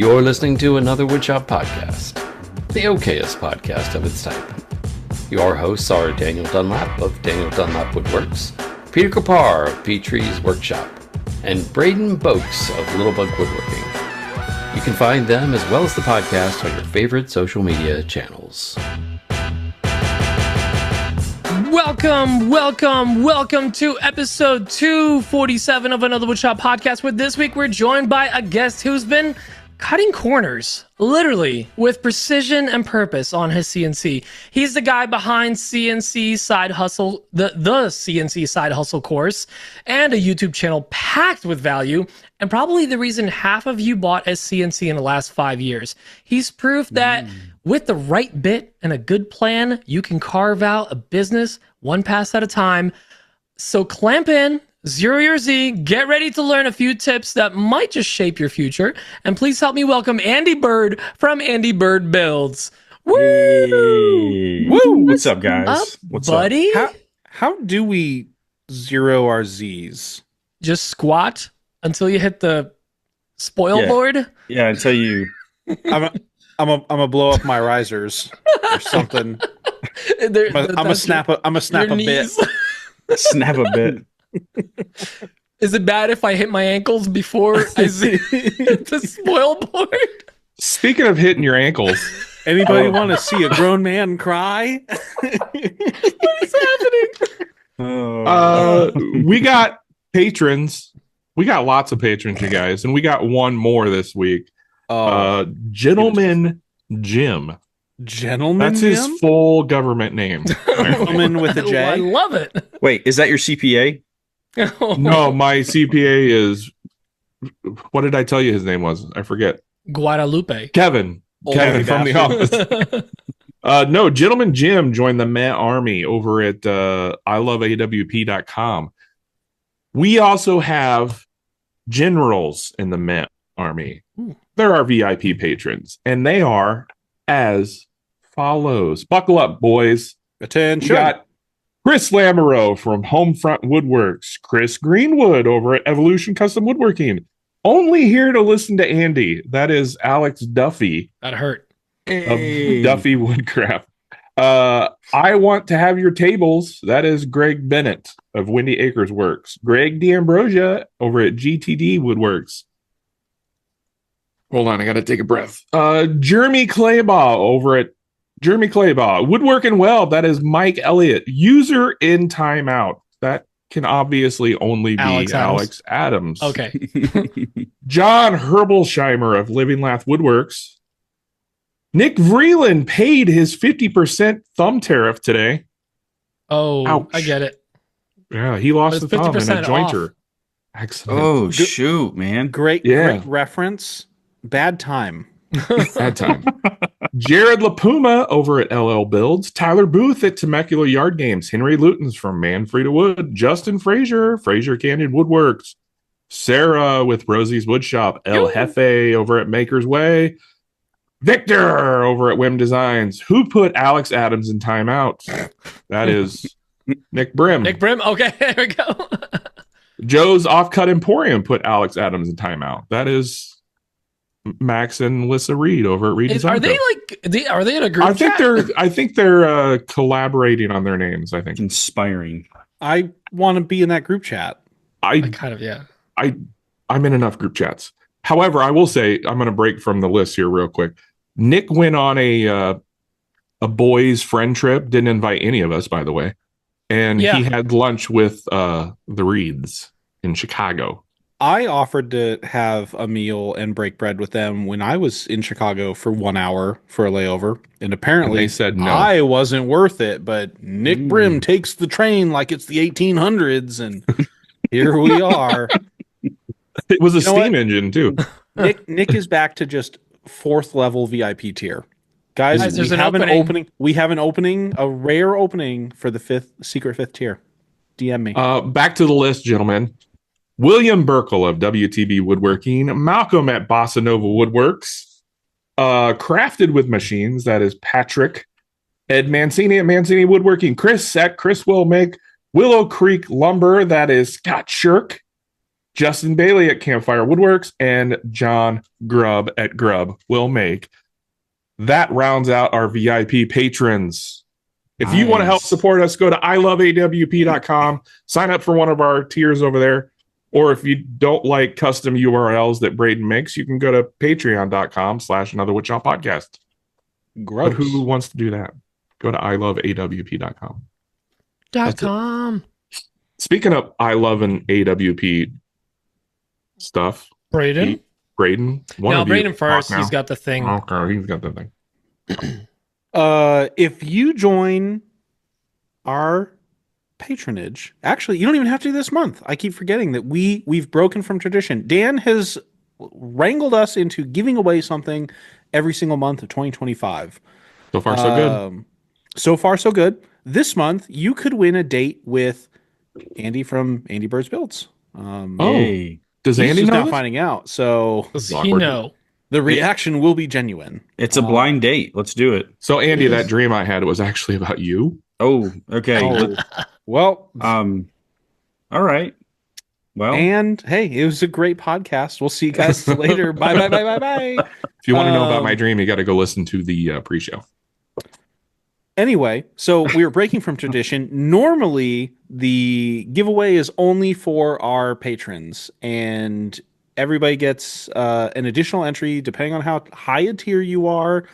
You're listening to another Woodshop podcast, the okayest podcast of its type. Your hosts are Daniel Dunlap of Daniel Dunlap Woodworks, Peter Kapar of Petrie's Workshop, and Braden Boakes of Littlebug Woodworking. You can find them as well as the podcast on your favorite social media channels. Welcome to episode 247 of another Woodshop podcast, where this week we're joined by a guest who's been cutting corners, literally, with precision and purpose on his CNC. He's the guy behind CNC Side Hustle, the CNC Side Hustle course, and a YouTube channel packed with value, and probably the reason half of you bought a CNC in the last 5 years. He's proof that with the right bit and a good plan, you can carve out a business one pass at a time. So clamp in, zero your Z, get ready to learn a few tips that might just shape your future. And please help me welcome Andy Bird from Andy Bird Builds. Woo! Hey. Woo! What's up, guys? What's buddy? up? How do we zero our Z's? Just squat until you hit the spoil board. Yeah, until you. I'm a blow up my risers or something. I'm a snap a bit. Snap a bit. Is it bad if I hit my ankles before I hit the spoil board? Speaking of hitting your ankles, anybody want to see a grown man cry? What is happening? We got patrons. We got lots of patrons, you guys, and we got one more this week. Gentleman Jim. Gentleman That's Jim? his full government name. Gentleman with a J. I love it. Wait, is that your CPA? No, my CPA is. What did I tell you his name was? I forget. Guadalupe. Kevin from the office. No, Gentleman Jim joined the Met Army over at iloveawp.com. We also have generals in the Met Army. They're our VIP patrons, and they are as follows. Buckle up, boys. Attention. We got Chris Lamoureux from Homefront Woodworks, Chris Greenwood over at Evolution Custom Woodworking. Only here to listen to Andy. That is Alex Duffy That hurt. of Duffy Woodcraft. I want to have your tables. That is Greg Bennett of Windy Acres Works. Greg D'Ambrosia over at GTD Woodworks. Hold on, I got to take a breath. Jeremy Claybaugh over at Jeremy Claybaugh. Woodworking Weld, that is Mike Elliott. User in timeout. That can obviously only be Alex Adams. Okay. John Herbolsheimer of Living Lath Woodworks. Nick Vreeland paid his 50% thumb tariff today. Oh, Ouch. I get it. Yeah, he lost the thumb in a 50% jointer. off. Excellent. Oh, shoot, man. Great reference. Bad time. Bad time. Jared LaPuma over at LL Builds. Tyler Booth at Temecula Yard Games. Henry Lutens from Manfreda Wood. Justin Frazier Canyon Woodworks. Sarah with Rosie's Woodshop. El Jefe over at Maker's Way. Victor over at Whim Designs. Who put Alex Adams in timeout? That is Nick Brim. Nick Brim. Okay, there we go. Joe's Offcut Emporium put Alex Adams in timeout. That is Max and Lissa Reed over at Reed Design. Are they are they in a group chat? I think they're collaborating on their names. I think Inspiring. I want to be in that group chat. I kind of, yeah. I'm in enough group chats. However, I will say I'm going to break from the list here real quick. Nick went on a boys' friend trip. Didn't invite any of us, by the way, and he had lunch with the Reeds in Chicago. I offered to have a meal and break bread with them when I was in Chicago for 1 hour for a layover. And apparently they said no. I wasn't worth it, but Nick Brim takes the train like it's the 1800s. And here we are. It was a steam engine too. Nick is back to just 4th level VIP tier. Guys, there's we an have an opening. opening. We have an opening, a rare opening for the secret fifth tier. DM me. Back to the list, gentlemen. William Burkle of WTB Woodworking, Malcolm at Bossa Nova Woodworks, Crafted with Machines, that is Patrick, Ed Mancini at Mancini Woodworking, Chris at Chris Will Make, Willow Creek Lumber, that is Scott Shirk, Justin Bailey at Campfire Woodworks, and John Grubb at Grubb will make. That rounds out our VIP patrons. If you want to help support us, go to iloveawp.com, sign up for one of our tiers over there. Or if you don't like custom URLs that Braden makes, you can go to patreon.com/anotherwoodshop podcast. Gross. But who wants to do that? Go to iloveawp.com. .com. Speaking of I love an AWP stuff, Braden. Braden First. He's got the thing. Okay, he's got the thing. If you join our patronage, actually, you don't even have to do this month. I keep forgetting that we've broken from tradition. Dan has wrangled us into giving away something every single month of 2025. So far, so good. So far, so good. This month, you could win a date with Andy from Andy Bird's Builds. Hey. Does He's Andy just know not this? finding out, so Does he know? the reaction will be genuine. It's a blind date. Let's do it. So, Andy, that dream I had was actually about you. Oh, okay. Oh, well, All right. Well, and hey, it was a great podcast. We'll see you guys later. Bye. If you want to know about my dream, you got to go listen to the pre-show. Anyway, so we were breaking from tradition. Normally, the giveaway is only for our patrons, and everybody gets an additional entry depending on how high a tier you are.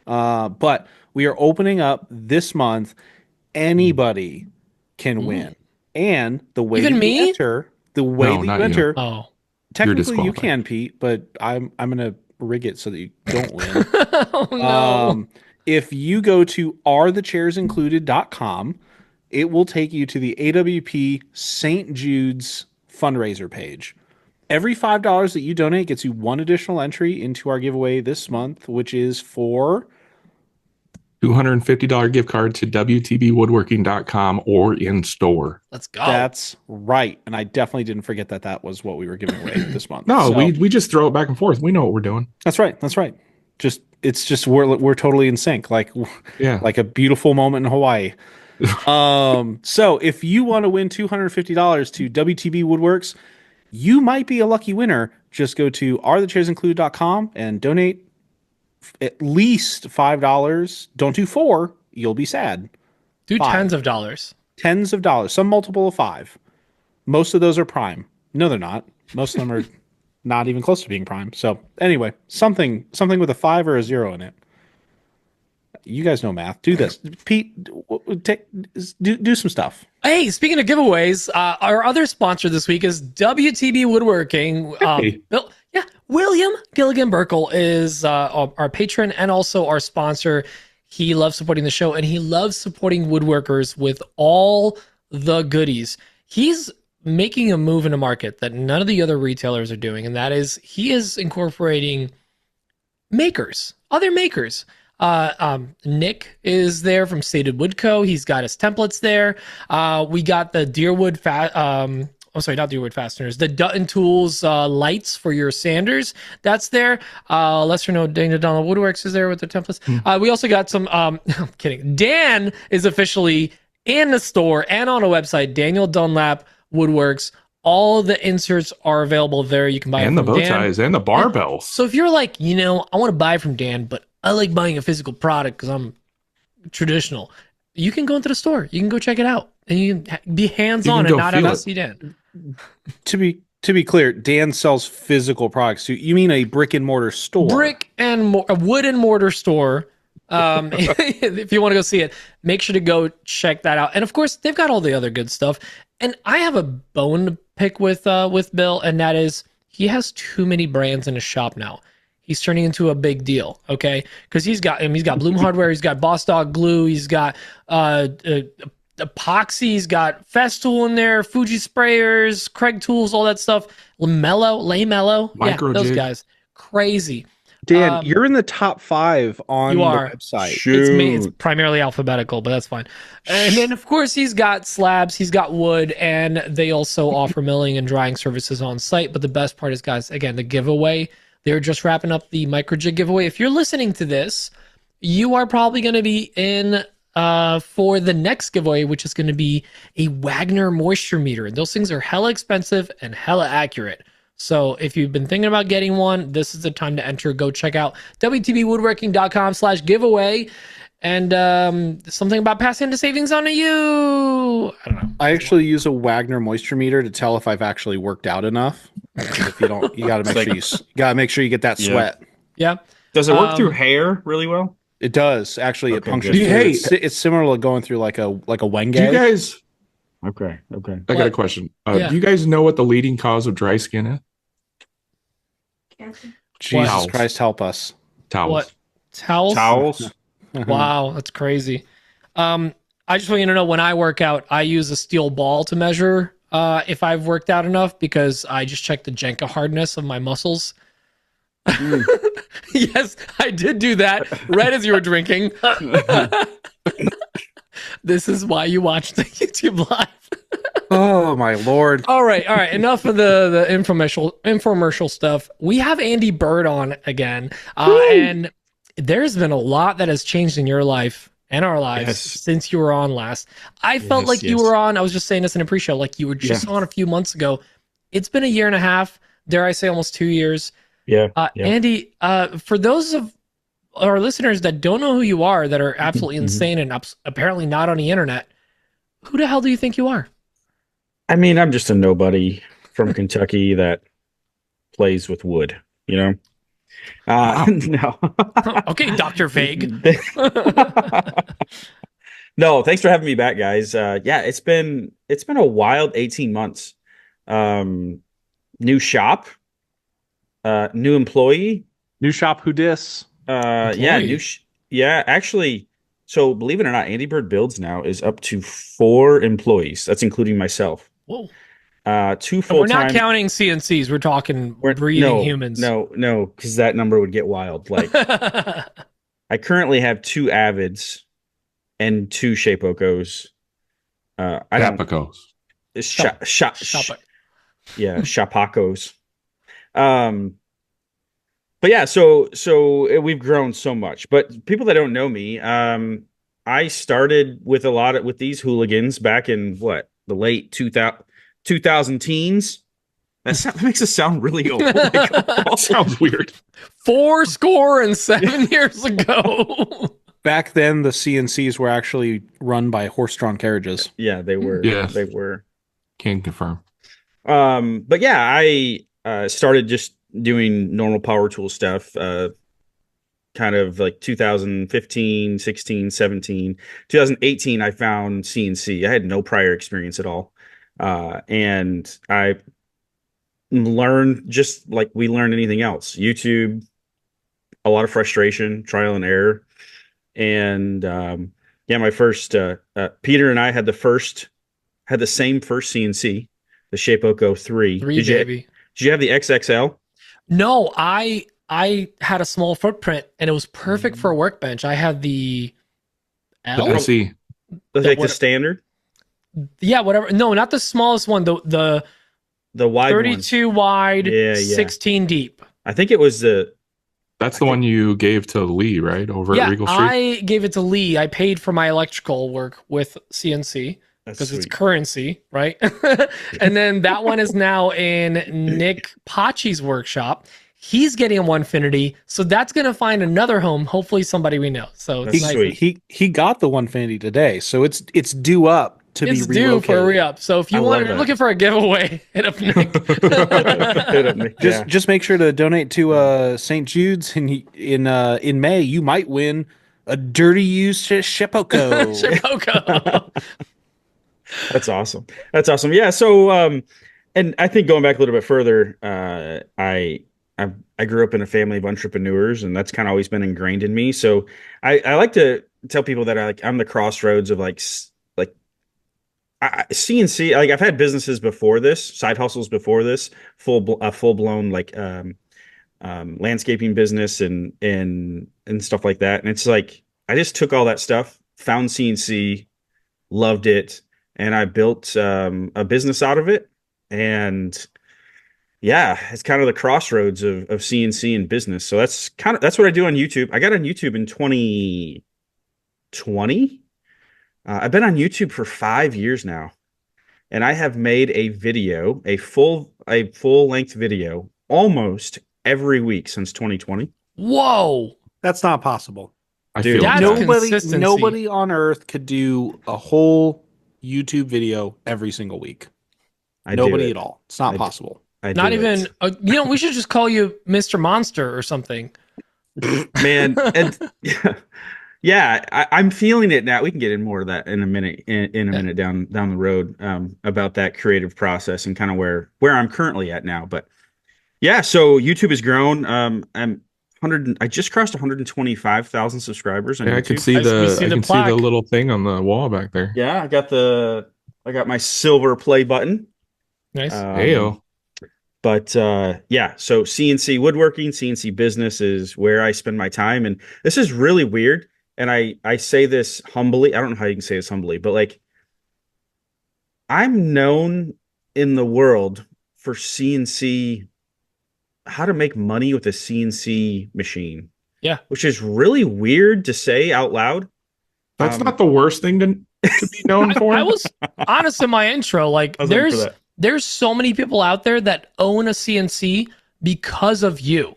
But we are opening up this month. Anybody can win, and the way Even that me? you enter, Oh. technically you can, Pete, but I'm gonna rig it so that you don't win. Oh, no. If you go to arethechairs.included.com, it will take you to the AWP St. Jude's fundraiser page. Every $5 that you donate gets you one additional entry into our giveaway this month, which is for $250 gift card to WTBwoodworking.com or in store. Let's go. That's right. And I definitely didn't forget that was what we were giving away this month. No, So, we just throw it back and forth. We know what we're doing. That's right. It's just we're totally in sync, like a beautiful moment in Hawaii. So if you want to win $250 to WTB Woodworks, you might be a lucky winner. Just go to arethechairs.included.com and donate at least $5. Don't do $4. You'll be sad. Do $5. tens of dollars. Tens of dollars, some multiple of 5. Most of those are prime. No, they're not. Most of them are not even close to being prime. So anyway, something with a 5 or a 0 in it. You guys know math. Do this, Pete. Do some stuff. Hey, speaking of giveaways, our other sponsor this week is WTB Woodworking. Hey. William Gilligan Burkle is our patron and also our sponsor. He loves supporting the show, and he loves supporting woodworkers with all the goodies. He's making a move in a market that none of the other retailers are doing, and that is he is incorporating makers, other makers. Nick is there from Sated Wood Co. He's got his templates there. We got the Deerwood not Deerwood fasteners, the Dutton Tools lights for your sanders. That's there. Lesser known Dana Donald Woodworks is there with the templates. We also got some, I'm kidding. Dan is officially in the store and on a website, Daniel Dunlap Woodworks. All the inserts are available there. You can buy And them the from bow Dan. ties and the barbells. So if you're like, I want to buy from Dan, but I like buying a physical product because I'm traditional, you can go into the store. You can go check it out. And you can be hands-on and not have to see Dan. To be clear, Dan sells physical products. So you mean a brick and mortar store? A wood and mortar store. If you want to go see it, make sure to go check that out. And of course, they've got all the other good stuff. And I have a bone to pick with Bill, and that is he has too many brands in his shop now. He's turning into a big deal, okay? Because he's got Bloom Hardware, he's got Boss Dog Glue, he's got epoxy, he's got Festool in there, Fuji sprayers, Craig Tools, all that stuff. Lamello, yeah, those guys, crazy. Dan, you're in the top 5 on the website. It's primarily alphabetical, but that's fine. And then, of course, he's got slabs, he's got wood, and they also offer milling and drying services on site. But the best part is, guys, again, the giveaway. They're just wrapping up the MAYker jig giveaway. If you're listening to this, you are probably going to be in for the next giveaway, which is going to be a Wagner moisture meter. And those things are hella expensive and hella accurate. So if you've been thinking about getting one, this is the time to enter. Go check out WTBwoodworking.com/giveaway. And something about passing the savings on to you. I don't know. I actually use a Wagner moisture meter to tell if I've actually worked out enough. If you don't, you got to make sure you get that sweat. Yeah. Does it work through hair really well? It does actually. Okay, it punctures. good. Hey. It's similar to going through like a Wenge. Do you guys? Okay. I got a What? question. Yeah. Do you guys know what the leading cause of dry skin is? Jesus Towels. Christ, help us. Towels. What? Towels? Towels. Wow, that's crazy. I just want you to know, when I work out, I use a steel ball to measure if I've worked out enough, because I just check the Jenka hardness of my muscles. Yes, I did do that right as you were drinking. This is why you watch the YouTube live. Oh my lord. All right. Enough of the infomercial stuff. We have Andy Bird on again, and there's been a lot that has changed in your life and our lives since you were on last. I felt like you were on. I was just saying this in a pre-show, like you were just on a few months ago. It's been a year and a half. Dare I say, almost 2 years. Yeah. Andy, for those of our listeners that don't know who you are, that are absolutely insane and apparently not on the internet, who the hell do you think you are? I mean, I'm just a nobody from Kentucky that plays with wood, you know? No. Okay, Dr. Vague. No, thanks for having me back, guys. Yeah, it's been a wild 18 months. New shop, new employee. New shop, who dis? Yeah, actually, so believe it or not, Andy Bird Builds now is up to 4 employees. That's including myself. Whoa. 2 And we're full-time. not counting CNCs. We're talking breathing humans. No, because that number would get wild. Like, I currently have 2 Avids and 2 Shapokos. Shapokos. Shapakos. But yeah, so we've grown so much. But people that don't know me, I started with with these hooligans back in the late 2000 teens. That makes us sound really old. Like, Sounds weird. 7 years ago. Back then, the CNCs were actually run by horse-drawn carriages. Yeah, they were. Yes. They were. Can confirm. But yeah, I started just doing normal power tool stuff, kind of like 2015, 16, 17. 2018, I found CNC. I had no prior experience at all. And I learned just like we learned anything else. YouTube, a lot of frustration, trial and error. And my first Peter and I had the same first CNC, the Shapoko 3. Baby. Did you have the XXL? No, I had a small footprint and it was perfect for a workbench. I had the L. The SE. Like the standard? Yeah, whatever. No, not the smallest one. The wide 32 wide, 16 deep. I think it was That's the one you gave to Lee, right? Over at Regal Street? I gave it to Lee. I paid for my electrical work with CNC because it's currency, right? And then that one is now in Nick Pachi's workshop. He's getting a Onefinity, so that's going to find another home. Hopefully, somebody we know. So it's nice. He got the Onefinity today, so it's due up to It's be due relocated. for a re-up. So if you're looking for a giveaway, hit up Nick. Hit up Nick. Just make sure to donate to St. Jude's in May. You might win a dirty used Shapoko. Shapoko. That's awesome. Yeah. So, and I think going back a little bit further, I grew up in a family of entrepreneurs, and that's kind of always been ingrained in me. So I like to tell people that I'm the crossroads of CNC. Like, I've had businesses before this, side hustles before this, full blown landscaping business and stuff like that. And it's like I just took all that stuff, found CNC, loved it, and I built a business out of it. And yeah, it's kind of the crossroads of CNC and business. So that's what I do on YouTube. I got on YouTube in 2020. I've been on YouTube for 5 years now, and I have made a video, a full length video, almost every week since 2020. Whoa. That's not possible. I Dude, feel that's that. consistency. Nobody on earth could do a whole YouTube video every single week. Nobody at all. It's not possible. Not even, we should just call you Mr. Monster or something. Man. And yeah, I'm feeling it now. We can get in more of that in a minute, in a minute down the road, about that creative process and kind of where I'm currently at now. But yeah, so YouTube has grown. I just crossed 125,000 subscribers on YouTube. I could see the little thing on the wall back there. Yeah, I got my silver play button. Nice. Heyo. But yeah, so CNC woodworking, CNC business is where I spend my time. And this is really weird. And I say this humbly. I don't know how you can say this humbly, but like, I'm known in the world for CNC, how to make money with a CNC machine. Yeah. Which is really weird to say out loud. That's not the worst thing to be known for. I was honest in my intro. Like, there's so many people out there that own a CNC because of you.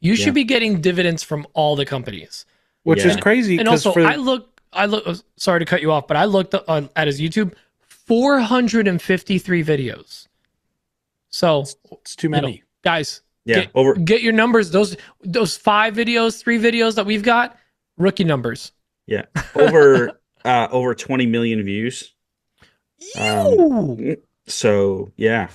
You should be getting dividends from all the companies. Which is crazy. And also, I look. Sorry to cut you off, but I looked at his YouTube, 453 videos. So it's too many, guys. Yeah, get your numbers. Those 5 videos, 3 videos that we've got, rookie numbers. Yeah, over 20 million views. So yeah.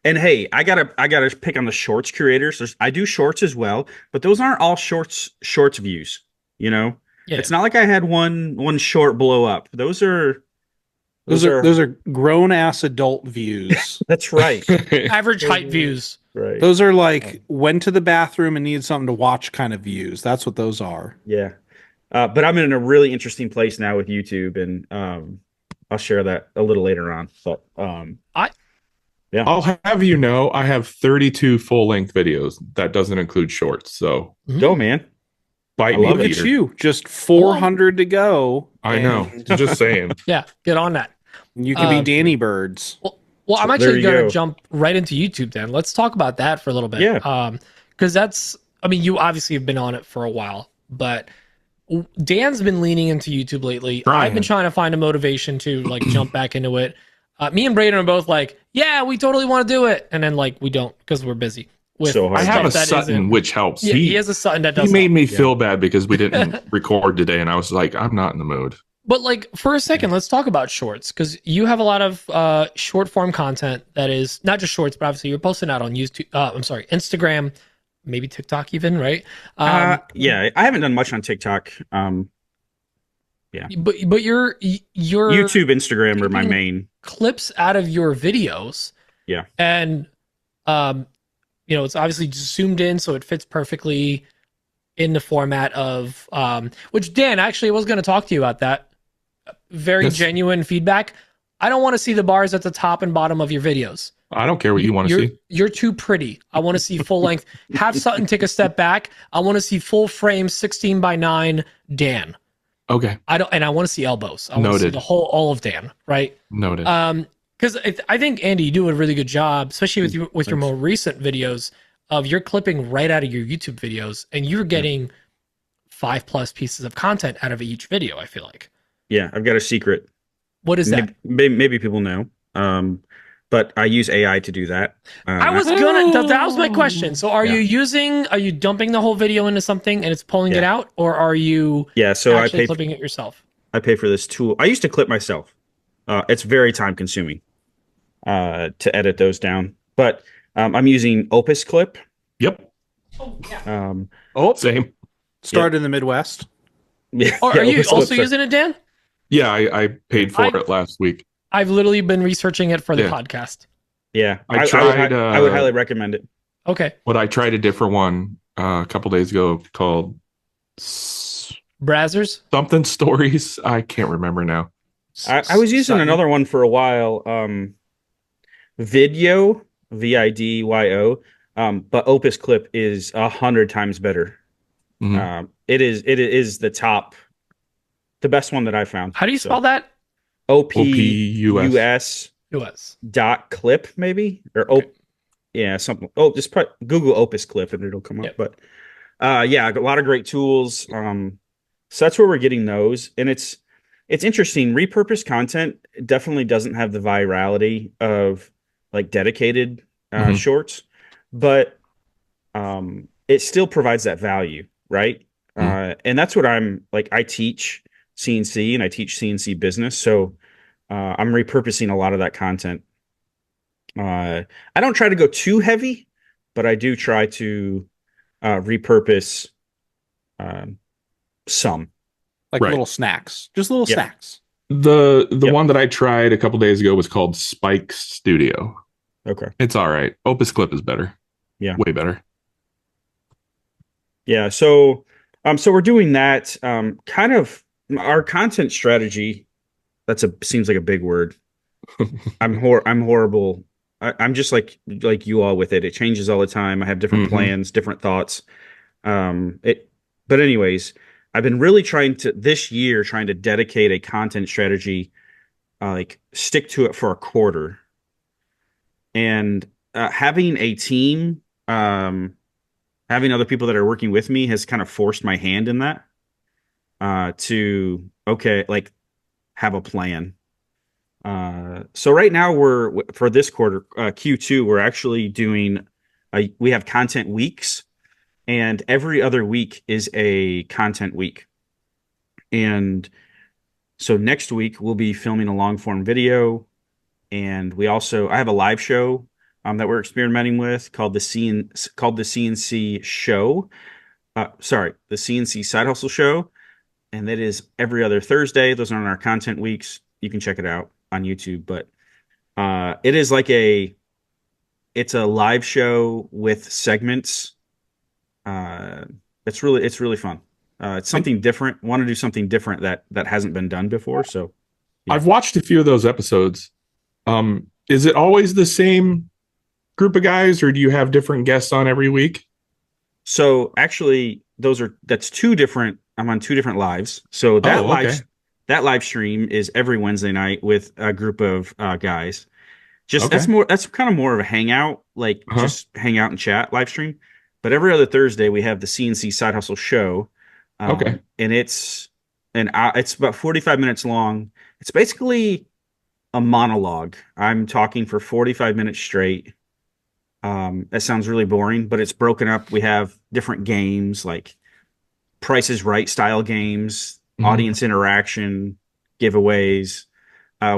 And hey, I gotta pick on the shorts creators. I do shorts as well, but those aren't all shorts views. You know, it's not like I had one short blow up. Those are grown ass adult views. That's right. Average height views. Right. Those are like went to the bathroom and needed something to watch kind of views. That's what those are. Yeah. But I'm in a really interesting place now with YouTube, and I'll share that a little later on. But yeah, I'll have you know, I have 32 full-length videos. That doesn't include shorts. So go, man. Bite me, look at you. Just 400 to go. I know. Just saying. Yeah, get on that. You can be Danny Birds. Well, I'm actually going to jump right into YouTube then. Let's talk about that for a little bit. Yeah. Because you obviously have been on it for a while, but Dan's been leaning into YouTube lately. I've been trying to find a motivation to like jump back into it. Me and Braden are both like, yeah, we totally want to do it. And then like, we don't because we're busy. I have a Sutton, which helps. Yeah, he has a Sutton that does. He made me feel bad because we didn't record today. And I was like, I'm not in the mood. But like, for a second, let's talk about shorts, because you have a lot of short form content that is not just shorts, but obviously you're posting out on YouTube. Instagram, maybe TikTok even, right? Yeah, I haven't done much on TikTok. Yeah, but your YouTube, Instagram are my main clips out of your videos. Yeah, and it's obviously zoomed in, so it fits perfectly in the format of which Dan actually was going to talk to you about that. Very genuine feedback. I don't want to see the bars at the top and bottom of your videos. I don't care what you want to see. You're too pretty. I want to see full length. Have Sutton take a step back. I want to see full frame 16:9 Dan. Okay. I want to see elbows. I want to see the whole all of Dan, right? Noted. Because I think Andy, you do a really good job, especially with your more recent videos of you're clipping right out of your YouTube videos, and you're getting 5+ pieces of content out of each video. I feel like. Yeah, I've got a secret. What is that? Maybe people know. But I use AI to do that. That was my question. So are you dumping the whole video into something and it's pulling it out, or are you actually clipping it yourself? I pay for this tool. I used to clip myself. It's very time consuming to edit those down. But I'm using Opus Clip. Yep. Oh, yeah. Same. Started in the Midwest. Yeah. Are you also using it, Dan? Yeah, I paid for it last week. I've literally been researching it for the podcast. Yeah, I tried. I would highly recommend it. Okay. But I tried a different one a couple days ago called Brazzers? Something Stories. I can't remember now. I was using another one for a while. Video, VIDYO. But Opus Clip is 100 times better. Mm-hmm. It is the top The best one that I found. How do you spell that? OPUS US. .clip maybe or Okay. yeah, something. Oh, just Google Opus Clip and it'll come up. Yep. But yeah, a lot of great tools. So that's where we're getting those, and it's interesting. Repurposed content definitely doesn't have the virality of like dedicated shorts, but it still provides that value, right? And that's what I'm like. I teach CNC and I teach CNC business, so I'm repurposing a lot of that content. I don't try to go too heavy, but I do try to repurpose some. Like little snacks, just little snacks. The one that I tried a couple days ago was called Spike Studio. Okay, it's all right. Opus Clip is better. Yeah, way better. Yeah, so we're doing that. Kind of our content strategy. Seems like a big word. I'm horrible. I'm just like you all with it. It changes all the time. I have different plans, different thoughts. But anyways, I've been really trying to dedicate a content strategy, like stick to it for a quarter, and having a team, having other people that are working with me has kind of forced my hand in that. To have a plan. So right now for this quarter, Q2, we're actually doing, we have content weeks, and every other week is a content week. And so next week we'll be filming a long form video. And I have a live show that we're experimenting with called the CNC show. The CNC Side Hustle Show. And that is every other Thursday. Those are on our content weeks. You can check it out on YouTube. But it is like it's a live show with segments. It's really fun. It's something different. Want to do something different that hasn't been done before. So yeah. I've watched a few of those episodes. Is it always the same group of guys, or do you have different guests on every week? So actually, that's two different. I'm on two different lives. So that live stream is every Wednesday night with a group of guys. That's kind of more of a hangout, just hang out and chat live stream. But every other Thursday we have the CNC Side Hustle Show. And it's about 45 minutes long. It's basically a monologue. I'm talking for 45 minutes straight. That sounds really boring, but it's broken up. We have different games like Price is Right style games, audience interaction, giveways.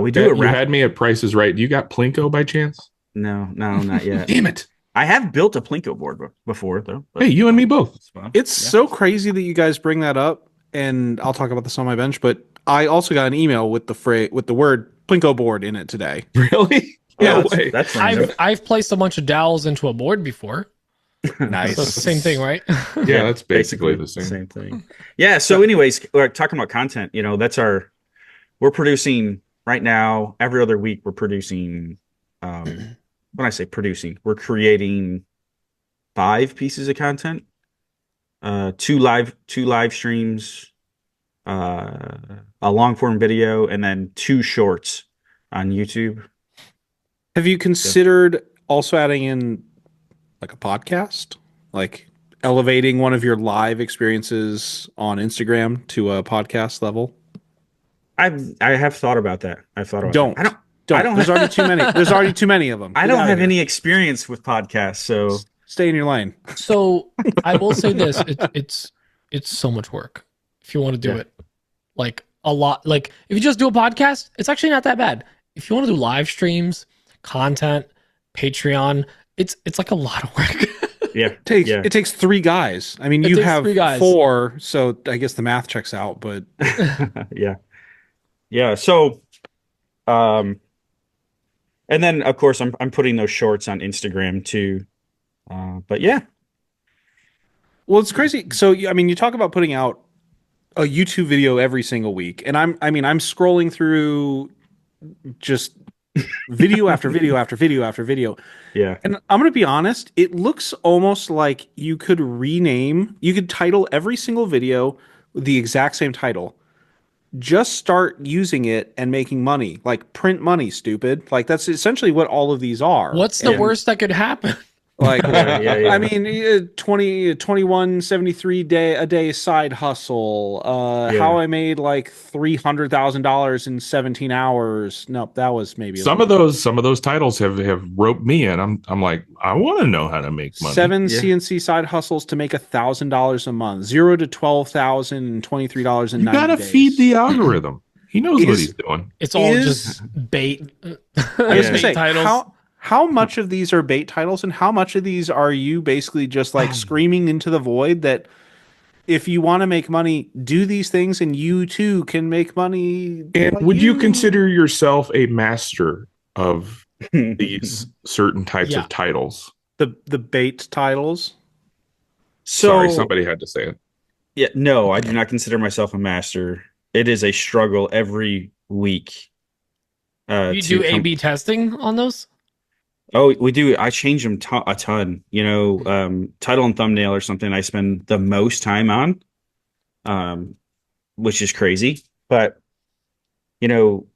We do it. You had me at Price is Right. Do you got Plinko by chance? No, not yet. Damn it! I have built a Plinko board before, though. Hey, you and me both. It's so crazy that you guys bring that up, and I'll talk about this on my bench. But I also got an email with the word Plinko board in it today. Really? Yeah, that's I've placed a bunch of dowels into a board before. Nice. So it's the same thing, right? Yeah, that's basically the same thing. Yeah. So, anyways, we're talking about content. We're producing right now. Every other week, we're producing. When I say producing, we're creating 5 pieces of content, 2 live streams, a long form video, and then 2 shorts on YouTube. Have you considered also adding in like a podcast, like elevating one of your live experiences on Instagram to a podcast level? I have thought about that. Don't. There's already too many. There's already too many of them. I don't have any experience with podcasts, so stay in your lane. So I will say this: it's so much work if you want to do it. Like a lot. Like if you just do a podcast, it's actually not that bad. If you want to do live streams, content, Patreon, it's like a lot of work. It takes 3 guys. I mean, you have 4, so I guess the math checks out. But yeah. So, and then of course I'm putting those shorts on Instagram too. But yeah. Well, it's crazy. So I mean, you talk about putting out a YouTube video every single week, and I'm scrolling through just video after video after video after video. Yeah. And I'm going to be honest, it looks almost like you could title every single video with the exact same title, just start using it and making money. Like print money, stupid. Like that's essentially what all of these are. What's the worst that could happen? Like, Yeah. I mean, 2173 a day side hustle. How I made like $300,000 in 17 hours. Nope, that was maybe some of those titles have roped me in. I'm like, I want to know how to make money. 7 CNC side hustles to make $1,000 a month. 0 to $12,023 in 90 days. You gotta feed the algorithm. He knows what he's doing. It's all just bait. I was gonna say, titles. how much of these are bait titles and how much of these are you basically just like screaming into the void that if you want to make money, do these things and you too can make money? And would you consider yourself a master of these certain types of titles? The bait titles? Sorry, somebody had to say it. Yeah, no, I do not consider myself a master. It is a struggle every week. You do A/B testing on those? Oh, we do. I change them a ton. You know, title and thumbnail or something I spend the most time on, which is crazy. But, you know,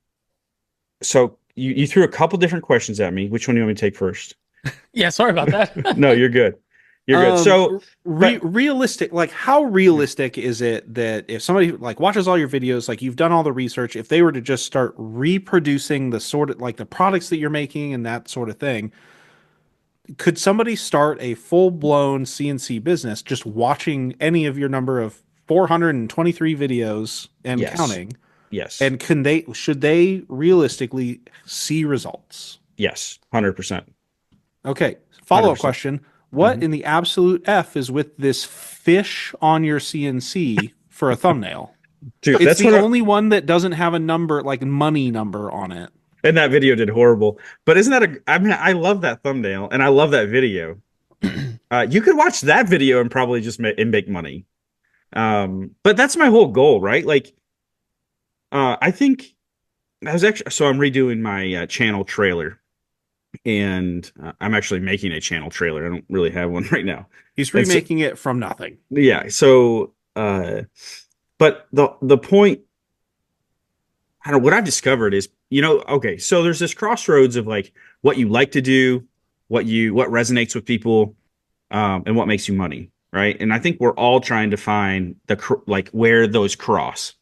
so you threw a couple different questions at me. Which one do you want me to take first? Yeah, sorry about that. No, you're good. You're good. So realistic, like how realistic is it that if somebody like watches all your videos, like you've done all the research, if they were to just start reproducing the sort of like the products that you're making and that sort of thing, could somebody start a full-blown CNC business just watching any of your number of 423 videos and counting? Yes. And should they realistically see results? Yes, 100%. Okay. Follow-up question. What in the absolute F is with this fish on your CNC for a thumbnail? Dude, it's the only one that doesn't have a number, like money number on it. And that video did horrible. But isn't that I love that thumbnail and I love that video. You could watch that video and probably just make money. But that's my whole goal, right? Like, I think I was actually, so I'm redoing my channel trailer. And I'm actually making a channel trailer. I don't really have one right now. He's remaking it from nothing. Yeah. So, but the point, I don't know, what I've discovered is, you know, okay, so there's this crossroads of like what you like to do, what resonates with people, and what makes you money, right? And I think we're all trying to find like where those cross.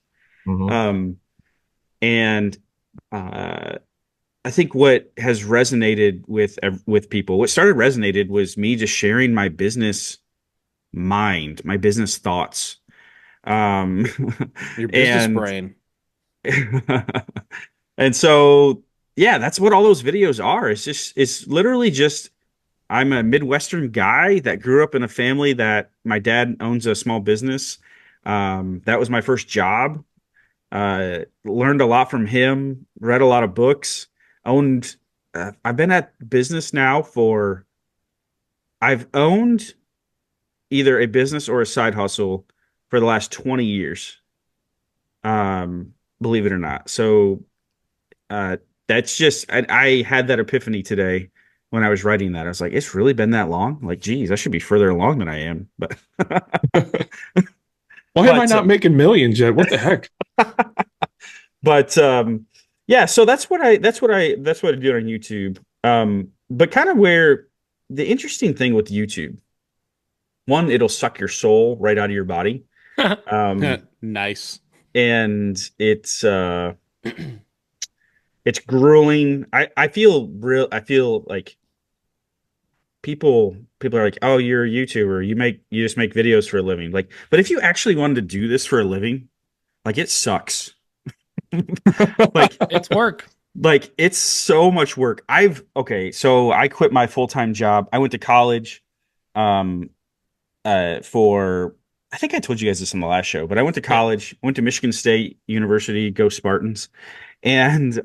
I think what has resonated with people, what started resonated was me just sharing my business mind, my business thoughts. Your business brain. And so, yeah, that's what all those videos are. It's literally just, I'm a Midwestern guy that grew up in a family that my dad owns a small business. That was my first job. Learned a lot from him, read a lot of books. I've been at business now I've owned either a business or a side hustle for the last 20 years. Believe it or not. So, that's just, I had that epiphany today when I was writing that. I was like, it's really been that long? Like, geez, I should be further along than I am. But why am I not making millions yet? What the heck? But, yeah, so that's what I do on YouTube. But kind of where the interesting thing with YouTube, one, it'll suck your soul right out of your body. Nice. And it's grueling. I feel like people are like, oh, you're a YouTuber. You just make videos for a living. Like, but if you actually wanted to do this for a living, like it sucks. Like it's work. Like it's so much work. So I quit my full-time job. I went to college I think I told you guys this on the last show, but I went to college, went to Michigan State University, go Spartans. And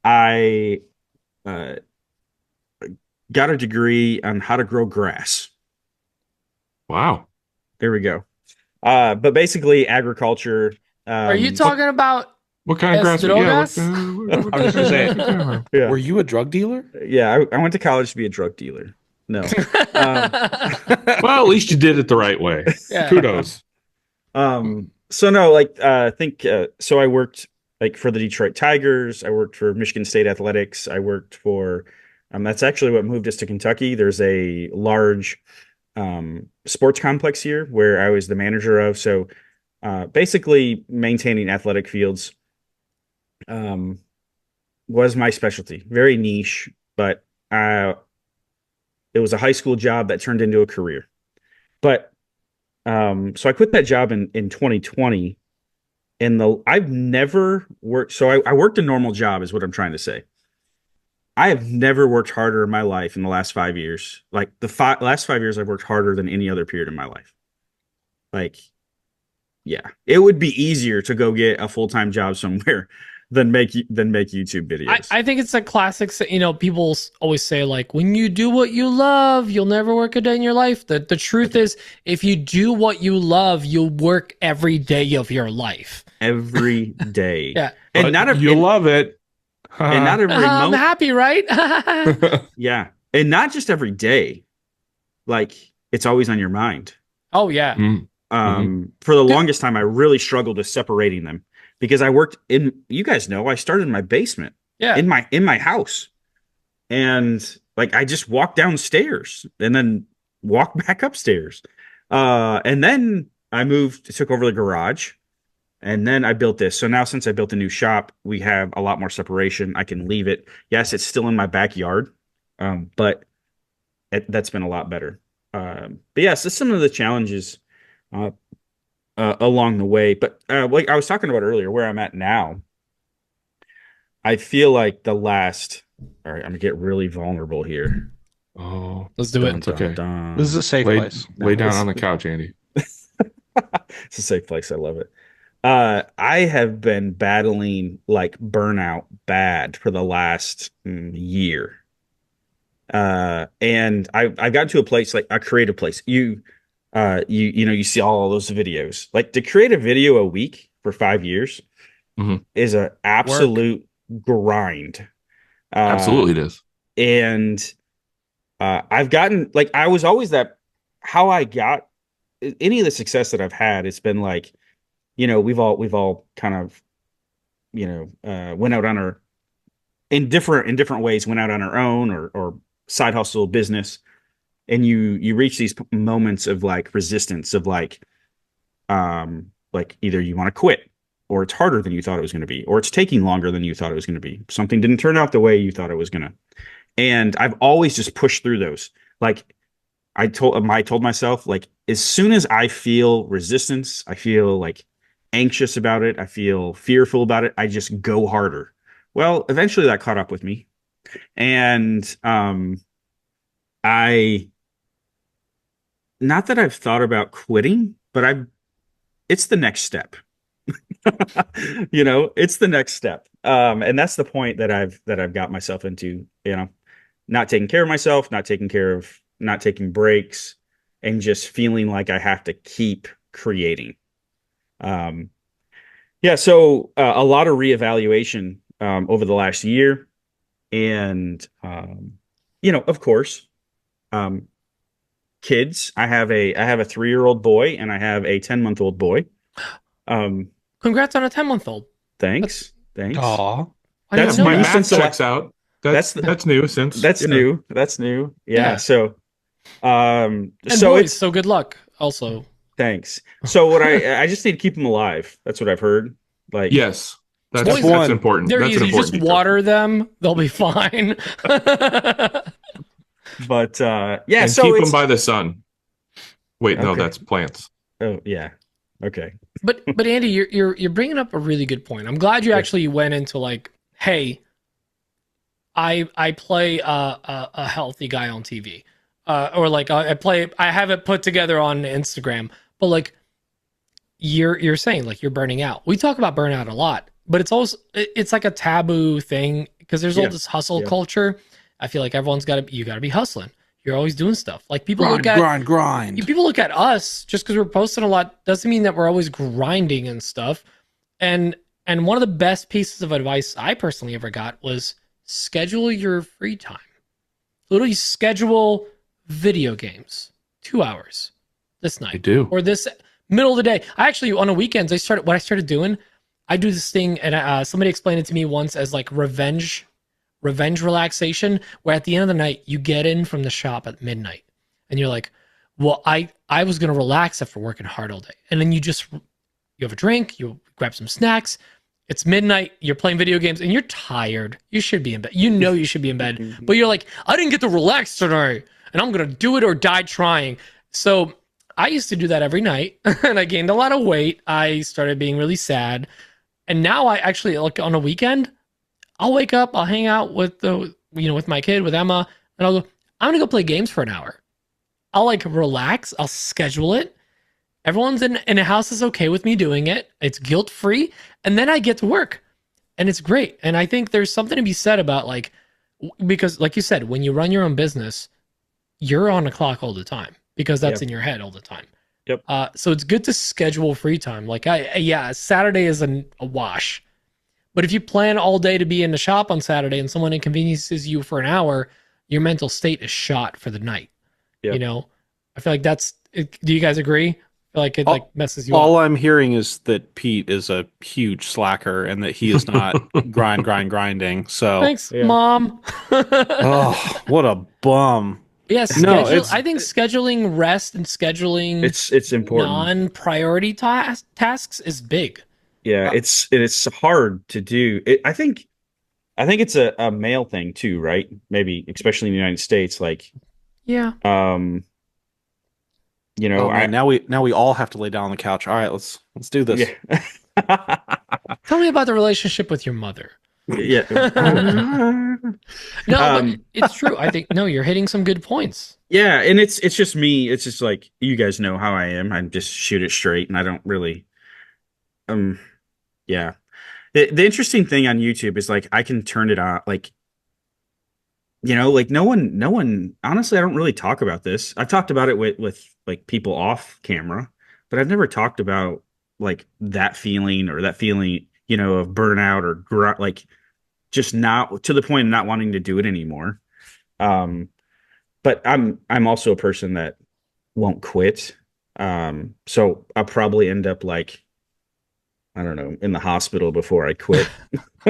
I got a degree on how to grow grass. Wow. There we go. But basically agriculture. Are you talking about what kind of grass? Yeah, I was just gonna say, were you a drug dealer? Yeah, I went to college to be a drug dealer. No. Well, at least you did it the right way. Yeah. Kudos. So no, like I think so I worked like for the Detroit Tigers, I worked for Michigan State Athletics, I worked for that's actually what moved us to Kentucky. There's a large sports complex here where I was the manager of. So basically maintaining athletic fields was my specialty. Very niche, but it was a high school job that turned into a career. But so I quit that job in 2020. And I've never worked. So I worked a normal job, is what I'm trying to say. I have never worked harder in my life in the last 5 years. Like last 5 years, I've worked harder than any other period in my life. Like, yeah, it would be easier to go get a full-time job somewhere than make YouTube videos. I think it's a classic. People always say, like, when you do what you love, you'll never work a day in your life. The truth is, if you do what you love, you'll work every day of your life. Every day. Yeah. And not every, you'll love it. And not every I'm happy, right? Yeah. And not just every day. Like, it's always on your mind. Oh, yeah. For the longest time, I really struggled with separating them. Because I worked in, you guys know, I started in my basement, in my house, and like I just walked downstairs and then walked back upstairs, and then I took over the garage, and then I built this. So now, since I built a new shop, we have a lot more separation. I can leave it. Yes, it's still in my backyard, but that's been a lot better. But yes, yeah, so some of the challenges. Along the way, but like I was talking about earlier, where I'm at now, I feel like all right, I'm gonna get really vulnerable here. Oh, let's do it. It's okay. This is a safe place. Lay down on the couch, Andy. It's a safe place. I love it. I have been battling like burnout bad for the last year. And I've gotten to a place, like a creative place. You see all those videos. Like, to create a video a week for 5 years is an absolute grind. Absolutely it is. And I've gotten, like, I was always how I got any of the success that I've had, it's been like, we've all kind of, went out on our, in different ways, went out on our own or side hustle business. And you reach these moments of like resistance of like either you want to quit, or it's harder than you thought it was going to be, or it's taking longer than you thought it was going to be. Something didn't turn out the way you thought it was going to. And I've always just pushed through those. Like I told myself, like, as soon as I feel resistance, I feel like anxious about it, I feel fearful about it, I just go harder. Well, eventually that caught up with me. And not that I've thought about quitting, but it's the next step. It's the next step. And that's the point that I've got myself into, not taking care of myself, not taking breaks, and just feeling like I have to keep creating. So a lot of reevaluation over the last year. And, of course, kids. I have a 3-year-old boy and I have a 10-month-old boy. Congrats on a 10-month-old. Thanks. Aw. That's my math checks out. That's new since new. That's new. Yeah. So, and so boys, so good luck. Also, thanks. So what I just need to keep them alive. That's what I've heard. Like, yes, that's important. They're that's easy. An important Just detail. water them; they'll be fine. But and so keep them by the sun. Wait, no, that's plants. Oh yeah, okay. But Andy, you're bringing up a really good point. I'm glad you actually went into like, hey, I play a healthy guy on TV, or like I have it put together on Instagram. But like you're saying, like, you're burning out. We talk about burnout a lot, but it's like a taboo thing because there's all this hustle culture. I feel like everyone's you got to be hustling. You're always doing stuff. Like people grind. People look at us just because we're posting a lot doesn't mean that we're always grinding and stuff. And one of the best pieces of advice I personally ever got was schedule your free time. Literally schedule video games 2 hours this night. I do. Or this, middle of the day. I actually, on the weekends, what I started doing, I do this thing, and somebody explained it to me once as like revenge relaxation, where at the end of the night, you get in from the shop at midnight and you're like, well, I was going to relax after working hard all day. And then you have a drink, you grab some snacks. It's midnight, you're playing video games and you're tired. You should be in bed. You know you should be in bed, but you're like, I didn't get to relax tonight and I'm going to do it or die trying. So I used to do that every night and I gained a lot of weight. I started being really sad. And now I actually, like on a weekend, I'll wake up, I'll hang out with with my kid, with Emma, and I'll go, I'm going to go play games for an hour. I'll like relax. I'll schedule it. Everyone's in a house is okay with me doing it. It's guilt-free. And then I get to work and it's great. And I think there's something to be said about like, because like you said, when you run your own business, you're on a clock all the time because that's in your head all the time. Yep. So it's good to schedule free time. Like Saturday is a wash. But if you plan all day to be in the shop on Saturday and someone inconveniences you for an hour, your mental state is shot for the night. Yep. You know, I feel like do you guys agree? I feel like it like messes you up. All I'm hearing is that Pete is a huge slacker and that he is not grinding. So thanks, Mom. Oh, what a bum. Yes, I think scheduling rest and scheduling it's important. Non-priority tasks is big. Yeah, it's hard to do. I think it's a male thing too, right? Maybe especially in the United States, like yeah. Now we all have to lay down on the couch. All right, let's do this. Yeah. Tell me about the relationship with your mother. Yeah. But it's true. I think you're hitting some good points. Yeah, and it's just me. It's just like you guys know how I am. I just shoot it straight, and I don't really. Yeah. The interesting thing on YouTube is like I can turn it on, like. Like no one. Honestly, I don't really talk about this. I've talked about it with like people off camera, but I've never talked about like that feeling of burnout or like just not to the point of not wanting to do it anymore. But I'm also a person that won't quit. So I'll probably end up like, I don't know, in the hospital before I quit.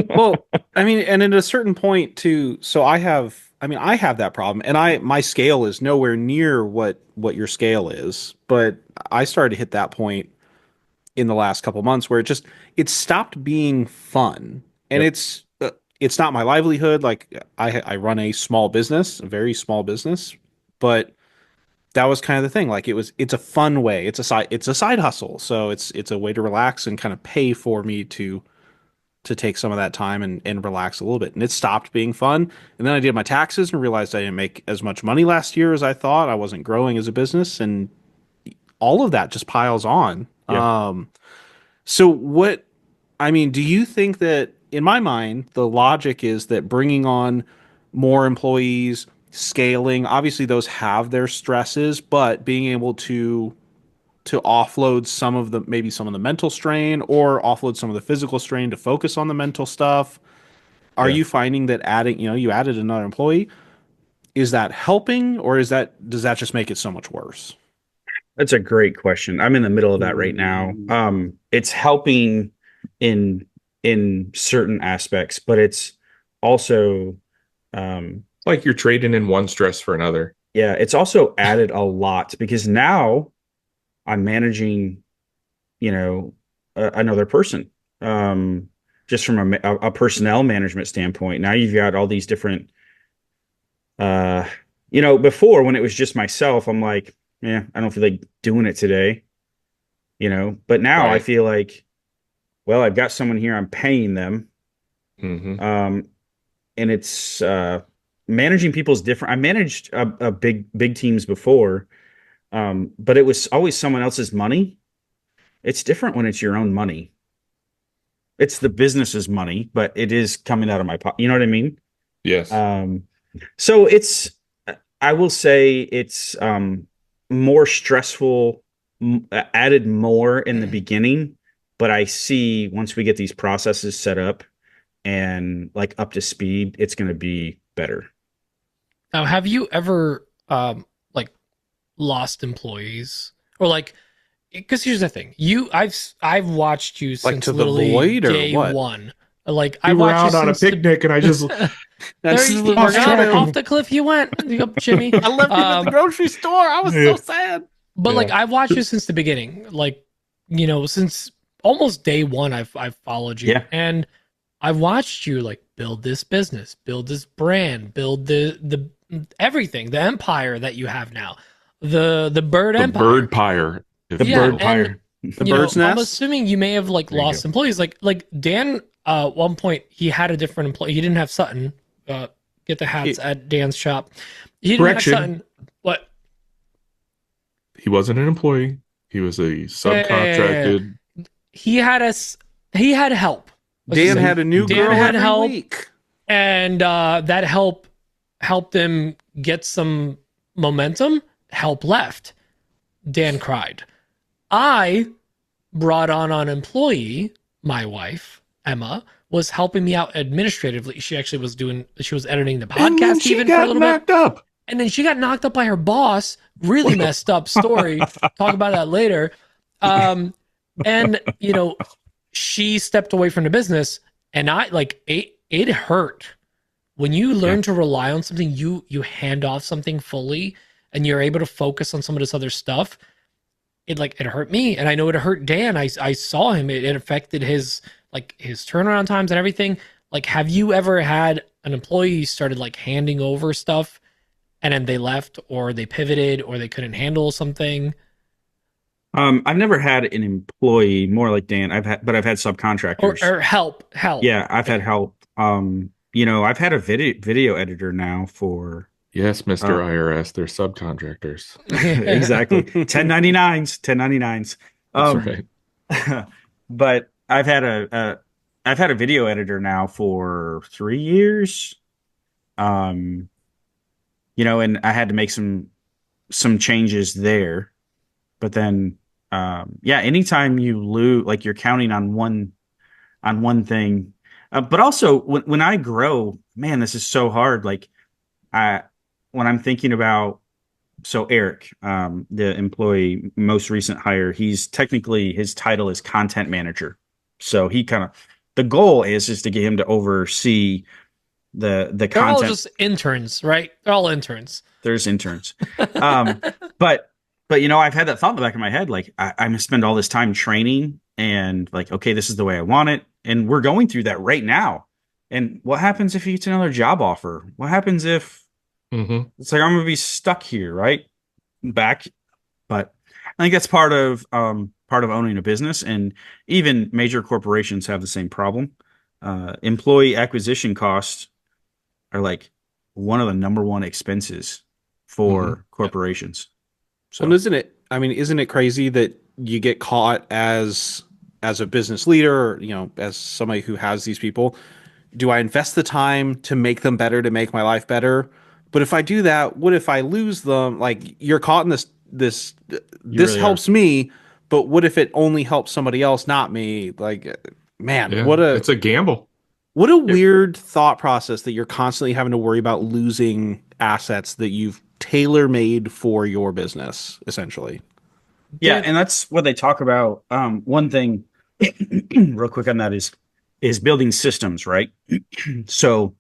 Well, I mean, and at a certain point too, so I have that problem and my scale is nowhere near what your scale is, but I started to hit that point in the last couple months where it stopped being fun. And it's not my livelihood. Like I run a small business, a very small business, but that was kind of the thing. Like it's a fun way. It's a side hustle. So it's a way to relax and kind of pay for me to take some of that time and relax a little bit. And it stopped being fun. And then I did my taxes and realized I didn't make as much money last year as I thought. I wasn't growing as a business, and all of that just piles on. Yeah. Do you think that, in my mind, the logic is that bringing on more employees, scaling, obviously those have their stresses, but being able to offload some of the mental strain or offload some of the physical strain to focus on the mental stuff. Are you finding that you added another employee, is that helping, or does that just make it so much worse? That's a great question. I'm in the middle of that right now. It's helping in certain aspects, but it's also like you're trading in one stress for another. Yeah, it's also added a lot because now I'm managing, another person. Just from a personnel management standpoint. Now you've got all these different, before when it was just myself, I'm like, yeah, I don't feel like doing it today, but now I feel like, well, I've got someone here, I'm paying them. Mm-hmm. And it's, managing people's different. I managed a big teams before, but it was always someone else's money. It's different when it's your own money. It's the business's money, but it is coming out of my pocket. You know what I mean? Yes. So I will say it's more stressful, added more in the beginning, but I see once we get these processes set up and like up to speed, it's going to be better. Now, have you ever lost employees, or like because here's the thing, I've watched you Like since to the literally void or day what? one. Like We I were watched out you on a since picnic, and I just That's the, the lost track of off the cliff you went, Jimmy. I left him at the grocery store. I was so sad. But like Yeah. I've watched you since the beginning, like since almost day one. I've followed you, Yeah. and I've watched you like build this business, build this brand, build the everything, the empire that you have now, the bird the empire. bird pyre. The Yeah, bird and, pyre. The bird's I'm nest? assuming you may have like There you lost go. employees. Like Dan, at one point he had a different employee. He didn't have Sutton. Get the hats at Dan's shop. He didn't Correction. have Sutton. What? He wasn't an employee. He was a subcontracted. He had He had help. Let's just Dan say. had a new Dan girl had every help. week. And that helped them get some momentum. Help left. Dan cried. I brought on an employee. My wife Emma was helping me out administratively. She actually was editing the And then podcast she even for a got little bit. knocked up. And then she got knocked up by her boss. Really messed up story. Talk about that later. And she stepped away from the business, and I like it hurt when you learn to rely on something. You hand off something fully, and you're able to focus on some of this other stuff. It hurt me, and I know it hurt Dan. I saw him. It affected his turnaround times and everything. Like, have you ever had an employee who started like handing over stuff, and then they left, or they pivoted, or they couldn't handle something? I've never had an employee, more like Dan. I've had subcontractors. Or help. Yeah, I've had help. I've had a video editor now for Yes, Mr. IRS, they're subcontractors. exactly 1099s. That's right. But I've had a video editor now for 3 years. And I had to make some changes there. But then anytime you lose, like, you're counting on one thing. But also when I grow, man, this is so hard. Like, when I'm thinking about, so Eric, the employee, most recent hire, he's technically, his title is content manager. So the goal is to get him to oversee the They're content. all just interns, right? They're all interns. There's interns. But I've had that thought in the back of my head, like, I'm gonna spend all this time training, and like, okay, this is the way I want it. And we're going through that right now. And what happens if he gets another job offer? What happens if it's like, I'm gonna be stuck here, right? But I think that's part of owning a business, and even major corporations have the same problem. Employee acquisition costs are like one of the number one expenses for corporations. So, Well, isn't it crazy that you get caught as a business leader, or, as somebody who has these people? Do I invest the time to make them better, to make my life better? But if I do that, what if I lose them? Like, you're caught in this really helps me, but what if it only helps somebody else, not me? Like, man, Yeah, it's a gamble. what a weird thought process that you're constantly having to worry about losing assets that you've tailor-made for your business, essentially. yeah, and that's what they talk about. One thing, real quick on that, is building systems, right? So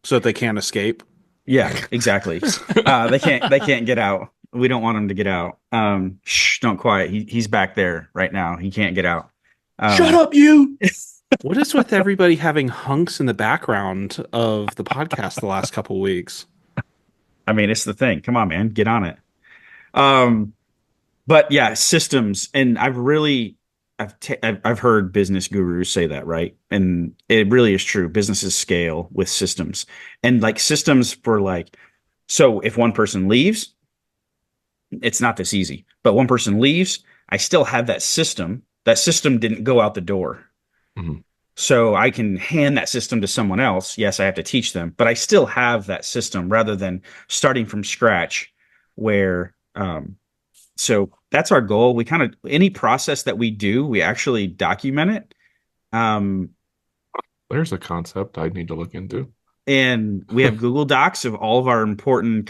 that they can't escape. yeah, exactly. They can't get out. We don't want them to get out. Shh, don't quiet. He's back there right now. He can't get out. Shut up, you! What is with everybody having hunks in the background of the podcast the last couple of weeks? I mean, it's the thing. Come on, man, get on it. But yeah, systems, and I've heard business gurus say that, right? And it really is true. Businesses scale with systems, and like systems for like, so if one person leaves, it's not this easy. But one person leaves, I still have that system. That system didn't go out the door. So I can hand that system to someone else. Yes, I have to teach them, but I still have that system rather than starting from scratch where, so that's our goal. We kind of, any process that we do, we actually document it. There's a concept I need to look into. And we have Google Docs of all of our important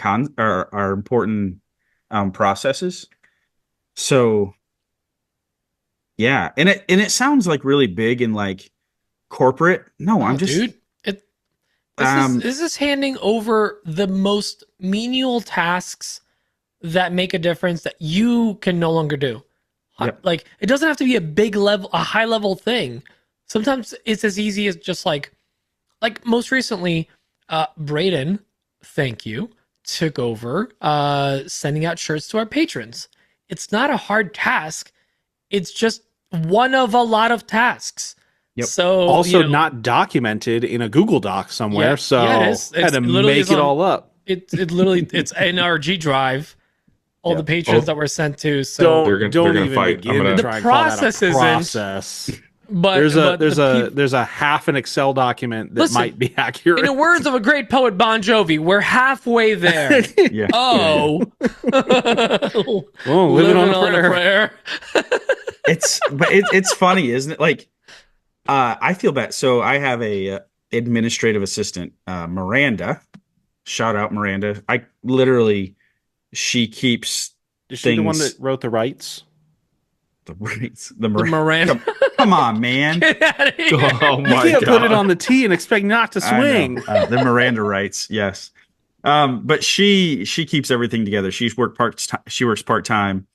processes. So Yeah, and it sounds like really big and like corporate. No, I'm just dude. This is handing over the most menial tasks that make a difference that you can no longer do. Yep. Like it doesn't have to be a high level thing. Sometimes it's as easy as just like most recently, Braden, thank you, took over sending out shirts to our patrons. It's not a hard task. It's just one of a lot of tasks. Yep. So Also not documented in a Google Doc somewhere. Yeah, so yeah, it is. I had to literally make it all up. It literally it's in our G drive. All the patrons that were sent to. So They're gonna even fight. begin to The try and call that process a isn't- process. but There's a half an Excel document that Listen, might be accurate. in the words of a great poet, Bon Jovi, we're halfway there. yeah. Oh, Oh, living on a prayer. prayer. It's funny, isn't it? Like, I feel bad. So I have a administrative assistant, Miranda. Shout out Miranda. She keeps Is she the one things- that wrote the rights? the rights. The Miranda. Come on, man. Get out of here. Oh You my can't god! put it on the tee and expect not to I know. swing. The Miranda rights, yes. But she keeps everything together. She works part time,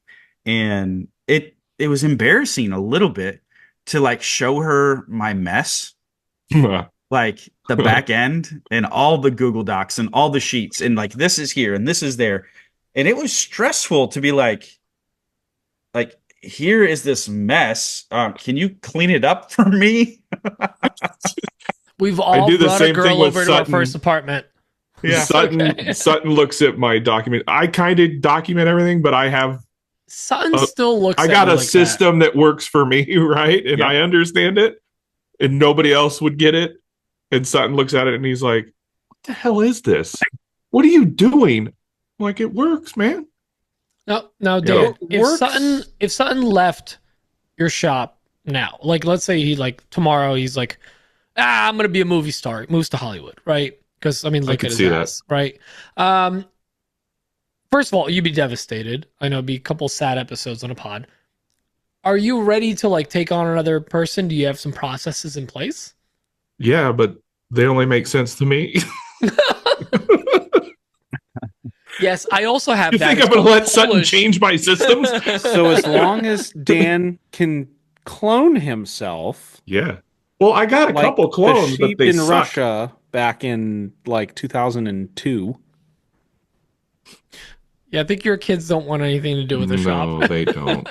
and it was embarrassing a little bit to like show her my mess, like the back end and all the Google Docs and all the sheets and like this is here and this is there, and it was stressful to be like here is this mess. Can you clean it up for me? We've all do the brought a same thing girl with over to our Sutton. first apartment. Yeah. Sutton looks at my document. I kind of document everything, but I have Sutton still looks. I at got me a like system that works for me, right? And Yeah. I understand it, and nobody else would get it. And Sutton looks at it and he's like, "What the hell is this? What are you doing?" I'm like, "It works, man." that. No, Yeah. David. If Sutton left your shop now, like let's say he like tomorrow he's like, I'm gonna be a movie star. He moves to Hollywood, right? Because I mean, look could at his see that. ass, right? First of all, you'd be devastated. I know it'd be a couple sad episodes on a pod. Are you ready to like take on another person? Do you have some processes in place? Yeah, but they only make sense to me. Yes, I also have You that. think It's I'm going to called let Sutton Polish. change my systems? So as long as Dan can clone himself, Yeah. Well, I got a like couple the clones, but sheep they in suck. Russia back in like 2002. Yeah, I think your kids don't want anything to do with the No, shop. they don't.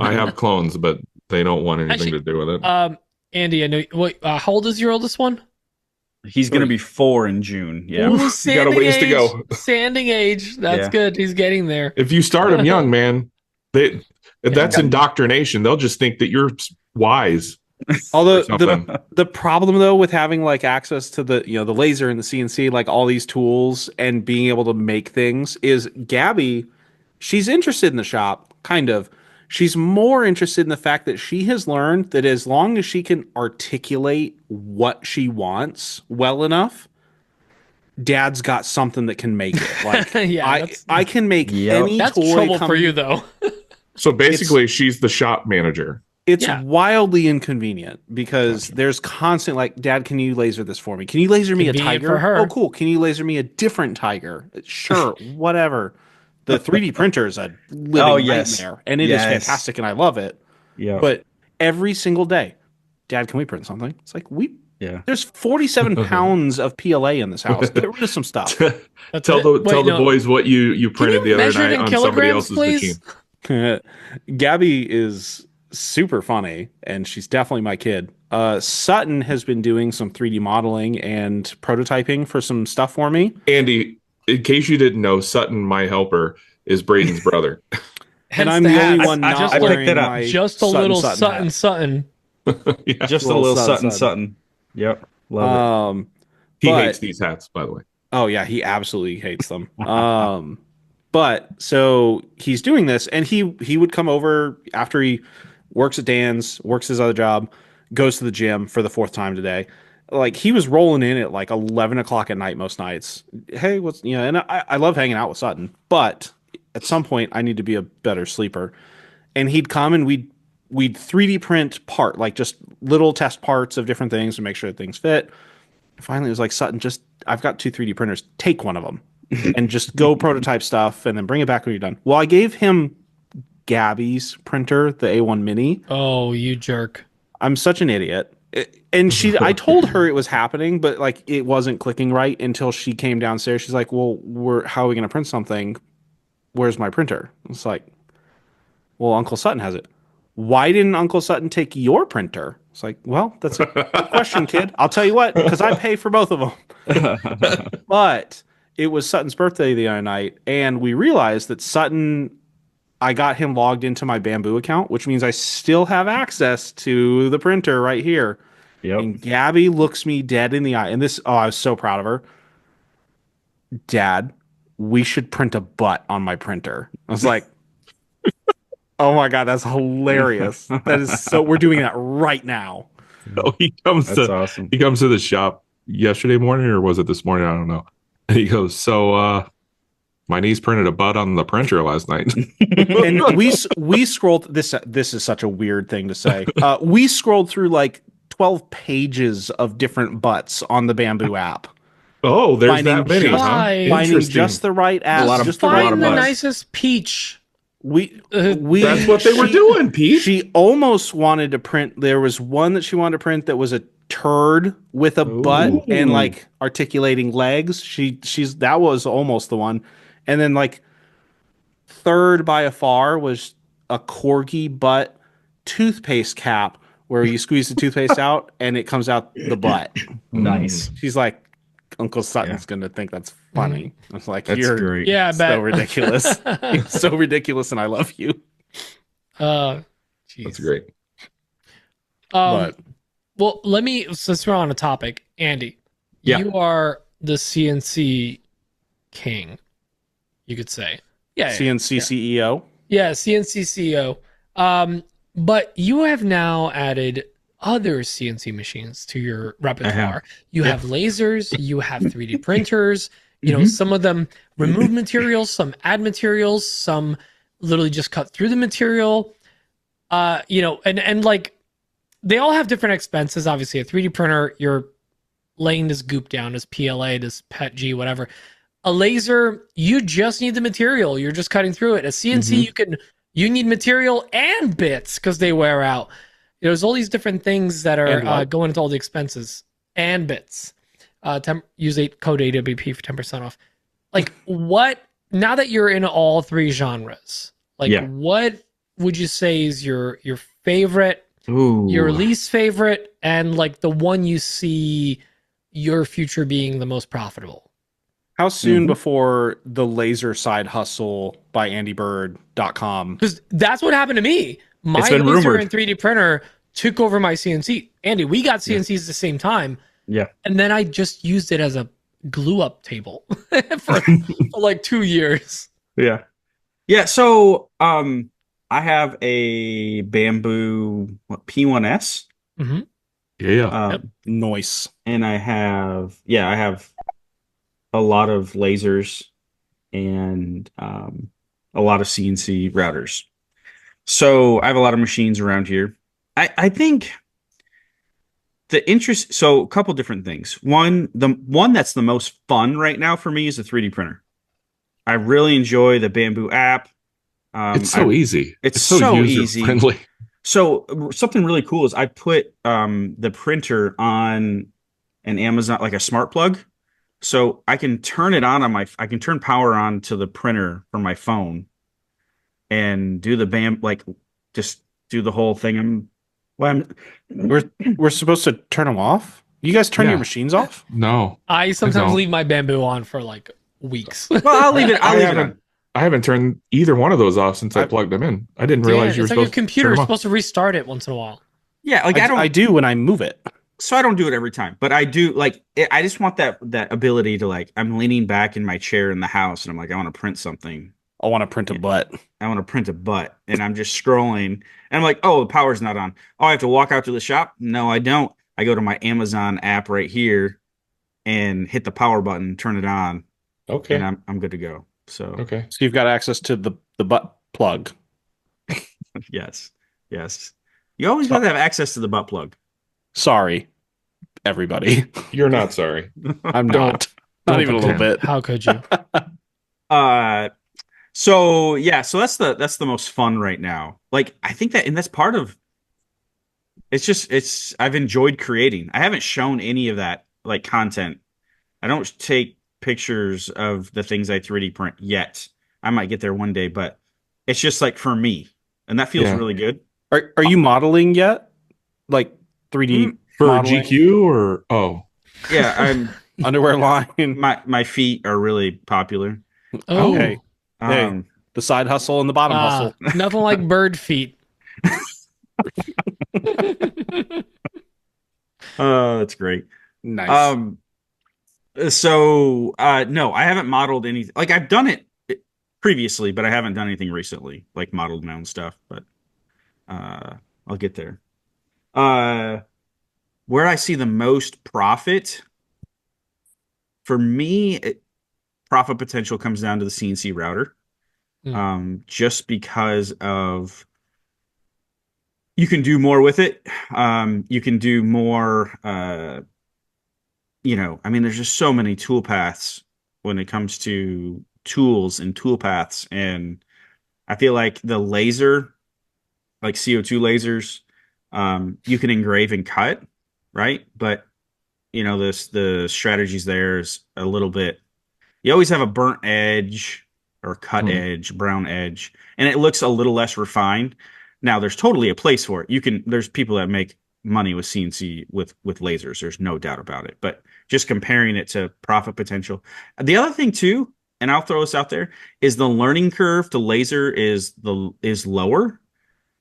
I have clones, but they don't want anything Actually, to do with it. Andy, I know. Wait, how old is your oldest one? He's gonna be 4 in June. Yeah. Ooh, got a sanding ways to age. go. Sanding age. That's Yeah. good. He's getting there. If you start them young, man, that's indoctrination. They'll just think that you're wise. Although or something. the problem though with having like access to the the laser and the CNC, like all these tools and being able to make things, is Gabby, she's interested in the shop, kind of. She's more interested in the fact that she has learned that as long as she can articulate what she wants well enough, Dad's got something that can make it. Like Yeah, I can make Yep. any that's toy trouble come- for you, though. So basically, she's the shop manager. It's Yeah. wildly inconvenient because there's constant like, Dad, can you laser this for me? Can you laser me a Convenient tiger? for her. Oh, cool. Can you laser me a different tiger? Sure, whatever. The 3D printer is a living yes. nightmare, and it is Yes. fantastic, and I love it. Yeah. But every single day, Dad, can we print something? It's like Yeah. there's 47 pounds of PLA in this house. Get rid of some stuff. That's tell it. the Wait, no. boys what you Can printed you the other measure it night in on somebody kilograms, else's please? machine. Gabby is super funny, and she's definitely my kid. Sutton has been doing some 3D modeling and prototyping for some stuff for me. Andy, in case you didn't know, Sutton, my helper, is Braden's brother. Hence And I'm the the only hats. one I not just picked wearing it up. my Just a little Sutton, hat. Sutton. Yeah. Just a Little little Sutton. Sutton. Yep. Love it. He But- hates these hats, by the way. Oh yeah, he absolutely hates them. But so he's doing this, and he would come over after he works at Dan's, works his other job, goes to the gym for the 4th time today. Like he was rolling in at like 11 o'clock at night most nights. Hey, what's and I love hanging out with Sutton, but at some point I need to be a better sleeper. And he'd come and we'd we'd 3D print like just little test parts of different things to make sure that things fit. Finally, it was like, Sutton, I've got 2 3D printers. Take one of them and just go prototype stuff and then bring it back when you're done. Well, I gave him Gabby's printer, the A1 Mini. Oh, you jerk. I'm such an idiot. And I told her it was happening, but like it wasn't clicking right until she came downstairs. She's like, well, how are we going to print something? Where's my printer? It's like, well, Uncle Sutton has it. Why didn't Uncle Sutton take your printer? It's like, well, that's a good question, kid. I'll tell you what, because I pay for both of them. But it was Sutton's birthday the other night, and we realized that I got him logged into my Bamboo account, which means I still have access to the printer right here. Yep. And Gabby looks me dead in the eye. And I was so proud of her. Dad, we should print a butt on my printer. I was like, oh my God, that's hilarious. That is we're doing that right now. No, awesome. He comes to the shop yesterday morning, or was it this morning? I don't know. And he goes, so my niece printed a butt on the printer last night. And we scrolled this is such a weird thing to say. We scrolled through like 12 pages of different butts on the Bamboo app. Oh, there's that many, huh? Finding just the right app, just the right Find the butts. nicest peach. We That's what they were doing, Pete. She almost wanted to print. There was one that she wanted to print that was a turd with a butt and like articulating legs. That was almost the one. And then like third by a far was a corgi butt toothpaste cap where you squeeze the toothpaste out and it comes out the butt. Nice. She's like, Uncle Sutton's going to think that's funny. I was like, That's you're great. Yeah, I bet. so ridiculous. You're so ridiculous and I love you. Jeez. That's great. But Well, since we're on a topic, Andy, Yeah. you are the CNC king, you could say. Yeah. CNC CEO. Yeah, CNC CEO. But you have now added other CNC machines to your repertoire. You have lasers, you have 3D printers, you know, some of them remove materials, some add materials, some literally just cut through the material. You know, and like they all have different expenses. Obviously, a 3D printer, you're laying this goop down, this PLA, this PETG, whatever. A laser, you just need the material. You're just cutting through it. A CNC, you need material and bits because they wear out. There's all these different things that are going into all the expenses and bits. Use code AWP for 10% off. Like now that you're in all 3 genres, like what would you say is your favorite, your least favorite, and like the one you see your future being the most profitable? How soon before the laser side hustle by andybird.com? Because that's what happened to me. My It's been laser rumored. and 3D printer took over my CNC. Andy, we got CNCs at the same time. Yeah. And then I just used it as a glue up table for like 2 years. Yeah. Yeah. So I have a Bamboo P1S. Mm-hmm. Yeah. Noise. And I have a lot of lasers and a lot of CNC routers. So I have a lot of machines around here. I think so a couple different things. The one that's the most fun right now for me is a 3D printer. I really enjoy the Bamboo app. It's so easy. It's so easy. Friendly. So something really cool is I put the printer on an Amazon, like a smart plug. So I can turn it on I can turn power on to the printer from my phone and do just do the whole thing. We're supposed to turn them off? You guys turn your machines off? No. I sometimes don't. leave my Bamboo on for like weeks. Well, I'll leave it on. I haven't turned either one of those off since I plugged them in. I didn't realize you were it's like your supposed computer to is turn them supposed to restart it once in a while. Yeah, like I do when I move it. So I don't do it every time, but I do I just want that ability to I'm leaning back in my chair in the house and I'm like, I want to print something. I want to print a butt. I want to print a butt, and I'm just scrolling and I'm like, oh, the power's not on. Oh, I have to walk out to the shop. No, I don't. I go to my Amazon app right here and hit the power button, turn it on. Okay. And I'm good to go. So, okay. So you've got access to the butt plug. yes. You always got to have access to the butt plug. Sorry, everybody. You're not sorry. I'm not even a little bit. How could you? So that's the most fun right now. Like, I think and that's part of I've enjoyed creating. I haven't shown any of that like content. I don't take pictures of the things I 3D print yet. I might get there one day, but it's just like for me, and that feels really good. Are you modeling yet? Like 3D for modeling? GQ or Yeah, I'm underwear line. My feet are really popular. Oh, Okay. Hey, the side hustle and the bottom hustle. Nothing like bird feet. Oh, that's great. Nice. So no, I haven't modeled anything. Like, I've done it previously, but I haven't done anything recently, like modeled my own stuff. But I'll get there. Where I see the most profit for me, profit potential comes down to the CNC router. Just because of you can do more with it. You can do more. I mean, there's just so many tool paths when it comes to tools and tool paths, and I feel like the laser, like CO2 lasers, you can engrave and cut, right? But the strategies there is a little bit. You always have a burnt edge or cut edge, brown edge, and it looks a little less refined. Now, there's totally a place for it. There's people that make money with CNC with lasers. There's no doubt about it. But just comparing it to profit potential. The other thing too, and I'll throw this out there, is the learning curve to laser is lower,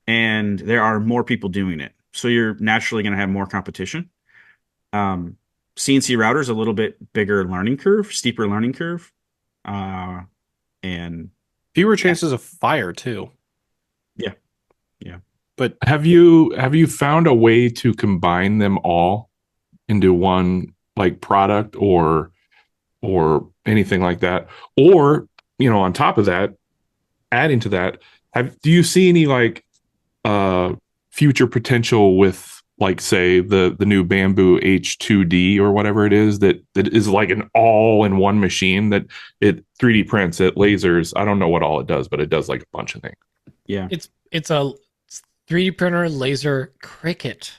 and there are more people doing it. So you're naturally going to have more competition. CNC router is a little bit bigger learning curve, steeper learning curve, and fewer chances of fire too. Yeah. But have you found a way to combine them all into one like product or anything like that? Or, on top of that, adding to that, do you see any like future potential with, like, say the new Bamboo H2D or whatever it is that is like an all-in-one machine that it 3D prints, it lasers. I don't know what all it does, but it does like a bunch of things. Yeah. It's a 3D printer laser Cricut.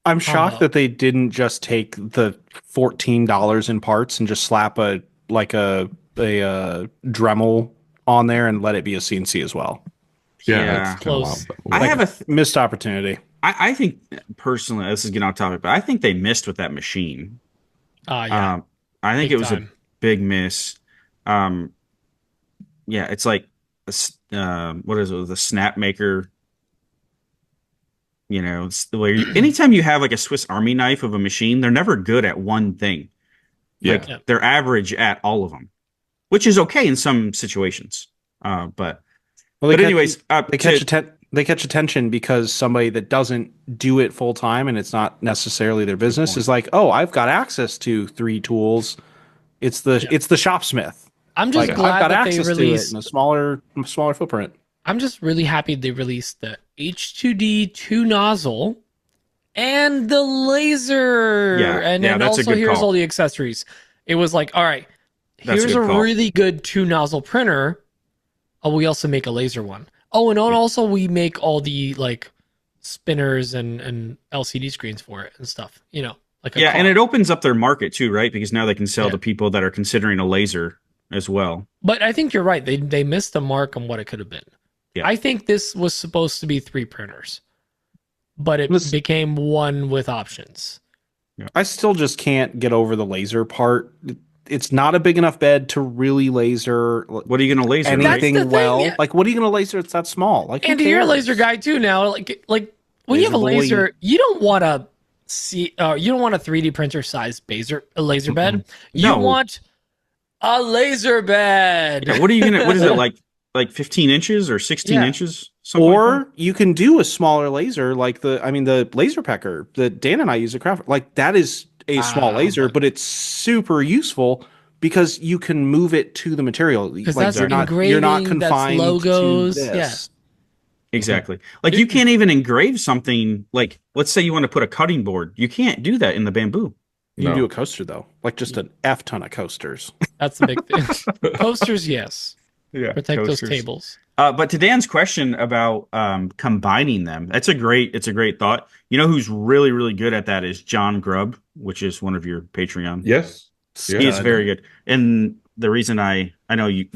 I'm shocked that they didn't just take the $14 in parts and just slap a Dremel on there and let it be a CNC as well. Yeah. That's kind of wild. I have a missed opportunity. I think personally, this is getting off topic, but I think they missed with that machine. Yeah. I think Big it was time. a big miss. It's like what is it? The snap maker. It's the way anytime you have like a Swiss Army knife of a machine, they're never good at one thing. Yeah. Like, they're average at all of them, which is okay in some situations. Anyways, they catch attention because somebody that doesn't do it full time and it's not necessarily their business is like, oh, I've got access to 3 tools. It's the shopsmith. I'm just glad I've got that access they released to it in a smaller footprint. I'm just really happy they released the H2D 2 nozzle and the laser. And then that's a also good here's call. all the accessories. It was like, all right, That's a here's good a call. really good 2 nozzle printer. Oh, we also make a laser one. Oh, and also we make all the like spinners and LCD screens for it and stuff. Like and it opens up their market too, right? Because now they can sell to people that are considering a laser as well. But I think you're right. They missed the mark on what it could have been. Yeah. I think this was supposed to be 3 printers, but it became one with options. I still just can't get over the laser part. It's not a big enough bed to really laser. What are you going to laser? Anything That's the well? thing, yeah. Like, what are you going to laser? It's that small. Like, Andy, you're a laser guy too now. Like when you have a laser, you don't want to see. You don't want a 3D printer size laser bed. You No. want a laser bed. Yeah, what are you going to? What is it like 15 inches or 16 inches? Something Or like you can do a smaller laser, like the laser pecker that Dan and I use at Craft. Like, that is a small laser, but it's super useful because you can move it to the material. Because like, that's you're not engraving, confined that's logos. to this. Exactly. Like you can't even engrave something. Like let's say you want to put a cutting board. You can't do that in the bamboo. You can do a coaster though, like just an F ton of coasters. That's the big thing. Coasters, yes. Yeah. Protect coasters. those tables. But to Dan's question about combining them, it's a great thought. You know who's really, really good at that is John Grubb, which is one of your Patreon. Yes. He is very good. And the reason I know you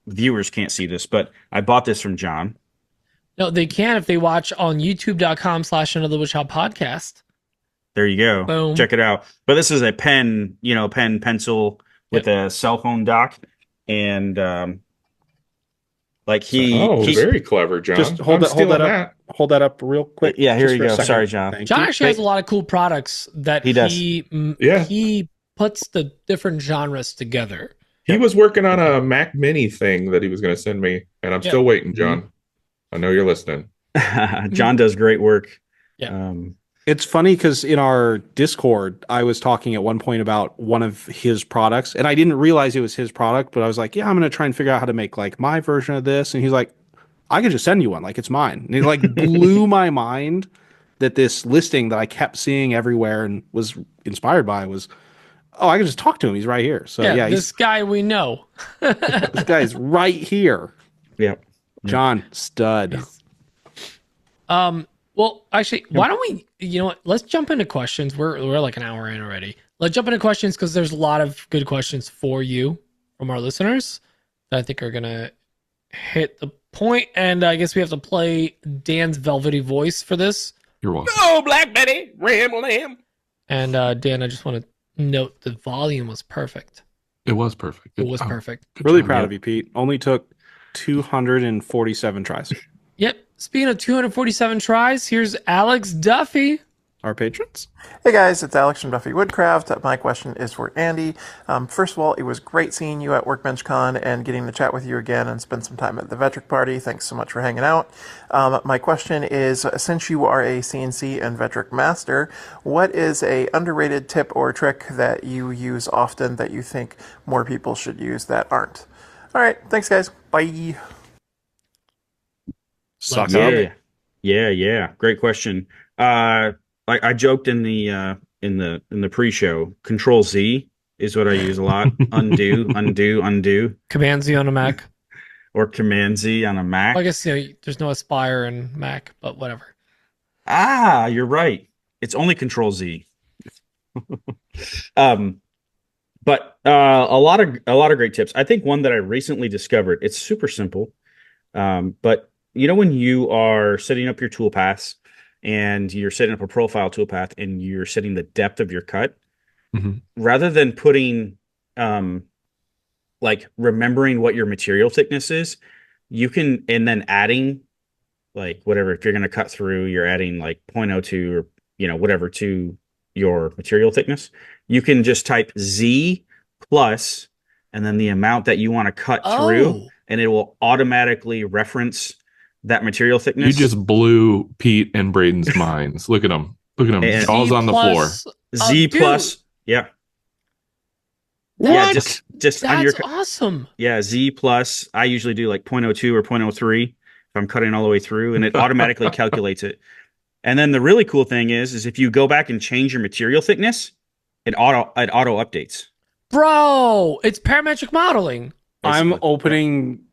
viewers can't see this, but I bought this from John. No, they can if they watch on youtube.com/Another Woodshop podcast. There you go. Boom. Check it out. But this is a pen, pencil with a cell phone dock. And very clever, John. Just hold that up real quick. Yeah, here you go. Second. Sorry, John. Thank John you. actually has a lot of cool products that he puts the different genres together. He was working on a Mac Mini thing that he was going to send me, and I'm still waiting, John. I know you're listening. John does great work. Yeah. It's funny because in our Discord, I was talking at one point about one of his products, and I didn't realize it was his product, but I was like, yeah, I'm going to try and figure out how to make like my version of this. And he's like, I could just send you one. Like it's mine. And it like blew my mind that this listing that I kept seeing everywhere and was inspired by was, I can just talk to him. He's right here. So yeah, this guy we know. This guy's right here. Yeah. John, stud. Well, actually, why don't we, let's jump into questions. We're like an hour in already. Let's jump into questions because there's a lot of good questions for you from our listeners that I think are going to hit the point. And I guess we have to play Dan's velvety voice for this. You're welcome. Oh, Black Betty, ram lamb. And Dan, I just want to note the volume was perfect. It was perfect. It was perfect. Really proud of you, Pete. Only took 247 tries. Yep. Speaking of 247 tries, here's Alex Duffy. Our patrons. Hey guys, it's Alex from Duffy Woodcraft. My question is for Andy. First of all, it was great seeing you at Workbench Con and getting to chat with you again and spend some time at the Vetric Party. Thanks so much for hanging out. My question is, since you are a CNC and Vetric master, what is a underrated tip or trick that you use often that you think more people should use that aren't? All right, thanks guys. Bye. Suck yeah. up. Yeah. Great question. I joked in the pre-show. Control Z is what I use a lot. undo. Command Z on a Mac. Or Command Z on a Mac. I guess there's no Aspire in Mac, but whatever. You're right. It's only Control Z. But a lot of great tips. I think one that I recently discovered. It's super simple, but when you are setting up your toolpaths and you're setting up a profile toolpath and you're setting the depth of your cut, rather than putting, like remembering what your material thickness is, you can, and then adding like whatever, if you're going to cut through, you're adding like 0.02 or, whatever to your material thickness, you can just type Z plus, and then the amount that you want to cut through, and it will automatically reference that material thickness. You just blew Pete and Braden's minds. Look at him. And All's on the floor. Z plus. Yeah. What? Yeah, just That's on your awesome. Yeah, Z plus. I usually do like 0.02 or 0.03 if I'm cutting all the way through, and it automatically calculates it. And then the really cool thing is if you go back and change your material thickness, it auto updates. Bro, it's parametric modeling. I'm opening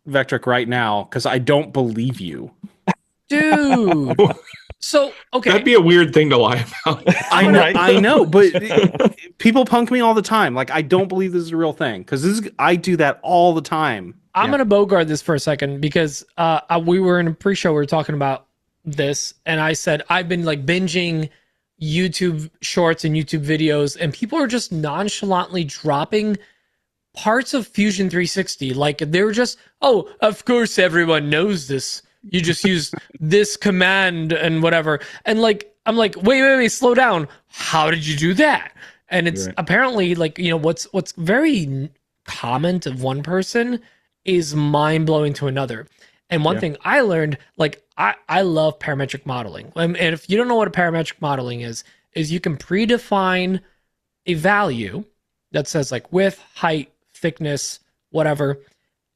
Vectric right now because I don't believe you. Dude. So, okay. That'd be a weird thing to lie about. I know, but people punk me all the time. Like, I don't believe this is a real thing because I do that all the time. I'm going to bogart this for a second because we were in a pre-show, we were talking about this, and I said, I've been like binging YouTube shorts and YouTube videos, and people are just nonchalantly dropping parts of Fusion 360. Like they were just, of course everyone knows this. You just use this command and whatever. And like, I'm like, wait, slow down. How did you do that? And it's apparently like, what's very common to one person is mind blowing to another. And one thing I learned, like I love parametric modeling. And if you don't know what a parametric modeling is you can predefine a value that says like width, height, thickness, whatever.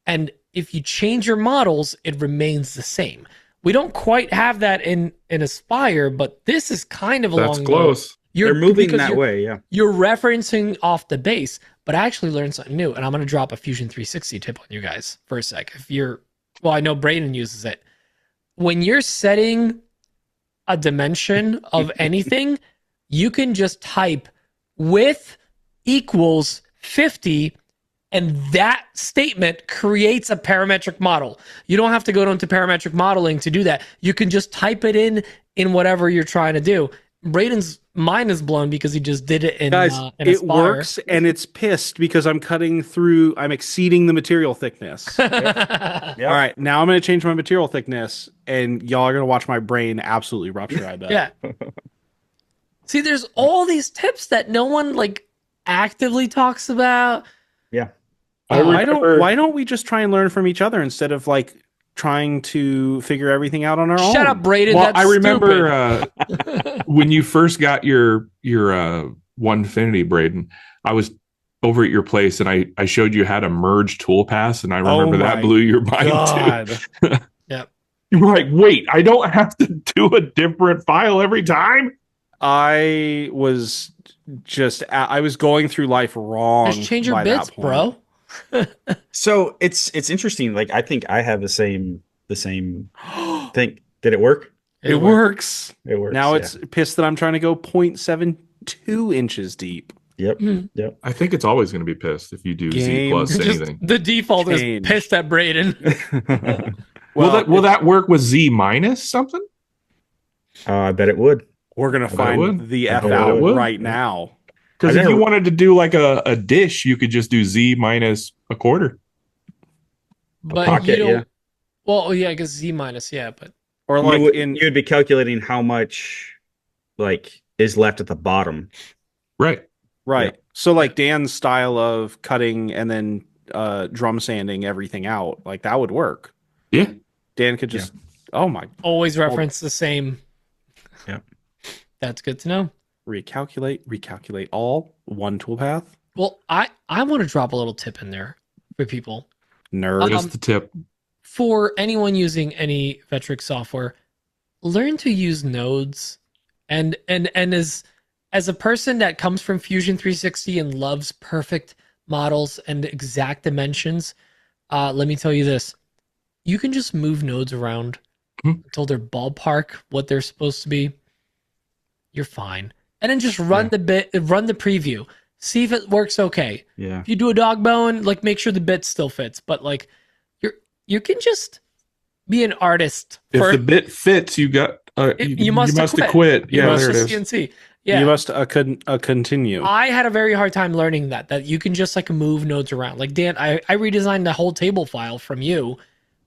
And if you change your models, it remains the same. We don't quite have that in Aspire, but this is kind of along That's close. They're moving that way, yeah. You're referencing off the base, but I actually learned something new, and I'm going to drop a Fusion 360 tip on you guys for a sec. I know Braden uses it. When you're setting a dimension of anything, you can just type width equals 50, and that statement creates a parametric model. You don't have to go into parametric modeling to do that. You can just type it in whatever you're trying to do. Braden's mind is blown because he just did it in Guys, in it Aspire. works, and it's pissed because I'm exceeding the material thickness. Yep. All right, now I'm going to change my material thickness, and y'all are going to watch my brain absolutely rupture, I bet. Yeah. See, there's all these tips that no one like actively talks about. Yeah. Why don't we just try and learn from each other instead of like trying to figure everything out on our own? Shut up, Braden. Well, That's I remember when you first got your Onefinity, Braden, I was over at your place and I showed you how to merge toolpaths, and I remember that blew your mind too. Yep. You were like, wait, I don't have to do a different file every time? I was going through life wrong. Just change your by bits, that point. bro. So it's interesting. Like, I think I have the same thing. Did it work? It works. It works. Now yeah. it's pissed that I'm trying to go 0.72 inches deep. Yep. Mm. Yep. I think it's always going to be pissed if you do Z Game. plus Just anything. the default Change. is pissed at Braden. Will that work with Z minus something? I bet it would. We're gonna bet it find would. the I F bet it out would. right now. Because I if you never- wanted to do like a dish, you could just do Z minus a quarter. But pocket, you don't. yeah. Well, yeah, I guess Z minus, yeah, but Or like you would be calculating how much like is left at the bottom. Right. right. Yeah. So like Dan's style of cutting and then drum sanding everything out, like that would work. Yeah. Dan could just oh my always reference the same. Yeah. That's good to know. recalculate all one toolpath. Well, I want to drop a little tip in there for people. Nerd. Just the tip. For anyone using any Vectric software, learn to use nodes. And as a person that comes from Fusion 360 and loves perfect models and exact dimensions, let me tell you this. You can just move nodes around until they're ballpark what they're supposed to be. You're fine. And then just run the preview. See if it works okay. Yeah. If you do a dog bone, like make sure the bit still fits. But like you can just be an artist. If the bit fits, you got you must have quit. You Yeah, must there it just is. CNC. Yeah. You must continue. I had a very hard time learning that you can just like move nodes around. Like Dan, I redesigned the whole table file from you,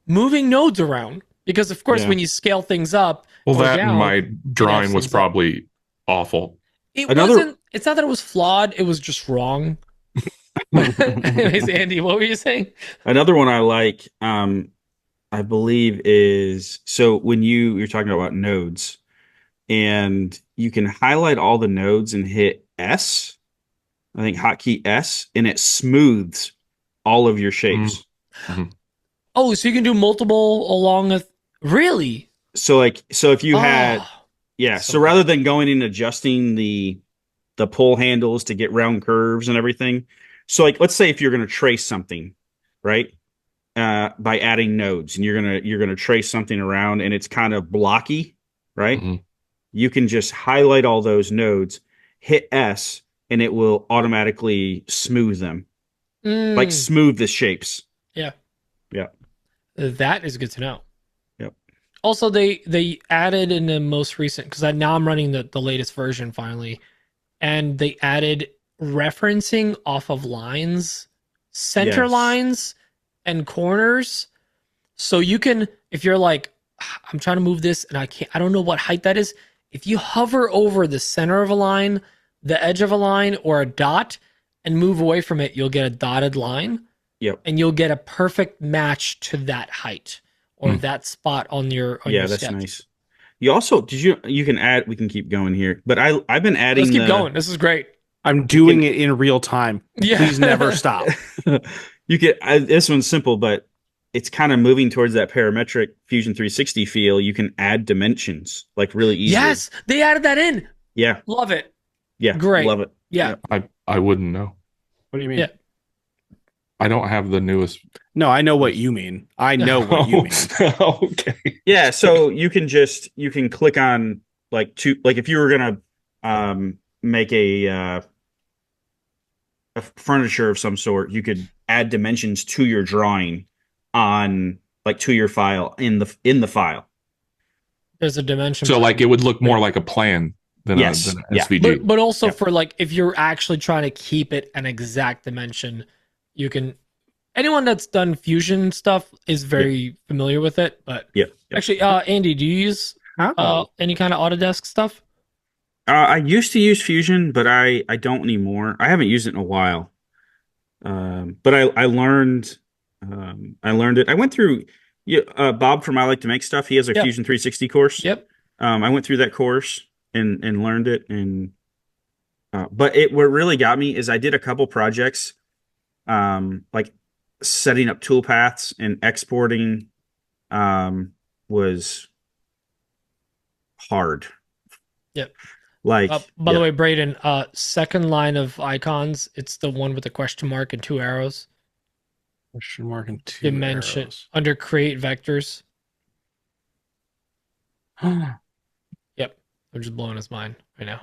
moving nodes around. Because of course, when you scale things up, Well, or that down, in my drawing was things up. probably awful. It Another- wasn't. It's not that it was flawed. It was just wrong. Anyways, Andy, what were you saying? Another one I like, I believe, is so when you're talking about nodes, and you can highlight all the nodes and hit S. I think hotkey S, and it smooths all of your shapes. Oh, so you can do multiple along a really? So if you had So so rather than going and adjusting the pull handles to get round curves and everything. So like let's say if you're going to trace something, right? By adding nodes, and you're going to trace something around and it's kind of blocky, right? Mm-hmm. You can just highlight all those nodes, hit S, and it will automatically smooth them. Like smooth the shapes. Yeah. Yeah. That is good to know. Yep. Also, they added in the most recent, because now I'm running the latest version finally, and they added referencing off of lines, center lines, and corners. So you can, if you're like, I'm trying to move this and I don't know what height that is. If you hover over the center of a line, the edge of a line, or a dot and move away from it, you'll get a dotted line. Yep. And you'll get a perfect match to that height or that spot on your your that's sketch. nice. You also you can add, we can keep going here, but I've been adding Let's keep going. This is great. I'm doing it in real time. Yeah. Please never stop. You can this one's simple, but it's kind of moving towards that parametric Fusion 360 feel. You can add dimensions like really easily. Yes, they added that in. Yeah. Love it. Yeah. Great. Love it. Yeah. I wouldn't know. What do you mean? Yeah. I don't have the newest. No, I know what you mean. I know what you mean. Okay. Yeah. So you can click on like if you were going to make a furniture of some sort, you could add dimensions to your drawing on like to your file in the file. There's a dimension. So like it would look more like a plan than an SVG. But also for like if you're actually trying to keep it an exact dimension, you can. Anyone that's done Fusion stuff is very familiar with it. But actually, Andy, do you use any kind of Autodesk stuff? I used to use Fusion, but I don't anymore. I haven't used it in a while. But I learned it. I went through Bob from I Like to Make Stuff. He has a Fusion 360 course. Yep. I went through that course and learned it. And but what really got me is I did a couple projects, like setting up tool paths and exporting was hard. Yep. Like by the way, Braden, second line of icons, it's the one with the question mark and 2 arrows. Question mark and 2 dimension arrows. Under create vectors. Yep. I'm just blowing his mind right now.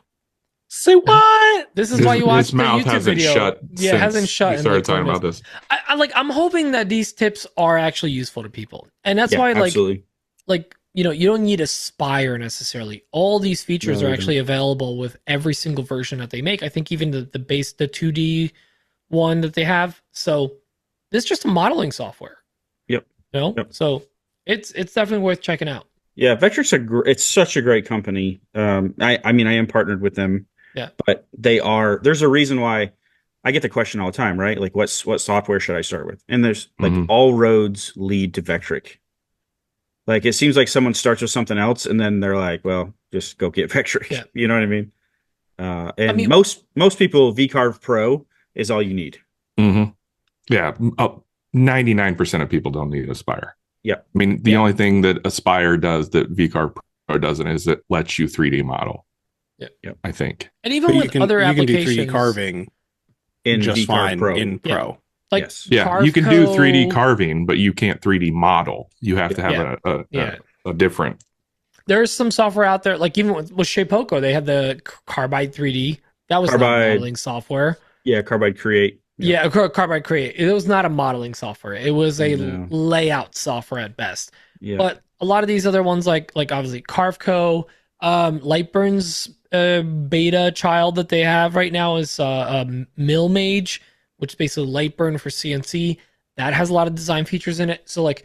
Say what? This is why you watch his the mouth YouTube hasn't video. shut. Yeah, it hasn't shut. We started talking about this. I'm hoping that these tips are actually useful to people, and that's why absolutely. you don't need Aspire necessarily. All these features are actually available with every single version that they make. I think even the base, the 2D one that they have. So this is just a modeling software. Yep. So it's definitely worth checking out. Yeah, Vectric's it's such a great company. I mean, I am partnered with them. Yeah. But there's a reason why I get the question all the time, right? Like what software should I start with? And there's like all roads lead to Vectric. Like it seems like someone starts with something else and then they're like, well, just go get Vectric. Yeah. You know what I mean? And most people, VCarve Pro is all you need. Mm-hmm. Yeah. 99% of people don't need Aspire. Yeah. I mean, the only thing that Aspire does that VCarve Pro doesn't is it lets you 3D model. Yeah. I think. And even with other applications, you can do 3D carving in just VCarve fine Pro. in Pro. Like yes. Yeah, you can do 3D carving, but you can't 3D model. You have to have a different. There's some software out there, like even with Shapeoko, they had the Carbide 3D. That was not modeling software. Yeah, Carbide Create. Yeah, Carbide Create. It was not a modeling software. It was a layout software at best. Yeah. But a lot of these other ones, like obviously Carveco, Lightburn's beta child that they have right now is MillMage, which is basically Lightburn for CNC. That has a lot of design features in it. So like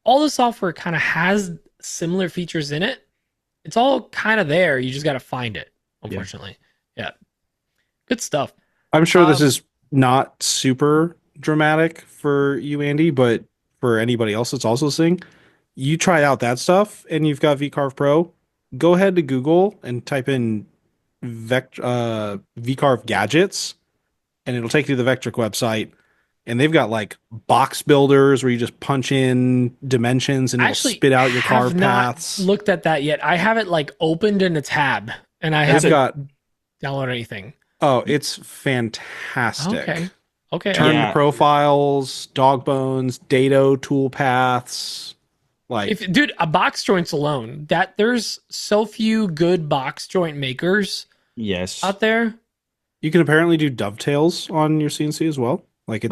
all the software kind of has similar features in it. It's all kind of there. You just got to find it, unfortunately. Yeah. Good stuff. I'm sure this is not super dramatic for you, Andy, but for anybody else that's also listening, you try out that stuff and you've got VCarve Pro, go ahead to Google and type in VCarve gadgets, and it'll take you to the Vectric website. And they've got like box builders where you just punch in dimensions and it'll spit out your carve paths. Looked at that yet. I have it like opened in a tab and I haven't downloaded anything. Oh, it's fantastic. Okay. Turn profiles, dog bones, dado tool paths. Like, dude, a box joints alone, that there's so few good box joint makers out there. You can apparently do dovetails on your CNC as well. Like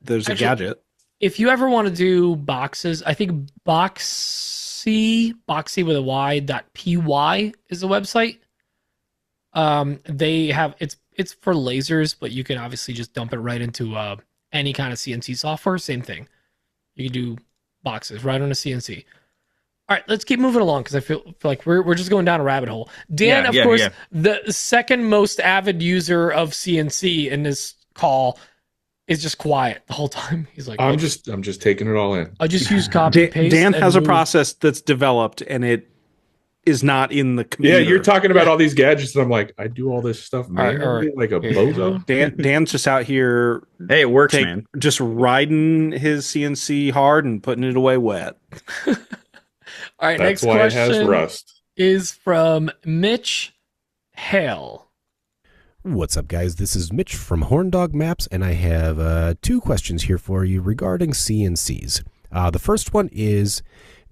there's a gadget. If you ever want to do boxes, I think boxy with a y.py is the website. They have it's for lasers, but you can obviously just dump it right into any kind of CNC software. Same thing. You can do boxes right on a CNC. All right, let's keep moving along because I feel like we're just going down a rabbit hole. Dan, of course, the second most avid user of CNC in this call is just quiet the whole time. He's like, I'm just taking it all in. I just use copy paste. Dan has a process that's developed, and it is not in the Yeah, computer. you're talking about all these gadgets, and I'm like, I do all this stuff manually, like a bozo. Dan's just out here. Hey, it works, man. Just riding his CNC hard and putting it away wet. All right, That's next why it has question rust. is from Mitch Hale. What's up, guys? This is Mitch from Horndog Maps, and I have 2 questions here for you regarding CNCs. The first one is,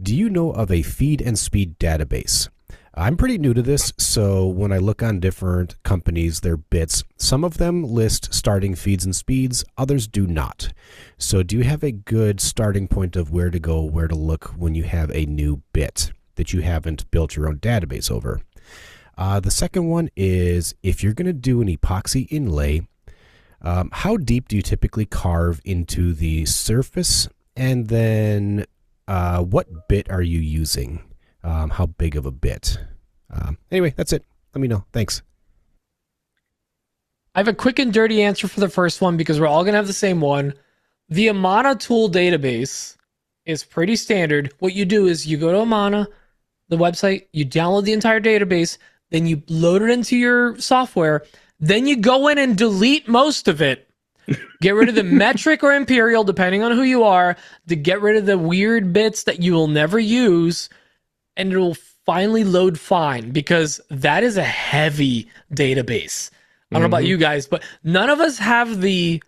do you know of a feed and speed database? I'm pretty new to this, so when I look on different companies, their bits, some of them list starting feeds and speeds, others do not. So do you have a good starting point of where to go, where to look when you have a new bit that you haven't built your own database over? The second one is, if you're going to do an epoxy inlay, how deep do you typically carve into the surface? And then what bit are you using? How big of a bit? Anyway, that's it. Let me know. Thanks. I have a quick and dirty answer for the first one because we're all going to have the same one. The Amana tool database is pretty standard. What you do is you go to Amana, the website, you download the entire database, then you load it into your software, then you go in and delete most of it. Get rid of the metric or imperial, depending on who you are, to get rid of the weird bits that you will never use, and it will finally load fine, because that is a heavy database. I don't know about you guys, but none of us have the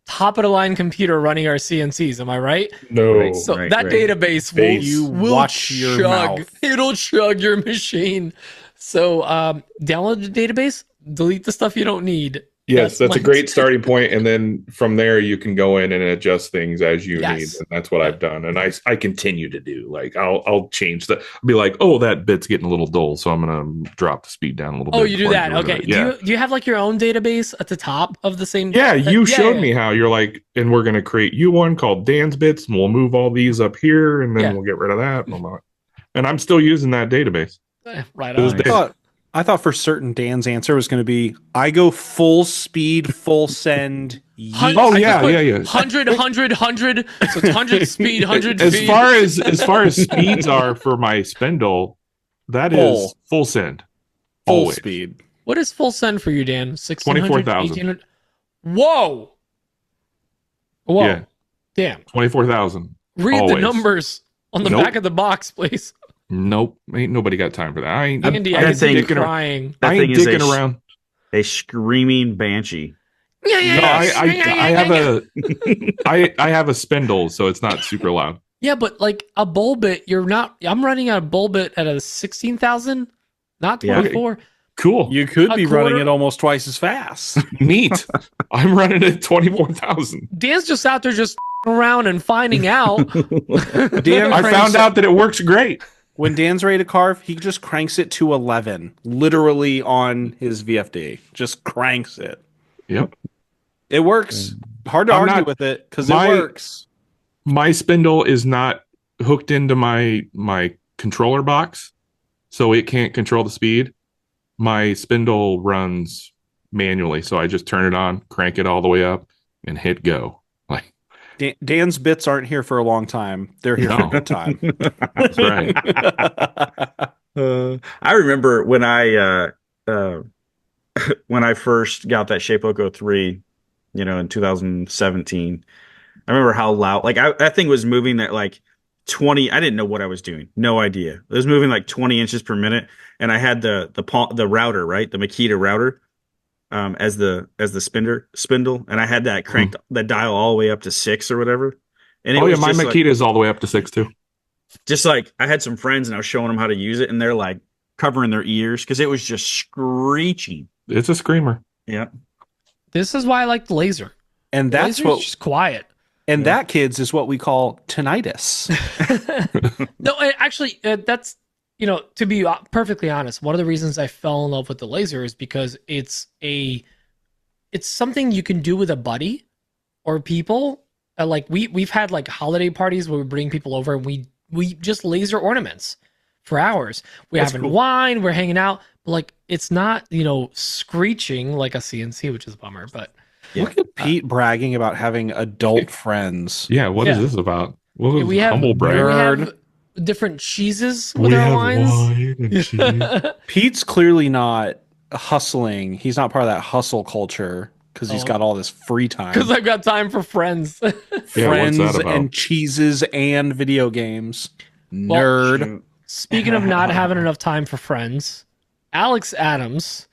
top of the line computer running our CNCs. Am I right? No. So that database will watch your chug. mouth. It'll chug your machine. So download the database, delete the stuff you don't need. Yes, that's a my great tip. starting point, and then from there you can go in and adjust things as you need, and that's what I've done, and I continue to do. Like I'll change the, I'll be like, oh, that bit's getting a little dull, so I'm gonna drop the speed down a little bit. Oh, you do before I that? get rid of Okay. it. Yeah. Do you have like your own database at the top of the same? Yeah, you showed yeah. me how. You're like, and we're gonna create you one called Dan's Bits, and we'll move all these up here, and then we'll get rid of that. And I'm still using that database. Right To this on. day. I thought for certain Dan's answer was going to be, I go full speed, full send. Oh, yeah. 100, 100. So it's 100 speed, 100 As speed. far as speeds are for my spindle, that is full send. Full Always. speed. What is full send for you, Dan? 1600, 24,000. 1800? Whoa. Yeah. Damn. 24,000. Read the Always. numbers on the back of the box, please. Nope. Ain't nobody got time for that. I ain't Andy, that I see you thing- crying. That I thing ain't is dicking around. a screaming banshee. Yeah, No, I have a spindle, so it's not super loud. Yeah, but like a bull bit, I'm running a bull bit at a 16,000, not 24. Cool. You could A be quarter- running it almost twice as fast. Neat. I'm running at 24,000. Dan's just out there just around and finding out. Dan I cranks found it- out that it works great. when Dan's ready to carve, he just cranks it to 11, literally on his VFD. Just cranks it. Yep. It works. Hard to I'm argue not- with it because it my- works. My spindle is not hooked into my controller box, so it can't control the speed. My spindle runs manually, so I just turn it on, crank it all the way up, and hit go. Like Dan's bits aren't here for a long time. They're here for No. a good time. that's right. I remember when I first got that Shapeoko 3, in 2017. I remember how loud, like that thing was moving at like 20. I didn't know what I was doing. No idea. It was moving like 20 inches per minute, and I had the router, right, the Makita router, as the spindle, and I had that cranked that dial all the way up to 6 or whatever. And it Oh was yeah, my just Makita is all the way up to 6 too. just like I had some friends and I was showing them how to use it, and they're like covering their ears because it was just screeching. It's a screamer. Yeah. This is why I like the laser. And that's Laser's what just quiet. and that, kids, is what we call tinnitus. No, actually, that's, to be perfectly honest, one of the reasons I fell in love with the laser is because it's something you can do with a buddy or people. Like we've had like holiday parties where we bring people over and we just laser ornaments for hours. We're That's having cool. wine, we're hanging out. But like it's not, screeching like a CNC, which is a bummer. But Look at Pete bragging about having adult friends. Yeah, what is Yeah. this about? What is we have humble brag? we have Nerd. different cheeses with our wines. wine and cheese. Pete's clearly not hustling. He's not part of that hustle culture because he's got all this free time. Because I've got time for friends. Yeah, what's Friends that about? and cheeses and video games. Nerd. Speaking of not having enough time for friends, Alex Adams.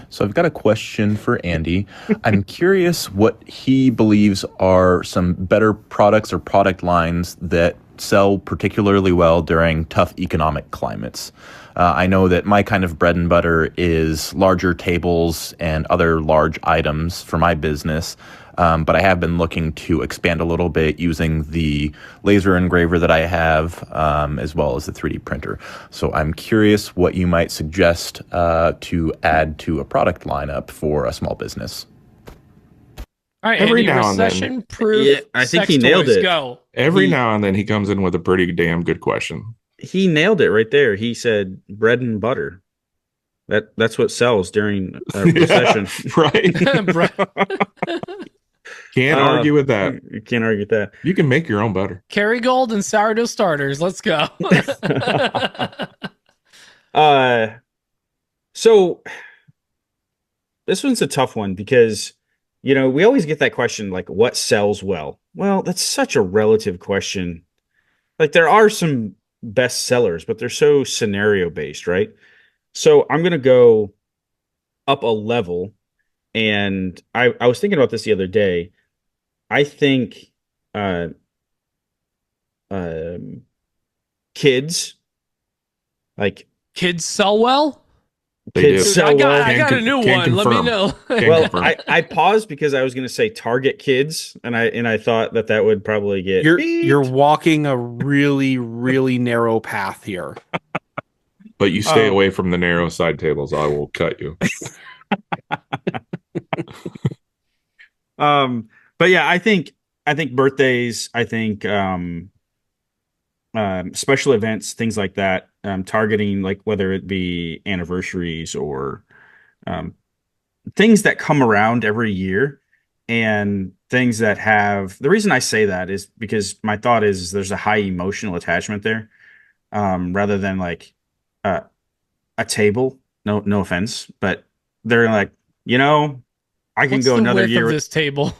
So I've got a question for Andy. I'm curious what he believes are some better products or product lines that sell particularly well during tough economic climates. I know that my kind of bread and butter is larger tables and other large items for my business. But I have been looking to expand a little bit using the laser engraver that I have, as well as the 3D printer. So I'm curious what you might suggest to add to a product lineup for a small business. All right, Every Andy, now and then. recession-proof Yeah, I think sex he nailed toys, it. Go. Every now and then he comes in with a pretty damn good question. He nailed it right there. He said bread and butter. That's what sells during a recession. Right? Can't argue with that. You can't argue with that. You can make your own butter. Kerrygold and sourdough starters. Let's go. So this one's a tough one because, you know, we always get that question, like, what sells well? Well, that's such a relative question. Like, there are some best sellers, but they're so scenario based, right? So I'm going to go up a level. And I was thinking about this the other day. I think kids, like, Kids sell well? They kids do. sell I well. got a new one. Let me know. Well, I paused because I was going to say target kids, and I thought that would probably get You're walking a really, really narrow path here. But you stay away from the narrow side tables. I will cut you. But yeah, I think birthdays, I think special events, things like that, targeting, like, whether it be anniversaries or things that come around every year, and things that have, the reason I say that is because my thought is there's a high emotional attachment there, rather than like a table. No offense, but they're like, you know, I can What's go the another width year. of this table?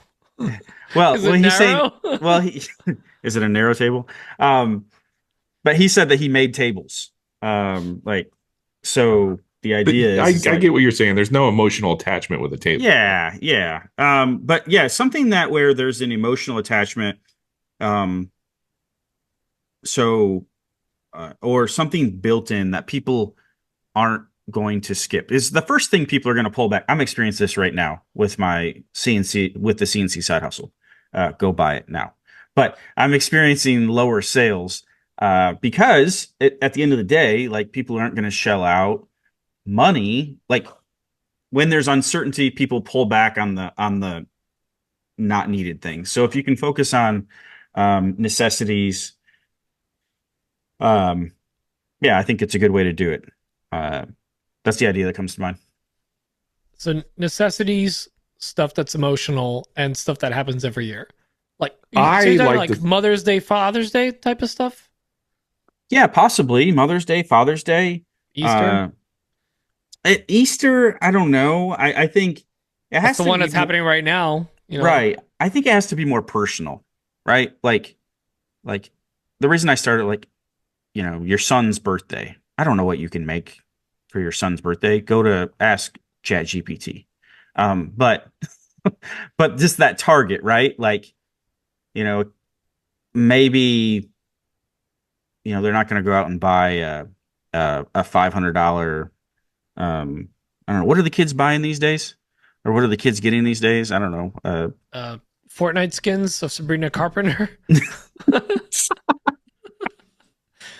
Well, Is it he's saying, narrow? well, is it a narrow table? But he said that he made tables. Like, so the idea is, I get what you're saying. There's no emotional attachment with a table. yeah. But yeah, something that where there's an emotional attachment. Or something built in that people aren't going to skip is the first thing people are going to pull back. I'm experiencing this right now with my CNC, with the CNC side hustle. Go buy it now. But I'm experiencing lower sales because at the end of the day, like, people aren't going to shell out money. Like, when there's uncertainty, people pull back on the not needed things. So if you can focus on necessities, yeah, I think it's a good way to do it. That's the idea that comes to mind. So necessities, stuff that's emotional, and stuff that happens every year. Like, I so you're talking like like to- Mother's Day, Father's Day type of stuff? Yeah, possibly Mother's Day, Father's Day, Easter? Easter. I don't know. I think it has That's the to one be that's happening right now. You know? right. I think it has to be more personal, right? Like the reason I started, like, you know, your son's birthday. I don't know what you can make for your son's birthday. Go to ask ChatGPT. But but just that target, right? Like, you know, maybe, you know, they're not going to go out and buy a $500. I don't know. What are the kids buying these days? Or what are the kids getting these days? I don't know. Fortnite skins of Sabrina Carpenter.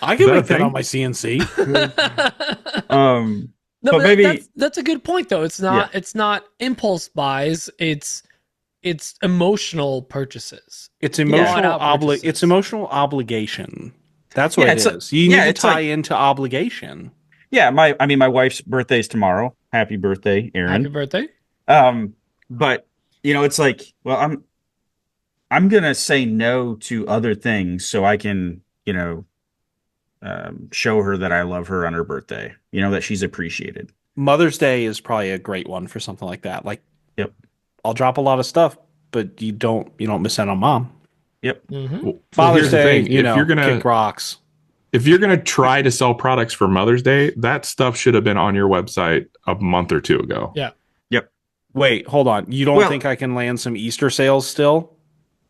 I can that a make that thing? on my CNC. No, But but maybe- that's a good point though. It's not impulse buys. It's emotional purchases. It's Thought emotional out purchases. It's emotional obligation. That's what Yeah, it it's is. You yeah, need to it's tie like- into obligation. Yeah, my wife's birthday is tomorrow. Happy birthday, Aaron. Happy birthday. But it's like, well, I'm gonna say no to other things so I can, show her that I love her on her birthday. That she's appreciated. Mother's Day is probably a great one for something like that. Like, Yep. I'll drop a lot of stuff, but you don't miss out on mom. Yep. Mm-hmm. Well, Father's here's the Day, thing. If you're gonna kick rocks. if you're gonna try to sell products for Mother's Day, that stuff should have been on your website a month or two ago. Yeah. Yep. Wait, hold on. You don't think I can land some Easter sales still?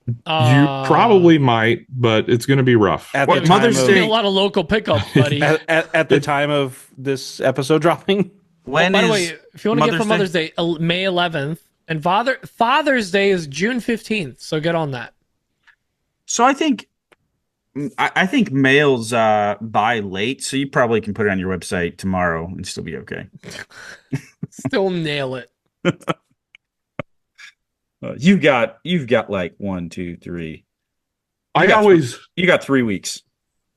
You probably might, but it's going to be rough. At What, the time Mother's of- Day? A lot of local pickup, buddy. at the time of this episode dropping? By the way, if you want to get for Mother's Day, May 11th, and Father's Day is June 15th, so get on that. So I think mails buy late, so you probably can put it on your website tomorrow and still be okay. Still nail it. You've got like 1, 2, 3. You got 3 weeks.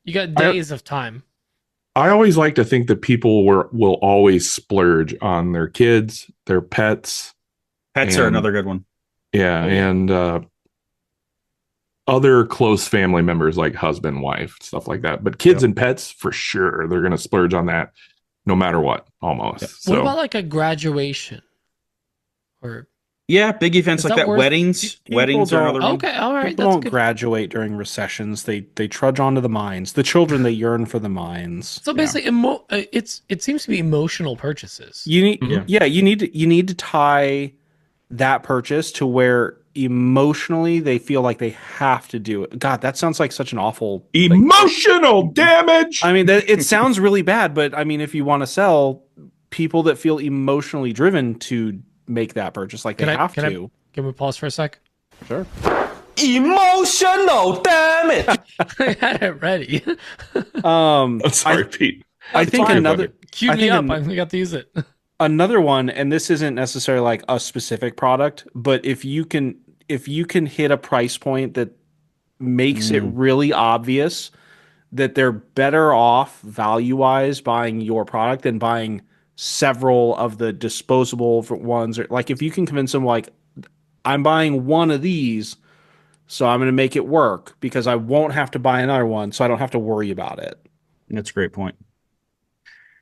You got days of time. I always like to think that people will always splurge on their kids, their pets. Pets are another good one. Yeah, and other close family members like husband, wife, stuff like that. But kids and pets, for sure, they're going to splurge on that no matter what, almost. Yep. So, what about like a graduation? Or yeah, big events like that. Weddings. Weddings are another one. Okay, all right. People don't graduate during recessions. They trudge onto the mines. The children, they yearn for the mines. So basically, it seems to be emotional purchases. You need, you need to tie that purchase to where emotionally they feel like they have to do it. God, that sounds like such an awful emotional damage. I mean, it sounds really bad, but I mean, if you want to sell, people that feel emotionally driven to make that purchase, like they have to. Can we pause for a sec? Sure. Emotional damage. I had it ready. Sorry, Pete. I think another. Cue me up. I got to use it. Another one, and this isn't necessarily like a specific product, but if you can hit a price point that makes it really obvious that they're better off value-wise buying your product than buying several of the disposable ones, or like if you can convince them like, I'm buying one of these, so I'm going to make it work because I won't have to buy another one, so I don't have to worry about it. That's a great point.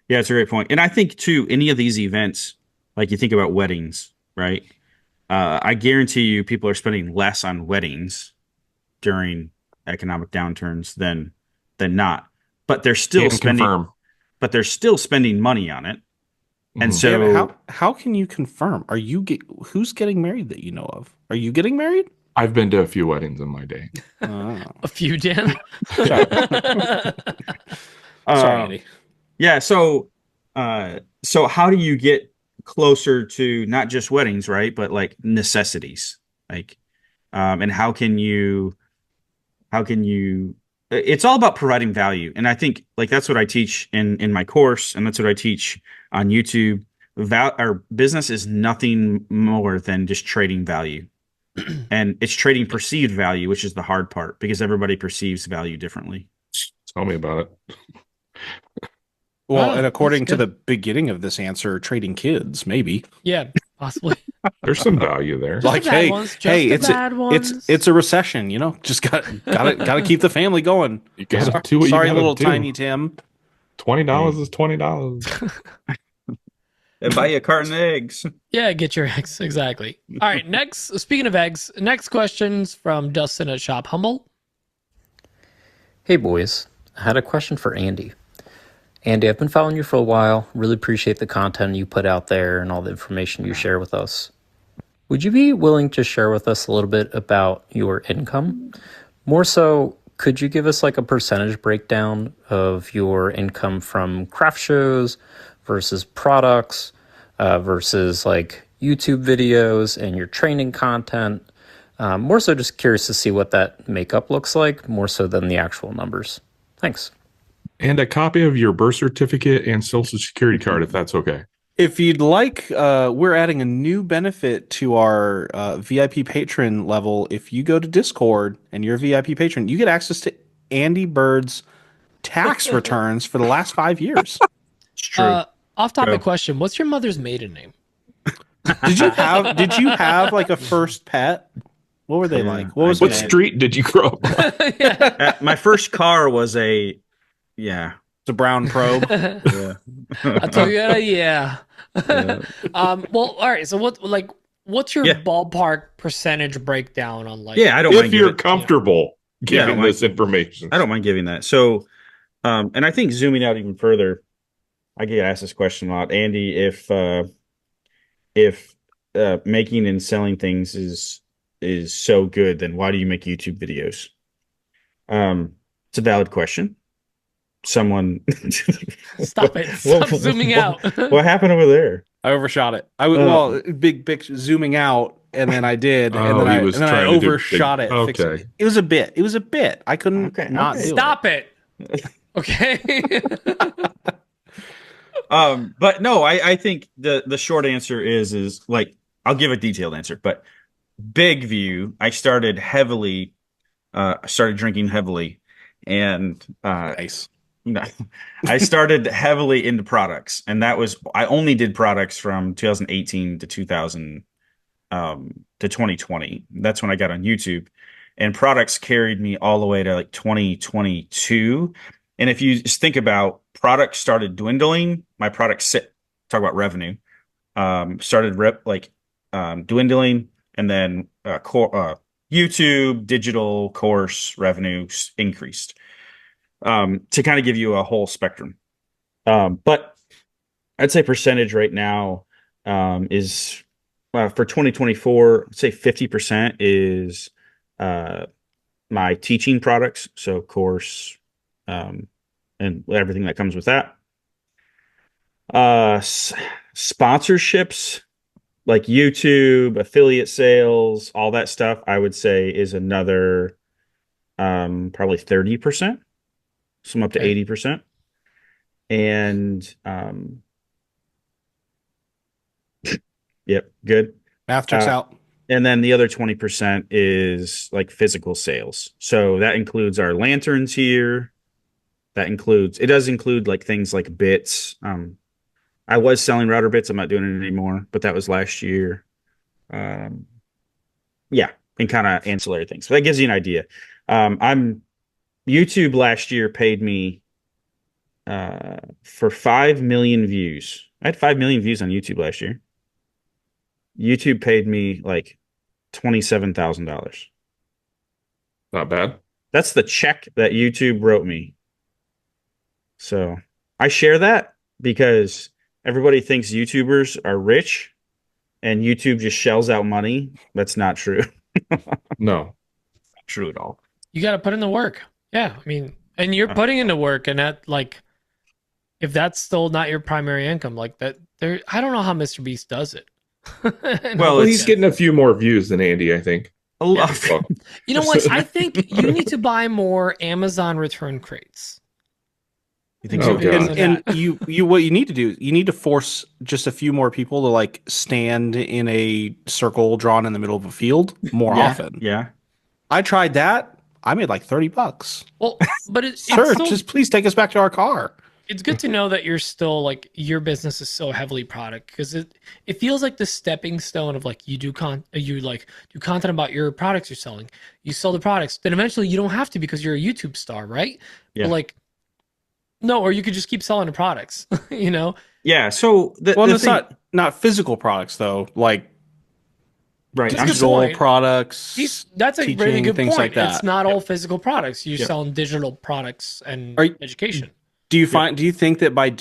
Yeah, it's a great point. And I think too, any of these events, like you think about weddings, right? I guarantee you people are spending less on weddings during economic downturns than not. But they're still spending but they're still spending money on it. And so how can you confirm? Who's getting married that you know of? Are you getting married? I've been to a few weddings in my day. A few, Dan. Sorry, Andy. Yeah, so how do you get closer to not just weddings, right, but like necessities, like and how can you it's all about providing value. And I think like that's what I teach in my course, and that's what I teach on YouTube. Our business is nothing more than just trading value. And it's trading perceived value, which is the hard part because everybody perceives value differently. Tell me about it. Well, and according to the beginning of this answer, trading kids, maybe. Yeah, possibly. There's some value there. Like, hey, it's a recession, just gotta keep the family going. You gotta sorry, little Tiny Tim. $20 is $20. And buy you a carton of eggs. Yeah, get your eggs. Exactly. All right. Next, speaking of eggs, next question's from Dustin at Shop Humble. Hey, boys. I had a question for Andy. Andy, I've been following you for a while. Really appreciate the content you put out there and all the information you share with us. Would you be willing to share with us a little bit about your income? More so, could you give us like a percentage breakdown of your income from craft shows versus products versus like YouTube videos and your training content? More so just curious to see what that makeup looks like, more so than the actual numbers. Thanks. And a copy of your birth certificate and social security card, if that's okay. If you'd like, we're adding a new benefit to our VIP patron level. If you go to Discord and you're a VIP patron, you get access to Andy Bird's tax returns for the last 5 years. true. Off topic Go. question. What's your mother's maiden name? Did you have like a first pet? What were they like? What was What it? street did you grow up on? My first car was a yeah. It's a brown probe. Yeah. I told you that. Yeah. Well, all right. So what's your Yeah. ballpark percentage breakdown on like? Yeah, I don't If mind you're giving, comfortable Yeah, I giving don't this information. I don't mind giving that. So and I think zooming out even further, I get asked this question a lot. Andy, if making and selling things is so good, then why do you make YouTube videos? It's a valid question. Someone Stop it. Stop zooming out. What happened over there? I overshot it. Well, big zooming out, and then I did, and then I overshot it. Okay. It was a bit. It was a bit. I couldn't not do Stop it. Okay. But no, I think the short answer is like, I'll give a detailed answer, but big view, I started drinking heavily, and Nice. I started heavily into products, and I only did products from 2018 to 2020. That's when I got on YouTube, and products carried me all the way to like 2022. And if you just think about products started dwindling, my products talk about revenue, started dwindling, and then YouTube digital course revenue increased. To kind of give you a whole spectrum. But I'd say percentage right now is for 2024, I'd say 50% is my teaching products, so course and everything that comes with that. Sponsorships like YouTube, affiliate sales, all that stuff, I would say is another probably 30%. Some up to 80%. And yep, good. Math checks out. And then the other 20% is like physical sales. So that includes our lanterns here. It does include like things like bits. I was selling router bits. I'm not doing it anymore, but that was last year. Yeah, and kind of ancillary things. So that gives you an idea. YouTube last year paid me for 5 million views. I had 5 million views on YouTube last year. YouTube paid me like $27,000. Not bad. That's the check that YouTube wrote me. So I share that because everybody thinks YouTubers are rich and YouTube just shells out money. That's not true. No. Not true at all. You got to put in the work. Yeah, I mean, and you're putting into work, and that like, if that's still not your primary income, like that, I don't know how Mr. Beast does it. Well, he's getting a few more views than Andy, I think. You know what? I think you need to buy more Amazon return crates. You think so? And you what you need to do, you need to force just a few more people to like stand in a circle drawn in the middle of a field more often. Yeah. I tried that. I made like $30. Well, but Sir, it's still, just please take us back to our car. it's good to know that you're still like your business is so heavily product, because it feels like the stepping stone of like you do content about your products you're selling. You sell the products, then eventually you don't have to because you're a YouTube star, right? Yeah. But like, no, or you could just keep selling the products, you know? Yeah. So It's not physical products though, like right. Just digital products. That's a really teaching, good things point. like that. It's not all physical products. You're selling digital products and education. Do you think that by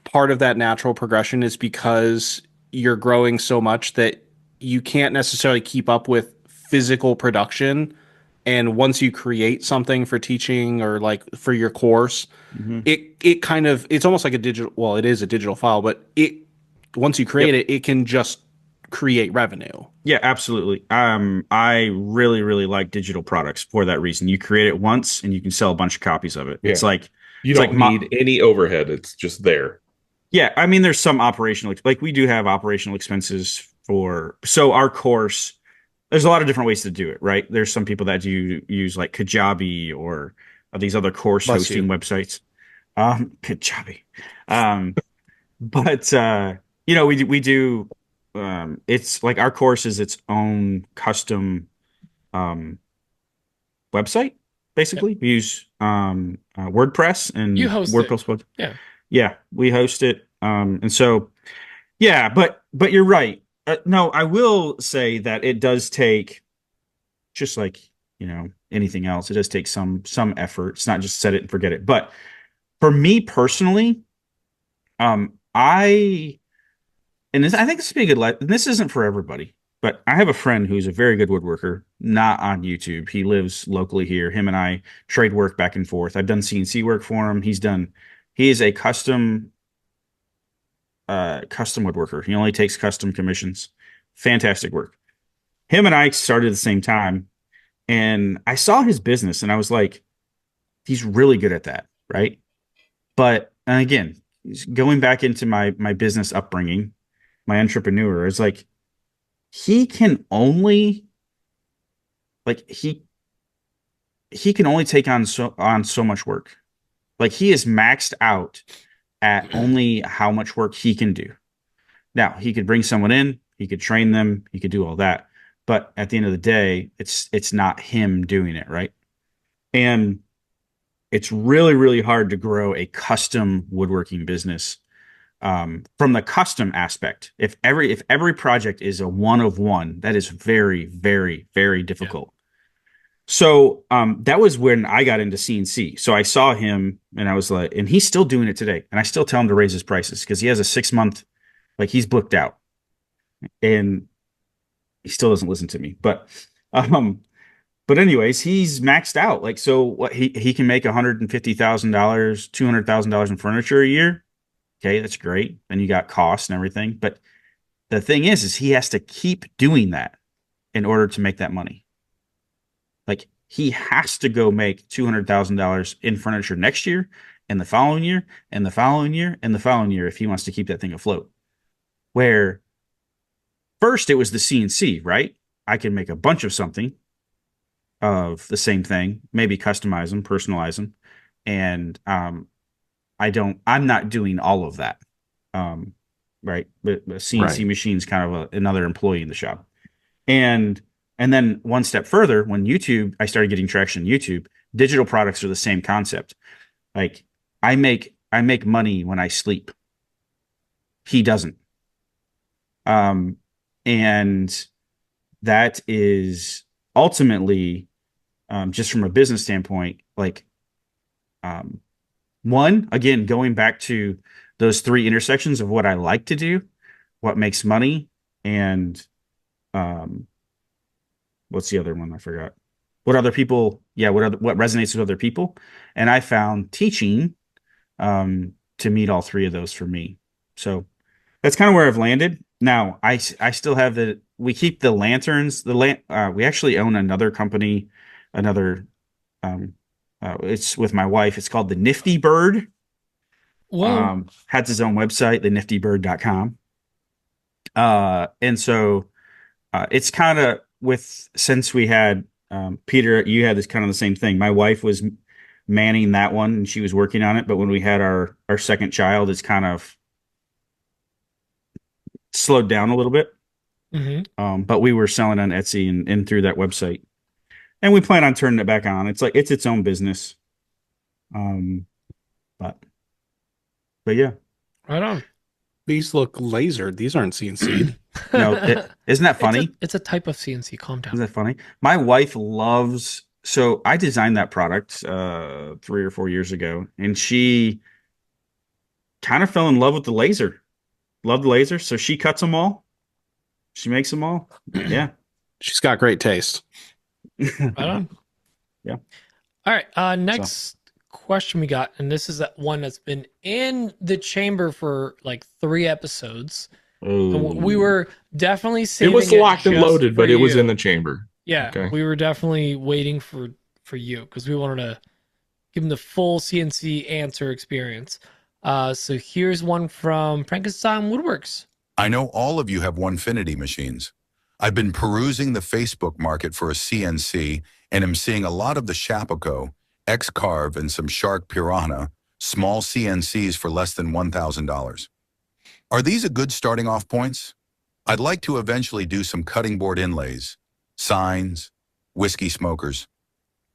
part of that natural progression is because you're growing so much that you can't necessarily keep up with physical production, and once you create something for teaching or like for your course, it's almost like it is a digital file, but once you create it can just create revenue. Yeah, absolutely. I really, really like digital products for that reason. You create it once and you can sell a bunch of copies of it. Yeah. It's like you don't need any overhead. It's just there. Yeah, I mean, there's some operational, like we do have operational expenses so our course, there's a lot of different ways to do it, right? There's some people that do use like Kajabi or these other course hosting websites. Kajabi. But we do. It's like our course is its own custom um, website. Basically, we use WordPress and You host it. WordPress. Yeah. Yeah, we host it. And so, yeah, but you're right. No, I will say that it does take, just like, anything else, it does take some effort. It's not just set it and forget it. But for me personally, I think this would be a good and this isn't for everybody, but I have a friend who's a very good woodworker, not on YouTube. He lives locally here. Him and I trade work back and forth. I've done CNC work for him. He is a custom woodworker. He only takes custom commissions. Fantastic work. Him and I started at the same time, and I saw his business and I was like, he's really good at that, right? But and again, going back into my business upbringing, my entrepreneur is like, he can only take on so much work. Like, he is maxed out at only how much work he can do. Now, he could bring someone in, he could train them, he could do all that. But at the end of the day, it's not him doing it, right? And it's really, really hard to grow a custom woodworking business from the custom aspect. If every project is a one of one, that is very, very, very difficult. Yeah. So that was when I got into CNC. So I saw him and I was like, and he's still doing it today. And I still tell him to raise his prices because he has a 6-month, like, he's booked out, and he still doesn't listen to me. But anyways, he's maxed out. Like, so what, he can make $150,000, $200,000 in furniture a year. Okay, that's great. Then you got costs and everything. But the thing is he has to keep doing that in order to make that money. Like, he has to go make $200,000 in furniture next year, and the following year, and the following year, and the following year, if he wants to keep that thing afloat. Where first it was the CNC, right? I can make a bunch of something of the same thing, maybe customize them, personalize them. And I'm not doing all of that. Right. But a CNC machine's kind of another employee in the shop. And then one step further, when I started getting traction on YouTube, digital products are the same concept. Like, I make money when I sleep. He doesn't. And that is ultimately, just from a business standpoint, like, one, again, going back to those 3 intersections of what I like to do, what makes money, and what's the other one? I forgot. What other people? Yeah, what resonates with other people? And I found teaching to meet all 3 of those for me. So that's kind of where I've landed. Now, I still have we keep the lanterns. We actually own another company, it's with my wife. It's called the Nifty Bird. Whoa. Has his own website, theniftybird.com. And so it's kind of since we had Peter, you had this kind of the same thing. My wife was manning that one and she was working on it. But when we had our second child, it's kind of slowed down a little bit. Mm-hmm. But we were selling on Etsy and through that website. And we plan on turning it back on. It's like, it's its own business. But yeah. Right on. These look lasered. These aren't CNC'd. No, isn't that funny? It's a type of CNC. Calm down. Isn't that funny? My wife loves, so I designed that product 3 or 4 years ago, and she kind of fell in love with the laser. Loved the laser. So she cuts them all. She makes them all. Yeah. She's got great taste. Right on. Yeah. All right. Next question we got, and this is that one that's been in the chamber for like 3 episodes. We were definitely saving it was locked and loaded, but it was you. in the chamber. Yeah, okay. We were definitely waiting for you because we wanted to give him the full CNC answer experience. So here's one from Frankenstein Woodworks. I know all of you have Onefinity machines. I've been perusing the Facebook market for a CNC and am seeing a lot of the Shapeco, X-Carve, and some Shark Piranha, small CNCs for less than $1,000. Are these a good starting off points? I'd like to eventually do some cutting board inlays, signs, whiskey smokers.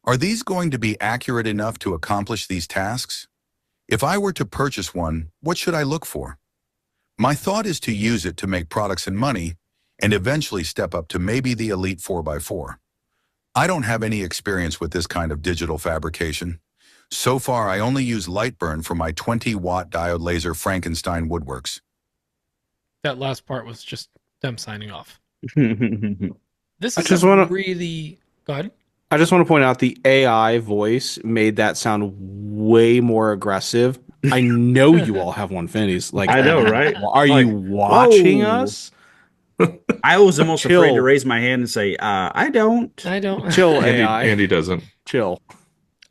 Are these going to be accurate enough to accomplish these tasks? If I were to purchase one, what should I look for? My thought is to use it to make products and money, and eventually step up to maybe the elite 4x4. I don't have any experience with this kind of digital fabrication. So far, I only use Lightburn for my 20-watt diode laser Frankenstein woodworks. That last part was just them signing off. This I is just a wanna- really... Go ahead. I just want to point out the AI voice made that sound way more aggressive. I know you all have 150s. Like, I know, right? Are Like, you watching whoa. us? I was almost Chill. afraid to raise my hand and say, I don't. I don't... Chill, AI. Andy doesn't. Chill.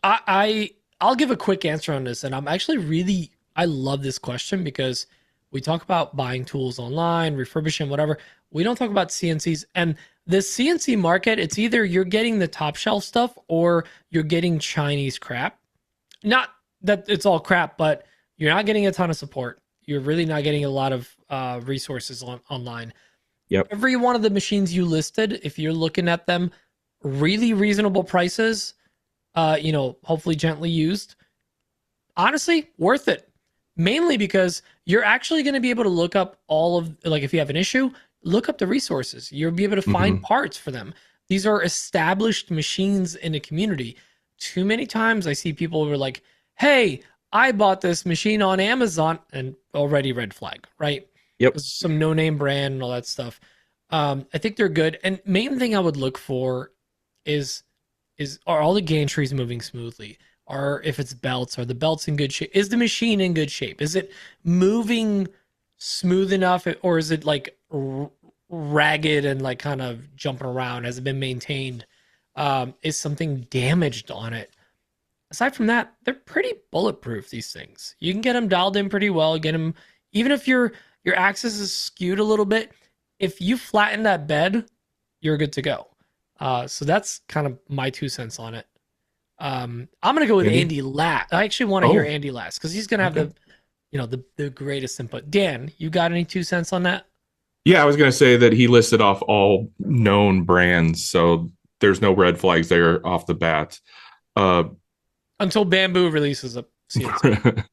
I'll give a quick answer on this, and I'm actually really... I love this question because we talk about buying tools online, refurbishing, whatever. We don't talk about CNCs. And the CNC market, it's either you're getting the top shelf stuff or you're getting Chinese crap. Not that it's all crap, but you're not getting a ton of support. You're really not getting a lot of resources online. Yep. Every one of the machines you listed, if you're looking at them, really reasonable prices, hopefully gently used. Honestly, worth it. Mainly because you're actually going to be able to look up all of, like, if you have an issue, look up the resources. You'll be able to find parts for them. These are established machines in a community. Too many times I see people who are like, hey, I bought this machine on Amazon, and already red flag, right? Yep. Some no-name brand and all that stuff. I think they're good. And main thing I would look for is are all the gantries moving smoothly? Or if it's belts, are the belts in good shape? Is the machine in good shape? Is it moving smooth enough, or is it like ragged and like kind of jumping around? Has it been maintained? Is something damaged on it? Aside from that, they're pretty bulletproof, these things. You can get them dialed in pretty well, get them, even if your axis is skewed a little bit, if you flatten that bed, you're good to go. So that's kind of my 2 cents on it. I'm gonna go with Andy last. I actually want to hear Andy last because he's gonna have the greatest input. Dan, you got any 2 cents on that? Yeah, I was going to say that he listed off all known brands, so there's no red flags there off the bat. Until Bamboo releases a CNC.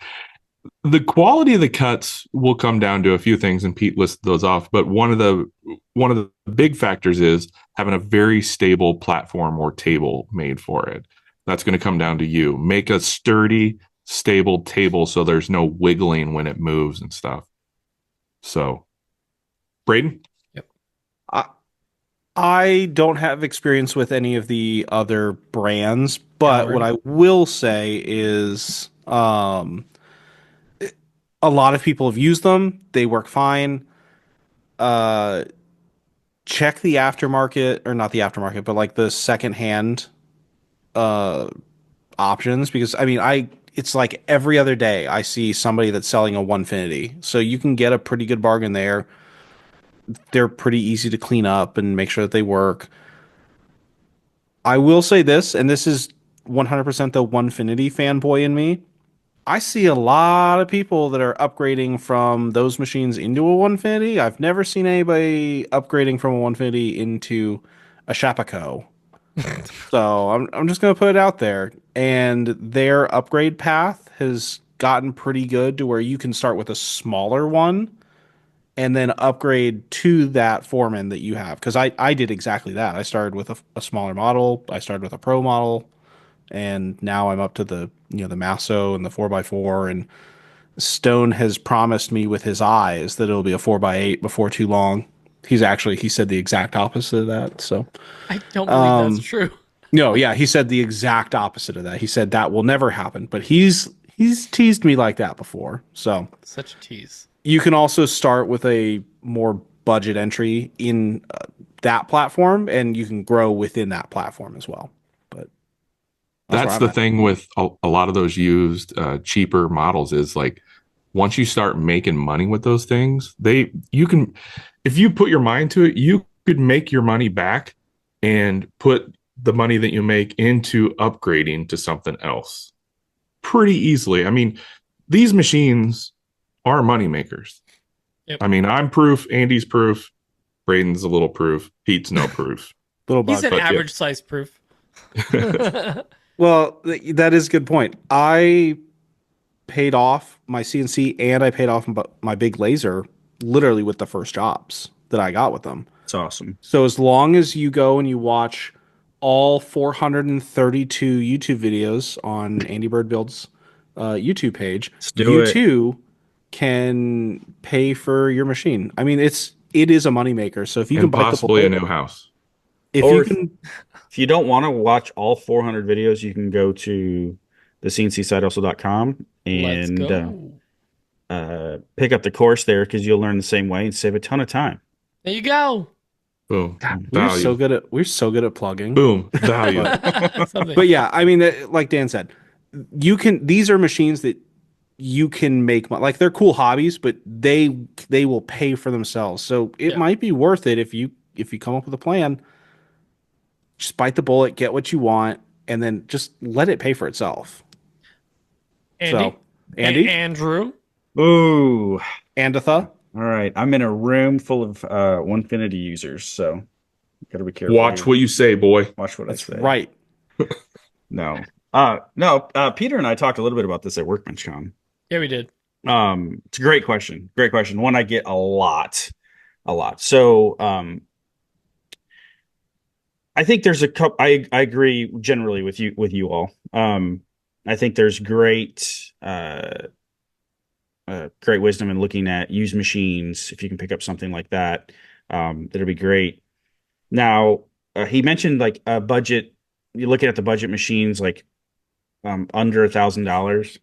The quality of the cuts will come down to a few things, and Pete listed those off. But one of the big factors is having a very stable platform or table made for it. That's going to come down to you. Make a sturdy, stable table so there's no wiggling when it moves and stuff. So, Braden? Yep. I don't have experience with any of the other brands, but what I will say is a lot of people have used them. They work fine. Check the aftermarket, or not the aftermarket, but like the secondhand options, because I mean, it's like every other day I see somebody that's selling a 150, so you can get a pretty good bargain there. They're pretty easy to clean up and make sure that they work. I will say this, and this is 100% the Onefinity fanboy in me. I see a lot of people that are upgrading from those machines into a 150. I've never seen anybody upgrading from a 150 into a Shapico. So I'm just going to put it out there. And their upgrade path has gotten pretty good to where you can start with a smaller one and then upgrade to that Foreman that you have. Because I did exactly that. I started with a smaller model. I started with a Pro model. And now I'm up to the Masso and the 4x4. And Stone has promised me with his eyes that it'll be a 4x8 before too long. He said the exact opposite of that. So I don't believe that's true. No, yeah, he said the exact opposite of that. He said that will never happen. But he's teased me like that before. So Such a tease. you can also start with a more budget entry in that platform, and you can grow within that platform as well. But that's the thing with a lot of those used cheaper models is like once you start making money with those things, you can, if you put your mind to it, you could make your money back and put the money that you make into upgrading to something else pretty easily. I mean, these machines are money makers. I mean, I'm proof. Andy's proof. Braden's a little proof. Pete's no proof. Little He's bug. an average size proof. Well, that is a good point. I paid off my CNC and I paid off my big laser literally with the first jobs that I got with them. It's awesome. So as long as you go and you watch all 432 YouTube videos on Andy Bird Builds YouTube page, you too can pay for your machine. I mean, it is a moneymaker. So if you can bite possibly the a bullet, new house. If you don't want to watch all 400 videos, you can go to the CNCSideHustle.com and pick up the course there, because you'll learn the same way and save a ton of time. There you go. Boom. we're so good at plugging. Boom. Value. But yeah, I mean, like Dan said, these are machines that you can make like they're cool hobbies, but they will pay for themselves. So it might be worth it if you come up with a plan. Just bite the bullet, get what you want, and then just let it pay for itself. Andy? So, Andy? Andrew? Ooh. Andatha? All right. I'm in a room full of Onefinity users, so gotta be careful. Watch what you say, boy. Watch what That's I say. right. No. Peter and I talked a little bit about this at WorkbenchCon. Yeah, we did. It's a great question. Great question. One I get a lot. So, I think there's a couple. I agree generally with you all. I think there's great wisdom in looking at used machines. If you can pick up something like that, that'll be great. Now, he mentioned like a budget. You're looking at the budget machines like under $1,000.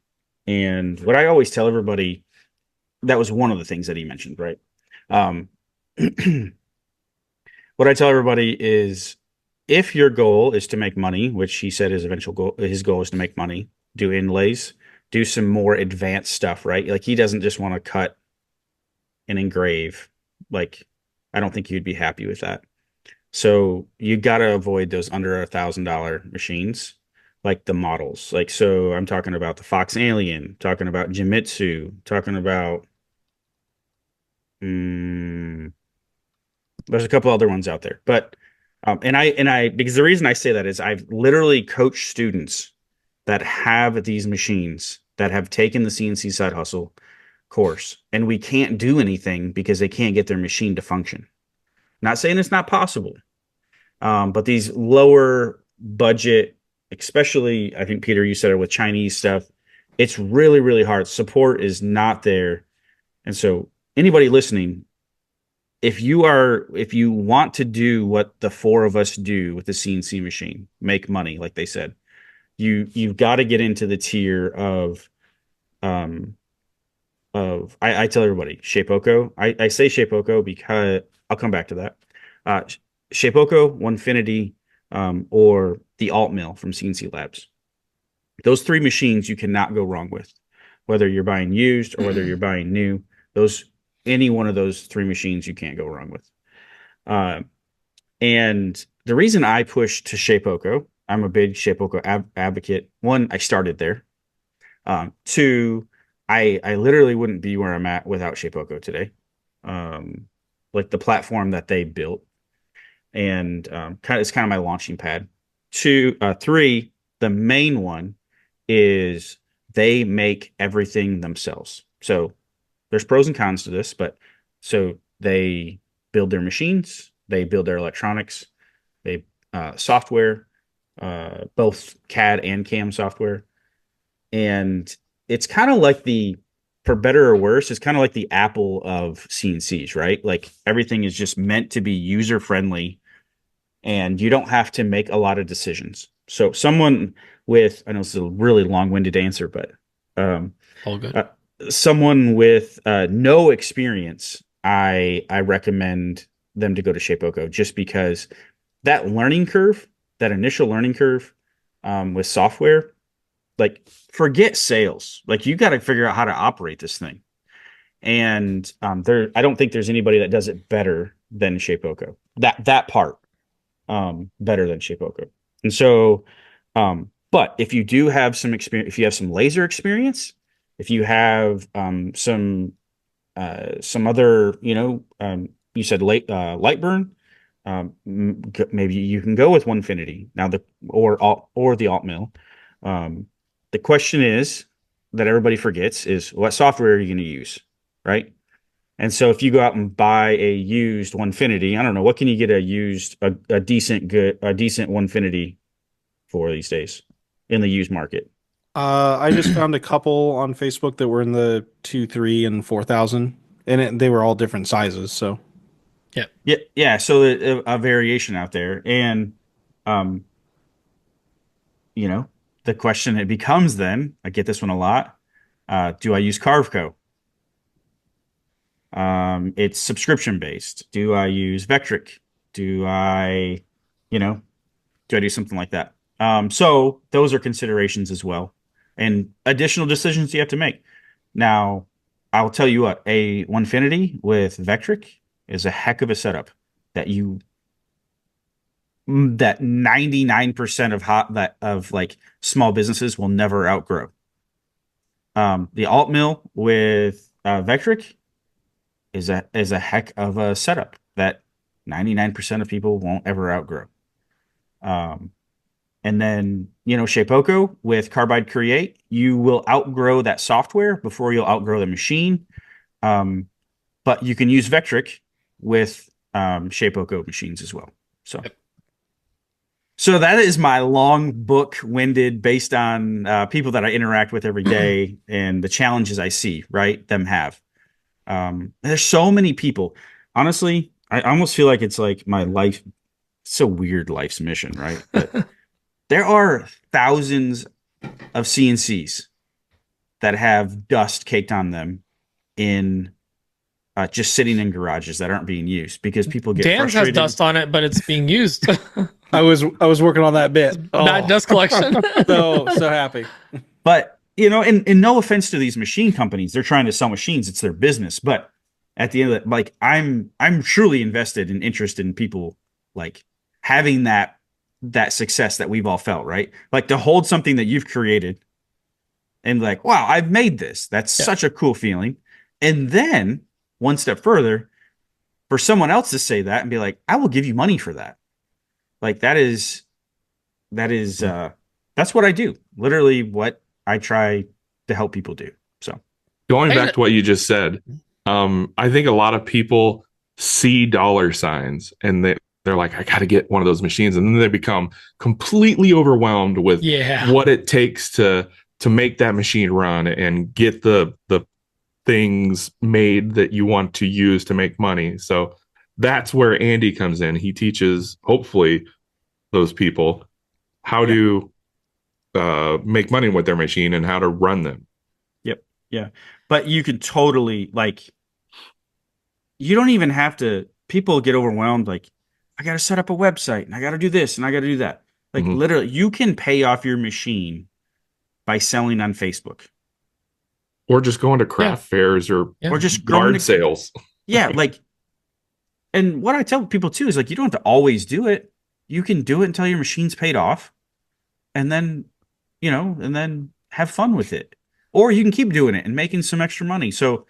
And what I always tell everybody, that was one of the things that he mentioned, right? What I tell everybody is, if your goal is to make money, which he said his goal is to make money, do inlays, do some more advanced stuff, right? Like he doesn't just want to cut and engrave. Like, I don't think you'd be happy with that. So you got to avoid those under $1,000 machines, like the models. Like, so I'm talking about the Fox Alien, talking about Jimitsu, talking about, there's a couple other ones out there, but because the reason I say that is I've literally coached students that have these machines that have taken the CNC Side Hustle course, and we can't do anything because they can't get their machine to function. Not saying it's not possible, but these lower budget, especially, I think, Peter, you said it with Chinese stuff, it's really, really hard. Support is not there. And so anybody listening, if you want to do what the four of us do with the CNC machine, make money, like they said, you've got to get into the tier of I tell everybody Shapeoko. I say Shapeoko because I'll come back to that. Shapeoko, Onefinity, or the Alt Mill from CNC Labs. Those three machines you cannot go wrong with, whether you're buying used or whether you're buying new. Any one of those three machines you can't go wrong with. And the reason I push to Shapeoko, I'm a big Shapeoko advocate. One, I started there. Two, I literally wouldn't be where I'm at without Shapeoko today. Like the platform that they built, and it's kind of my launching pad. Three, the main one is they make everything themselves. So there's pros and cons to this, but so they build their machines, they build their electronics, they software, both CAD and CAM software. And it's kind of like for better or worse, it's kind of like the Apple of CNCs, right? Like everything is just meant to be user friendly and you don't have to make a lot of decisions. So someone with, I know it's a really long-winded answer, but all good. Someone with no experience, I recommend them to go to Shapeoko, just because that initial learning curve with software, like forget sales. Like you got to figure out how to operate this thing. And I don't think there's anybody that does it better than Shapeoko. That part better than Shapeoko. And so, but if you do have some experience, if you have some laser experience, if you have some some other, you said light burn. Maybe you can go with Onefinity now, or the alt mill. The question is that everybody forgets is what software are you going to use, right? And so if you go out and buy a used Onefinity, I don't know, what can you get a decent Onefinity for these days in the used market? I just found a couple on Facebook that were in the 2, 3, and 4,000, and they were all different sizes. So, yeah. So a variation out there, and the question it becomes then, I get this one a lot. Do I use Carveco? It's subscription based. Do I use Vectric? Do I do something like that? So those are considerations as well, and additional decisions you have to make. Now, I'll tell you what, a Onefinity with Vectric is a heck of a setup that 99% of like small businesses will never outgrow. The alt mill with Vectric is a heck of a setup that 99% of people won't ever outgrow. And then, Shapeoko with Carbide Create, you will outgrow that software before you'll outgrow the machine. But you can use Vectric with Shapeoko machines as well. So that is my long book-winded based on people that I interact with every day and the challenges I see, right, them have. There's so many people. Honestly, I almost feel like it's like my life. It's a weird life's mission, right? But there are thousands of CNCs that have dust caked on them in just sitting in garages that aren't being used because people get Dan's frustrated. has dust on it, but it's being used. I was working on that bit. Bad dust collection. so happy. But and no offense to these machine companies, they're trying to sell machines. It's their business. But at the end of it, like I'm truly invested and interested in people like having that success that we've all felt, right? Like to hold something that you've created and like, wow, I've made this. That's such a cool feeling. And then one step further, for someone else to say that and be like, I will give you money for that. Like that's what I do. Literally what I try to help people do. So going back to what you just said, I think a lot of people see dollar signs and they're like, I got to get one of those machines. And then they become completely overwhelmed with what it takes to make that machine run and get the things made that you want to use to make money. So that's where Andy comes in. He teaches, hopefully, those people how to make money with their machine and how to run them. Yep. Yeah. But you could totally, like, you don't even have to, people get overwhelmed. Like, I got to set up a website and I got to do this and I got to do that. Like, literally, you can pay off your machine by selling on Facebook. Or just going to craft fairs or just yard sales. Yeah. Like, and what I tell people too is like, you don't have to always do it. You can do it until your machine's paid off and then, and then have fun with it. Or you can keep doing it and making some extra money. So,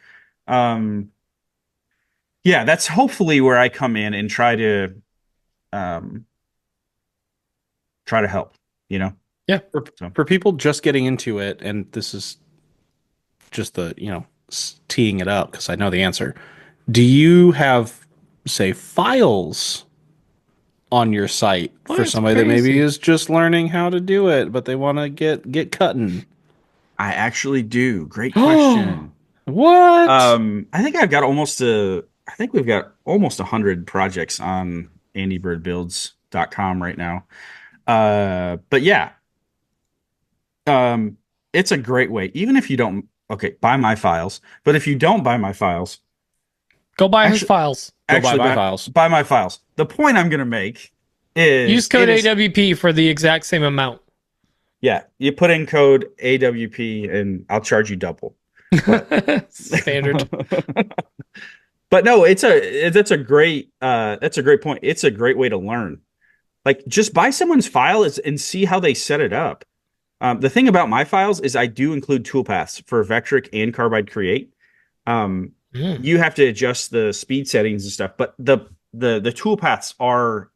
that's hopefully where I come in and try to help, Yeah. For people just getting into it, and this is just the, teeing it up because I know the answer. Do you have, say, files on your site for somebody that maybe is just learning how to do it, but they want to get cutting? I actually do. Great question. What? I think we've got almost 100 projects on andybirdbuilds.com right now. But yeah, it's a great way. Even if you don't, buy my files. But if you don't buy my files, go buy his files. Buy my files. Buy my files. The point I'm going to make is use code AWP for the exact same amount. Yeah, you put in code AWP and I'll charge you double. Standard. But no, that's a great point. It's a great way to learn. Like, just buy someone's file and see how they set it up. The thing about my files is I do include toolpaths for Vectric and Carbide Create. you have to adjust the speed settings and stuff, but the tool paths are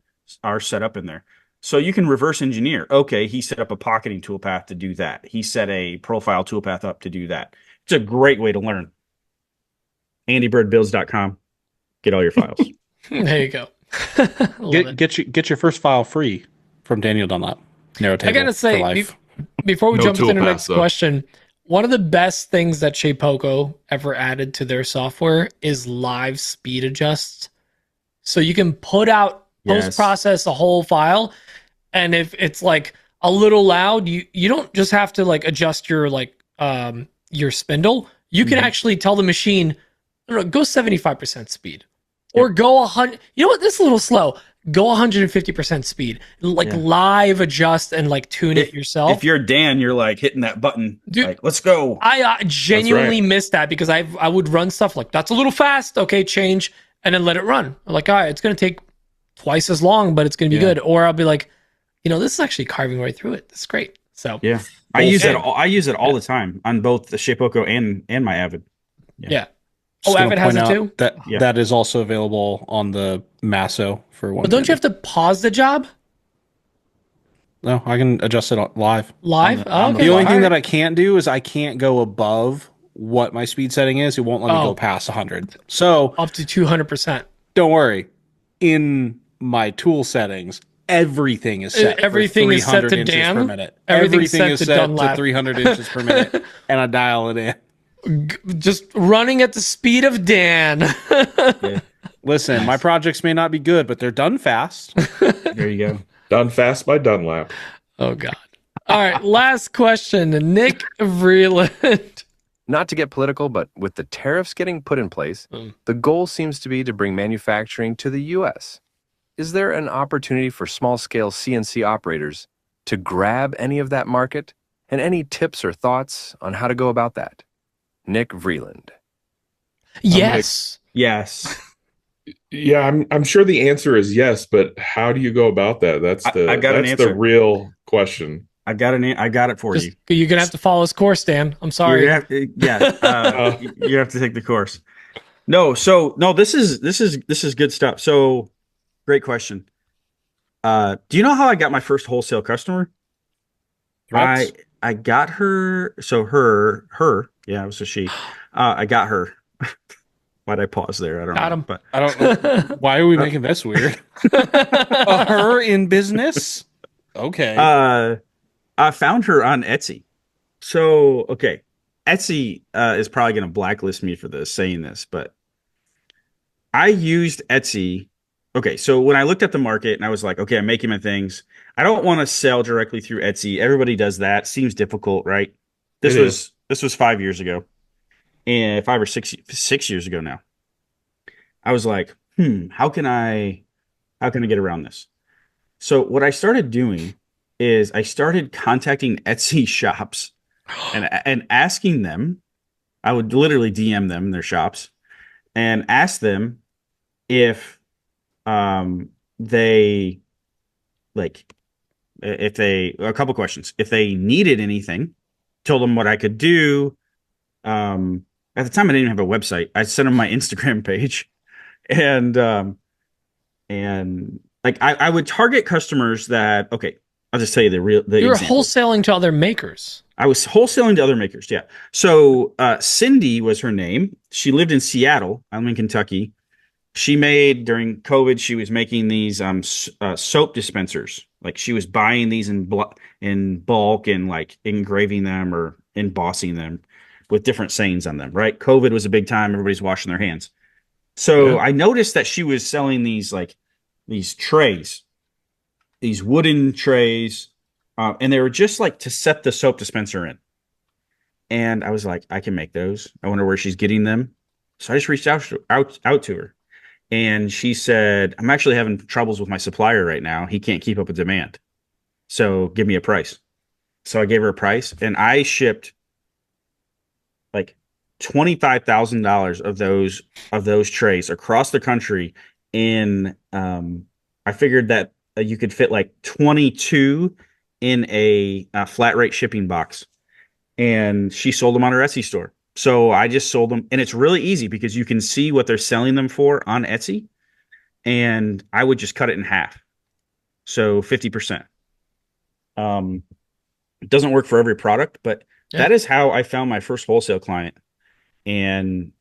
set up in there. So you can reverse engineer. Okay, he set up a pocketing toolpath to do that. He set a profile toolpath up to do that. It's a great way to learn. AndyBirdBuilds.com. Get all your files. There you go. Get your first file free from Daniel Dunlap. Narrow table. I gotta say, for life. before we No jump into the toolpath, next though. question, one of the best things that Shapeoko ever added to their software is live speed adjusts. So you can put out post process a whole file, and if it's like a little loud, you don't just have to like adjust your your spindle. You can actually tell the machine, go 75% speed, or go 100. You know what? This is a little slow. Go 150% speed. Live adjust and like tune it yourself. If you're Dan, you're like hitting that button. Dude, like, let's go. I genuinely miss that because I would run stuff like that's a little fast. Okay, change and then let it run. I'm like, all right, it's gonna take twice as long, but it's gonna be good. Or I'll be like, this is actually carving right through it. That's great. So I use it. I use it all the time on both the Shapeoko and my Avid. Yeah. Just Avid has point it out too. That is also available on the Masso for one. But don't you have to pause the job? No, I can adjust it live. Live? The only thing that I can't do is I can't go above what my speed setting is. It won't let me go past 100. So up to 200%. Don't worry. In my tool settings, everything is set. Everything is set to inches Dan. per minute. Everything Everything is to set Dunlap. to 300 inches per minute, and I dial it in. Just running at the speed of Dan. Listen, my projects may not be good, but they're done fast. There you go. Done fast by Dunlap. Oh, God. All right. Last question. Nick Vreeland. Not to get political, but with the tariffs getting put in place, the goal seems to be to bring manufacturing to the U.S. Is there an opportunity for small-scale CNC operators to grab any of that market? And any tips or thoughts on how to go about that? Nick Vreeland. Yes. Yes. Yeah, I'm sure the answer is yes, but how do you go about that? That's the real question. I got it for you. You're gonna have to follow his course, Dan. I'm sorry. You have to take the course. No, this is good stuff. So, great question. Do you know how I got my first wholesale customer? I got her. So her. Yeah, it was a she. I got her. Why'd I pause there? I don't know. But I don't know. Why are we making this weird? Her in business? Okay. I found her on Etsy. So, okay. Etsy is probably going to blacklist me for saying this, but I used Etsy. Okay, so when I looked at the market and I was like, okay, I'm making my things. I don't want to sell directly through Etsy. Everybody does that. Seems difficult, right? This was 5 years ago. And 5 or 6 years ago now. I was like, how can I get around this? So what I started doing is I started contacting Etsy shops and asking them. I would literally DM them in their shops and ask them if they a couple questions. If they needed anything, told them what I could do. At the time, I didn't even have a website. I sent them my Instagram page, and I would target customers that. Okay, I'll just tell you the You were example. wholesaling to other makers. I was wholesaling to other makers. Yeah. So Cindy was her name. She lived in Seattle. I'm in Kentucky. She made during COVID. She was making these soap dispensers. Like she was buying these in bulk and like engraving them or embossing them with different sayings on them, right? COVID was a big time. Everybody's washing their hands. So I noticed that she was selling these trays, these wooden trays, and they were just like to set the soap dispenser in. And I was like, I can make those. I wonder where she's getting them. So I just reached out to her. And she said, I'm actually having troubles with my supplier right now. He can't keep up with demand. So give me a price. So I gave her a price and I shipped like $25,000 of those trays across the country in I figured that you could fit like 22 in a flat rate shipping box, and she sold them on her Etsy store. So I just sold them, and it's really easy because you can see what they're selling them for on Etsy, and I would just cut it in half. So 50%. It doesn't work for every product, but that is how I found my first wholesale client. And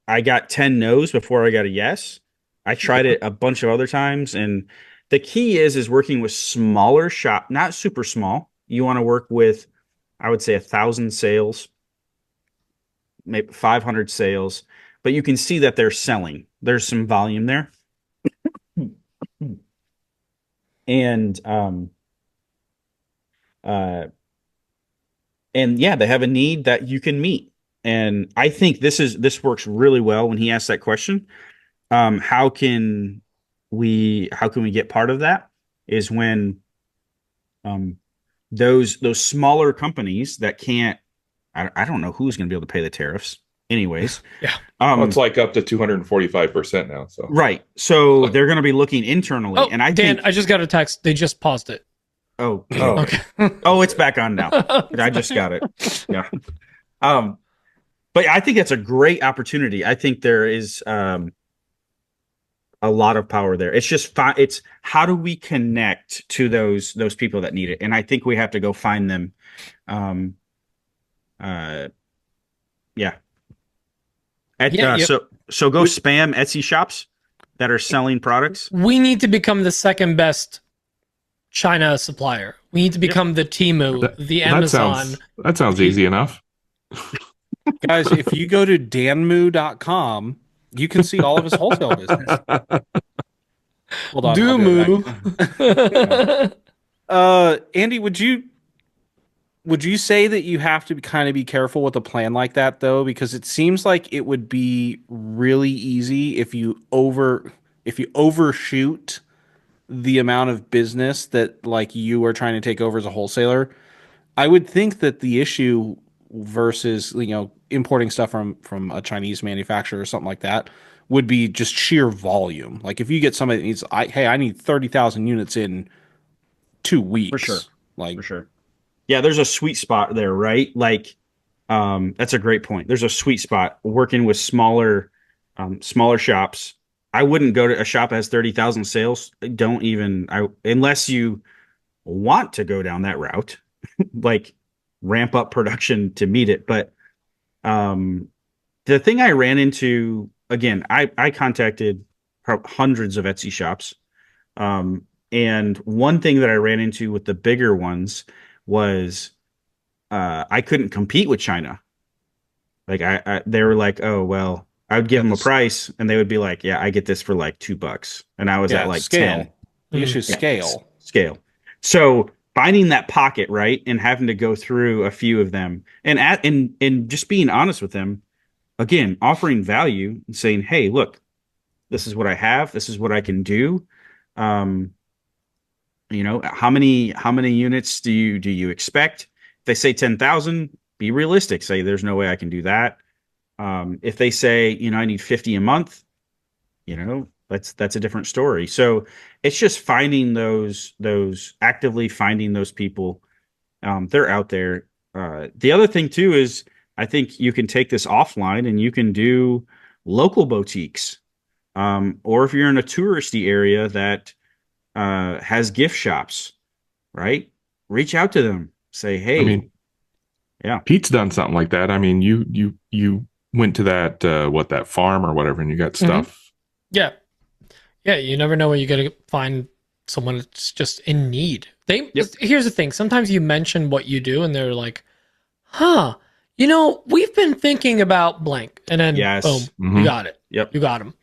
I got 10 no's before I got a yes. I tried it a bunch of other times, and the key is working with smaller shop, not super small. You want to work with, I would say, 1,000 sales, maybe 500 sales, but you can see that they're selling. There's some volume there. And yeah, they have a need that you can meet. And I think this works really well when he asks that question. How can we get part of that is when those smaller companies that can't, I don't know who's going to be able to pay the tariffs anyways. Yeah. Well, it's like up to 245% now. So right. So they're going to be looking internally. Oh, and I just got a text. They just paused it. Oh, okay. Oh, it's back on now. I just got it. Yeah. But I think it's a great opportunity. I think there is a lot of power there. It's just it's how do we connect to those people that need it? And I think we have to go find them. Yeah. So go spam Etsy shops that are selling products. We need to become the second best China supplier. We need to become the Temu, the Amazon. That sounds easy enough. Guys, if you go to danmu.com, you can see all of his wholesale business. Hold on. Dumu. Andy, would you say that you have to kind of be careful with a plan like that, though? Because it seems like it would be really easy if you overshoot the amount of business that like you are trying to take over as a wholesaler. I would think that the issue versus importing stuff from a Chinese manufacturer or something like that would be just sheer volume. Like if you get somebody that needs, I need 30,000 units in 2 weeks. For sure. For sure. Yeah, there's a sweet spot there, right? Like, that's a great point. There's a sweet spot working with smaller shops. I wouldn't go to a shop that has 30,000 sales. Unless you want to go down that route, like ramp up production to meet it. But the thing I ran into, again, I contacted hundreds of Etsy shops. And one thing that I ran into with the bigger ones was I couldn't compete with China. Like they were like, oh, well, I would give them a price and they would be like, yeah, I get this for like $2. And I was at like scale. 10. The issue is Scale. So finding that pocket, right, and having to go through a few of them and just being honest with them, again, offering value and saying, hey, look, this is what I have. This is what I can do. How many units do you expect? If they say 10,000, be realistic. Say there's no way I can do that. If they say, I need 50 a month, that's a different story. So it's just finding actively finding those people. They're out there. The other thing too is I think you can take this offline and you can do local boutiques. Or if you're in a touristy area that has gift shops, right? Reach out to them. Say, hey, yeah. Pete's done something like that. I mean, you went to that farm or whatever, and you got stuff. Yeah. Yeah. You never know when you're going to find someone that's just in need. Here's the thing. Sometimes you mention what you do and they're like, we've been thinking about blank. And then boom, you got it. Yep. You got them,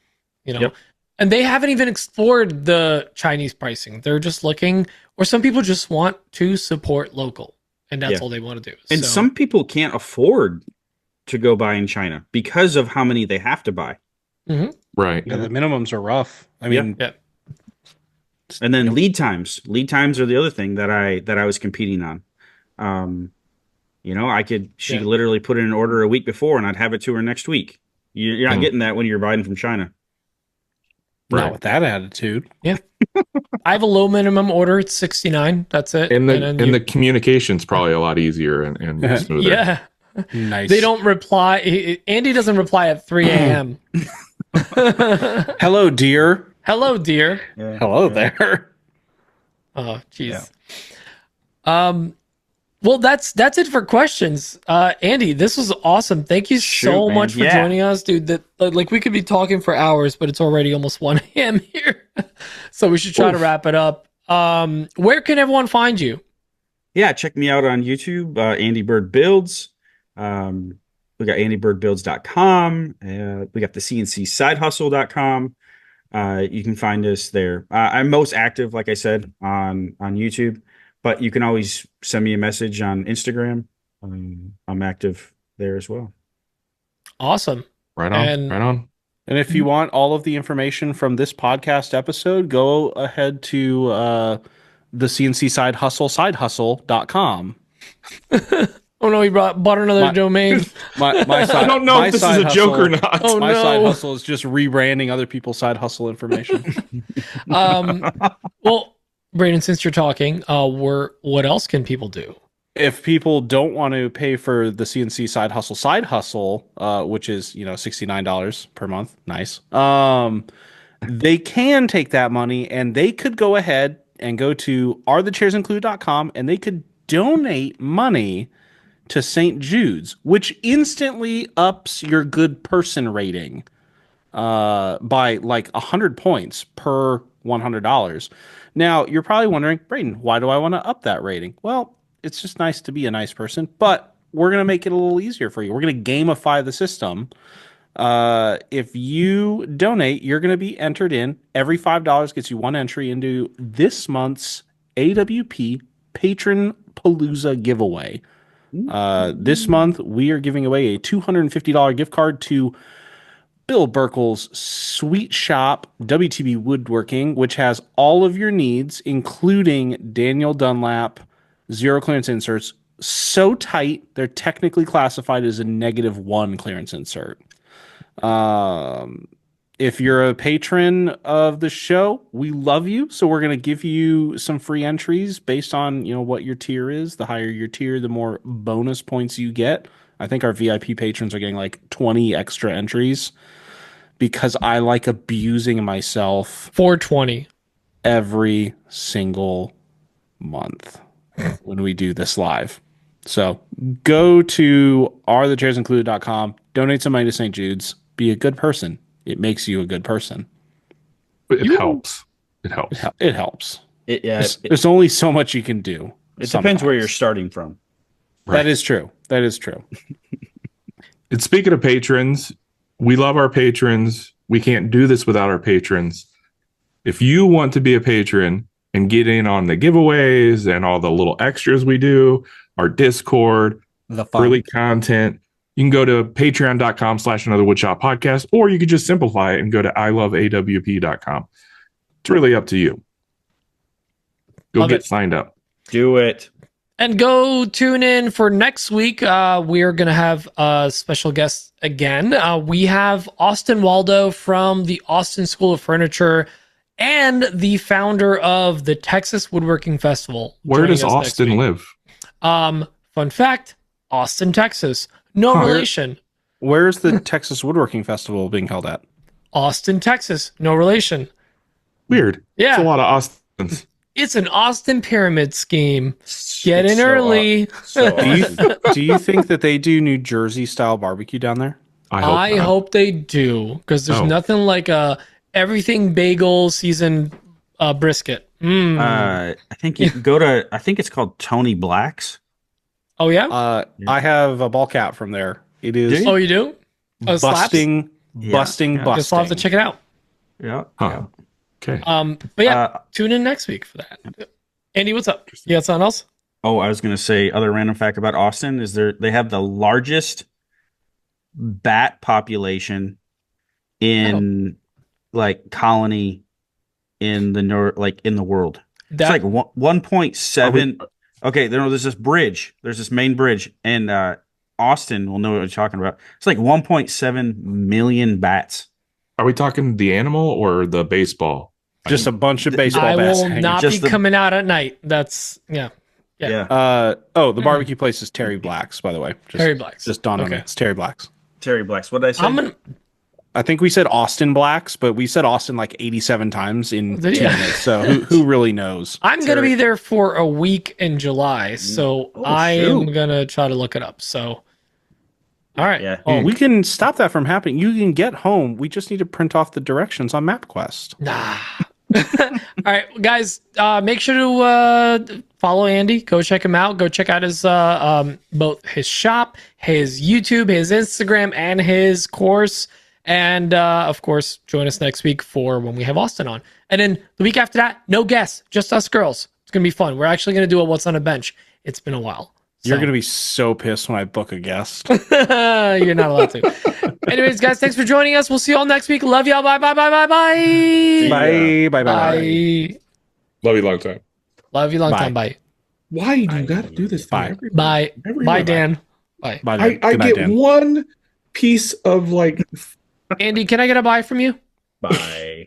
and they haven't even explored the Chinese pricing. They're just looking, or some people just want to support local and that's all they want to do. And some people can't afford to go buy in China because of how many they have to buy. Mm-hmm. Right. Yeah, the minimums are rough. I mean, and then lead times are the other thing that I was competing on. She literally put in an order a week before and I'd have it to her next week. You're not getting that when you're buying from China. Not with that attitude. Yeah. I have a low minimum order. It's 69. That's it. And the communication's probably a lot easier and smoother. Yeah. Nice. They don't reply. Andy doesn't reply at 3 a.m. Hello, dear. Hello, dear. Hello there. Oh, jeez. Well, that's it for questions. Andy, this was awesome. Thank you so much for joining us, dude. That like we could be talking for hours, but it's already almost 1 a.m. here, so we should try to wrap it up. Where can everyone find you? Yeah, check me out on YouTube, Andy Bird Builds. We got andybirdbuilds.com. We got the cncsidehustle.com. You can find us there. I'm most active, like I said, on YouTube, but you can always send me a message on Instagram. I'm active there as well. Awesome. Right on. And if you want all of the information from this podcast episode, go ahead to the CNC Side Hustle, sidehustle.com. Oh no, he bought another domain. My side, I don't know if this is a joke or not. Oh, my no. side hustle is just rebranding other people's side hustle information. Well, Braden, since you're talking, what else can people do? If people don't want to pay for the CNC side hustle, which is $69 per month, nice. They can take that money and they could go ahead and go to arethechairs.include.com and they could donate money to St. Jude's, which instantly ups your good person rating by like 100 points per $100. Now, you're probably wondering, Braden, why do I want to up that rating? Well, it's just nice to be a nice person, but we're going to make it a little easier for you. We're going to gamify the system. If you donate, you're going to be entered in. Every $5 gets you one entry into this month's AWP Patron Palooza giveaway. This month, we are giving away a $250 gift card to Bill Burkle's Sweet Shop WTB Woodworking, which has all of your needs, including Daniel Dunlap zero clearance inserts, so tight they're technically classified as a -1 clearance insert. If you're a patron of the show, we love you. So we're going to give you some free entries based on, what your tier is. The higher your tier, the more bonus points you get. I think our VIP patrons are getting like 20 extra entries because I like abusing myself 420 every single month when we do this live. So go to arethechairs.include.com, donate some money to St. Jude's, be a good person. It makes you a good person. It helps. It helps. It helps. There's only so much you can do. It depends where you're starting from. Right. That is true. And speaking of patrons, we love our patrons. We can't do this without our patrons. If you want to be a patron and get in on the giveaways and all the little extras we do, our Discord, the fun. Early content, you can go to patreon.com/anotherwoodshop podcast, or you could just simplify it and go to iloveawp.com. It's really up to you. Go get signed up. Do it. And go tune in for next week. We are going to have a special guest again. We have Austin Waldo from the Austin School of Furniture and the founder of the Texas Woodworking Festival. Where does Austin live? Fun fact, Austin, Texas. No relation. Where's the Texas Woodworking Festival being held at? Austin, Texas. No relation. Weird. Yeah. It's a lot of Austins. It's an Austin pyramid scheme. Get in early. Do you think that they do New Jersey style barbecue down there? I hope they do, because there's nothing like a everything bagel seasoned brisket. I think you can go to. I think it's called Tony Black's. Oh yeah. I have a ball cap from there. It is. Oh, you do? Busting. Just have to check it out. Yeah. Huh. Okay. But yeah, tune in next week for that. Andy, what's up? You got something else? Oh, I was going to say, other random fact about Austin is they have the largest bat population in colony in the in the world. It's like 1.7. Okay, there's this bridge. There's this main bridge, and Austin will know what you're talking about. It's like 1.7 million bats. Are we talking the animal or the baseball? Just a bunch of baseball bats. I will not be coming out at night. That's Yeah. The barbecue place is Terry Black's, by the way. Terry Black's. Just dawned on me. It's Terry Black's. Terry Black's. What did I say? I think we said Austin Black's, but we said Austin like 87 times in 2 minutes. So who really knows? I'm going to be there for a week in July, so I am going to try to look it up. So, all right. Yeah. We can stop that from happening. You can get home. We just need to print off the directions on MapQuest. Nah. All right, guys, make sure to follow Andy. Go check him out. Go check out his both his shop, his YouTube, his Instagram, and his course. And of course, join us next week for when we have Austin on. And then the week after that, no guests, just us girls. It's gonna be fun. We're actually gonna do a What's on a Bench. It's been a while. You're gonna be so pissed when I book a guest. You're not allowed to. Anyways, guys, thanks for joining us. We'll see you all next week. Love y'all. Bye, bye, bye, bye, bye. Bye, bye, bye. Love you long time. Love you long time. Bye. Why do you got to do this? Bye. Bye. Bye, Dan. Bye. Bye. I get one piece of like. Andy, can I get a bye from you? Bye.